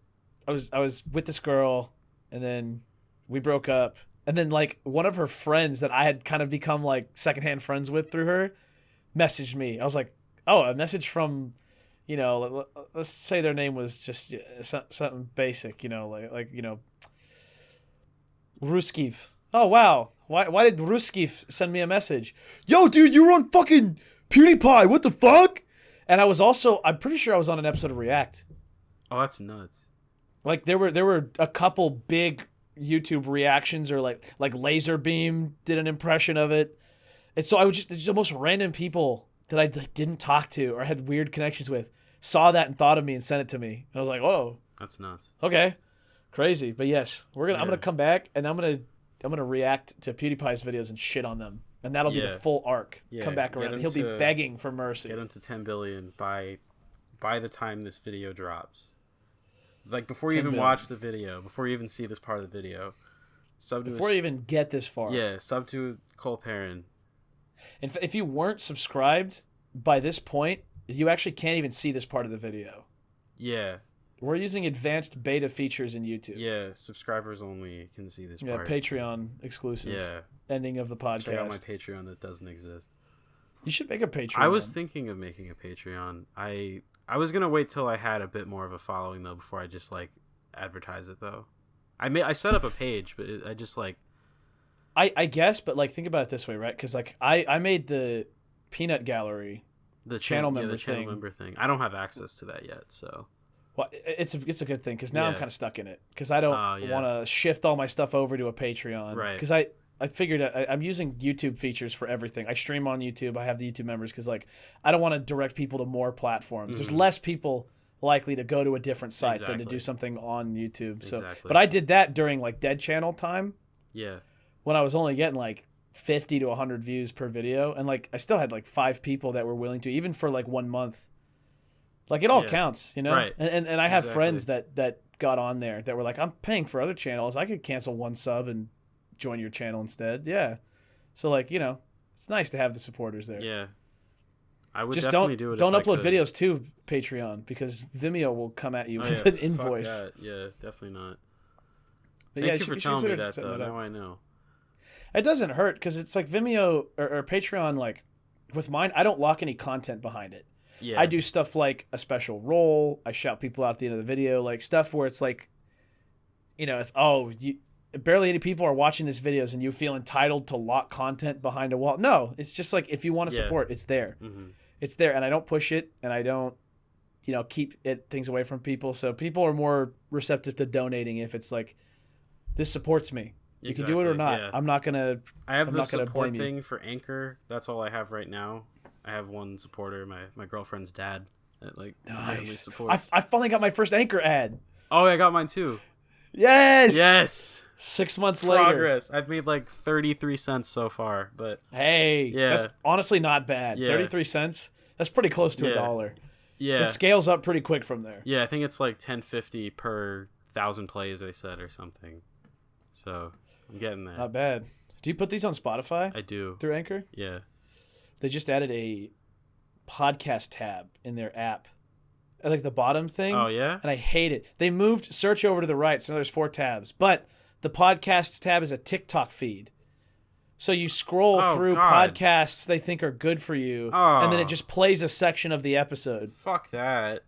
was with this girl, and then we broke up. And then, like, one of her friends that I had kind of become, like, secondhand friends with through her messaged me. I was like, oh, a message from, let's say their name was just something basic, like Ruskiv. Oh, wow. Why did Ruskiv send me a message? Yo, dude, you were on fucking PewDiePie. What the fuck? And I'm pretty sure I was on an episode of React. Oh, that's nuts. Like, there were a couple big YouTube reactions, or like Laserbeam did an impression of it, and so I was just the most random people that I didn't talk to or had weird connections with saw that and thought of me and sent it to me. And I was like, whoa, that's nuts. Okay, crazy, but yes, I'm gonna come back and I'm gonna react to PewDiePie's videos and shit on them, and that'll be the full arc. Come back around, and he'll be begging for mercy. Get him to 10 billion by the time this video drops. Like, before you even watch the video, before you even see this part of the video, before you even get this far. Yeah, sub to Cole Perrine. And if you weren't subscribed by this point, you actually can't even see this part of the video. Yeah. We're using advanced beta features in YouTube. Yeah, subscribers only can see this part. Yeah, Patreon exclusive. Yeah. Ending of the podcast. Check out my Patreon that doesn't exist. You should make a Patreon. I was thinking of making a Patreon. I was gonna wait till I had a bit more of a following though before I just like advertise it though. I set up a page, but I just like. I guess, but like think about it this way, right? Because like I made the Peanut Gallery, the channel member thing. I don't have access to that yet, so. Well, it's a good thing because now I'm kind of stuck in it because I don't want to shift all my stuff over to a Patreon. Right. Because figured I'm using YouTube features for everything. I stream on YouTube. I have the YouTube members because like I don't want to direct people to more platforms. There's less people likely to go to a different site than to do something on YouTube. So, but I did that during like dead channel time. Yeah. When I was only getting like 50 to 100 views per video, and like I still had like 5 people that were willing to, even for like 1 month. Like it all counts, you know. Right. And I have friends that got on there that were like, I'm paying for other channels. I could cancel 1 sub and join your channel instead. Yeah. So like, you know, it's nice to have the supporters there. Yeah. I would just definitely do it. Don't upload videos to Patreon because Vimeo will come at you with an invoice. Fuck that. Yeah, definitely not. But Thank you for telling me that though. Now I know. It doesn't hurt because it's like Vimeo or Patreon. Like with mine, I don't lock any content behind it. Yeah. I do stuff like a special roll. I shout people out at the end of the video, like stuff where it's like, you know, it's barely any people are watching these videos and you feel entitled to lock content behind a wall. No, it's just like if you want to support, it's there. Mm-hmm. It's there, and I don't push it, and I don't, you know, keep things away from people. So people are more receptive to donating if it's like, this supports me. You can do it or not. Yeah. I'm not gonna. I have the support thing for Anchor. That's all I have right now. I have one supporter, my girlfriend's dad, that like nice. Supports. I finally got my first Anchor ad. Oh, I got mine too. Yes. 6 months later. Progress. I've made like 33 cents so far, but hey, that's honestly not bad. 33 cents. That's pretty close to $1. Yeah. It scales up pretty quick from there. Yeah, I think it's like $10.50 per 1,000 plays, they said, or something. So I'm getting there. Not bad. Do you put these on Spotify? I do. Through Anchor? Yeah. They just added a podcast tab in their app. At like the bottom thing. Oh, yeah? And I hate it. They moved search over to the right, so now there's 4 tabs. But the podcasts tab is a TikTok feed. So you scroll through podcasts they think are good for you, and then it just plays a section of the episode. Fuck that.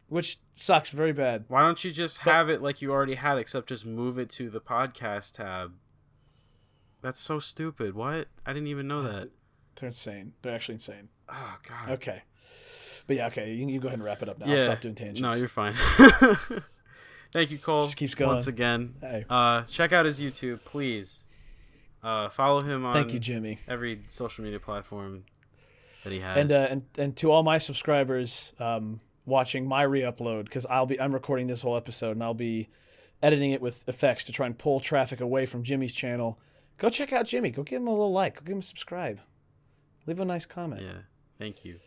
Which sucks very bad. Why don't you just have it like you already had, except just move it to the podcast tab? That's so stupid. What? I didn't even know that. They're insane. They're actually insane. Oh, God. Okay. But yeah, okay. You can go ahead and wrap it up now. I'll stop doing tangents. No, you're fine. Thank you, Cole. Just keeps going. Once again. Hey. Check out his YouTube, please. Follow him on Thank you, Jimmy. Every social media platform that he has. And to all my subscribers watching my re-upload, because I'm recording this whole episode and I'll be editing it with effects to try and pull traffic away from Jimmy's channel. Go check out Jimmy. Go give him a little like. Go give him a subscribe. Leave a nice comment. Yeah. Thank you.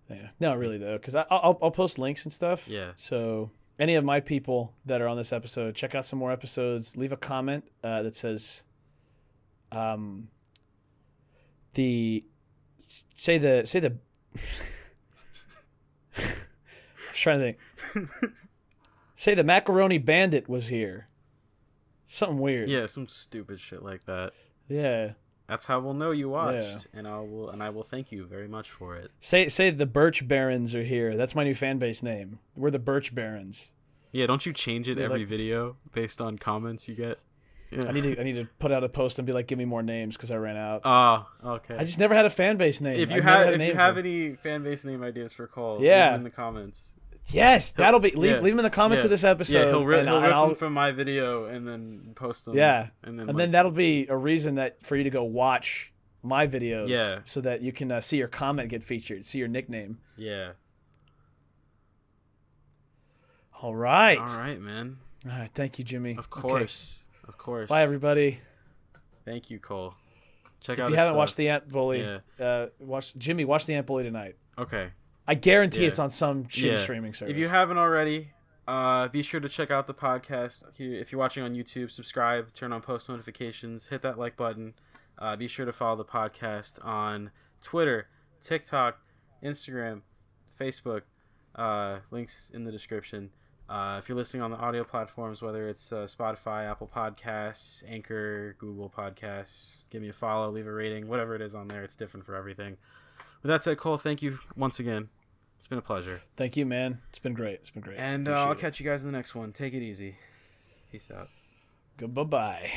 Yeah. No, really though, because I'll post links and stuff. Yeah. So any of my people that are on this episode, check out some more episodes. Leave a comment that says, say the. I'm trying to think. Say the Macaroni Bandit was here. Something weird. Yeah, some stupid shit like that. Yeah. That's how we'll know you watched, and I will thank you very much for it. Say the Birch Barons are here. That's my new fan base name. We're the Birch Barons. Yeah, don't you change it every video based on comments you get? Yeah. I need to put out a post and be like, give me more names because I ran out. Oh, okay. I just never had a fan base name. If you have any fan base name ideas for Cole, leave them in the comments. Yes, that'll be leave them in the comments of this episode. Yeah, he'll rip them from my video and then post them. Yeah, and then that'll be a reason for you to go watch my videos. Yeah, so that you can see your comment get featured, see your nickname. Yeah. All right, man. All right, thank you, Jimmy. Of course, of course. Bye, everybody. Thank you, Cole. Check out. If you haven't watched the Ant Bully, watch the Ant Bully tonight. Okay. I guarantee it's on some shitty streaming service. If you haven't already, be sure to check out the podcast. If you're watching on YouTube, subscribe, turn on post notifications, hit that like button. Be sure to follow the podcast on Twitter, TikTok, Instagram, Facebook. Links in the description. If you're listening on the audio platforms, whether it's Spotify, Apple Podcasts, Anchor, Google Podcasts, give me a follow, leave a rating, whatever it is on there. It's different for everything. With that said, Cole, thank you once again. It's been a pleasure. Thank you, man. It's been great. And I'll catch you guys in the next one. Take it easy. Peace out. Goodbye.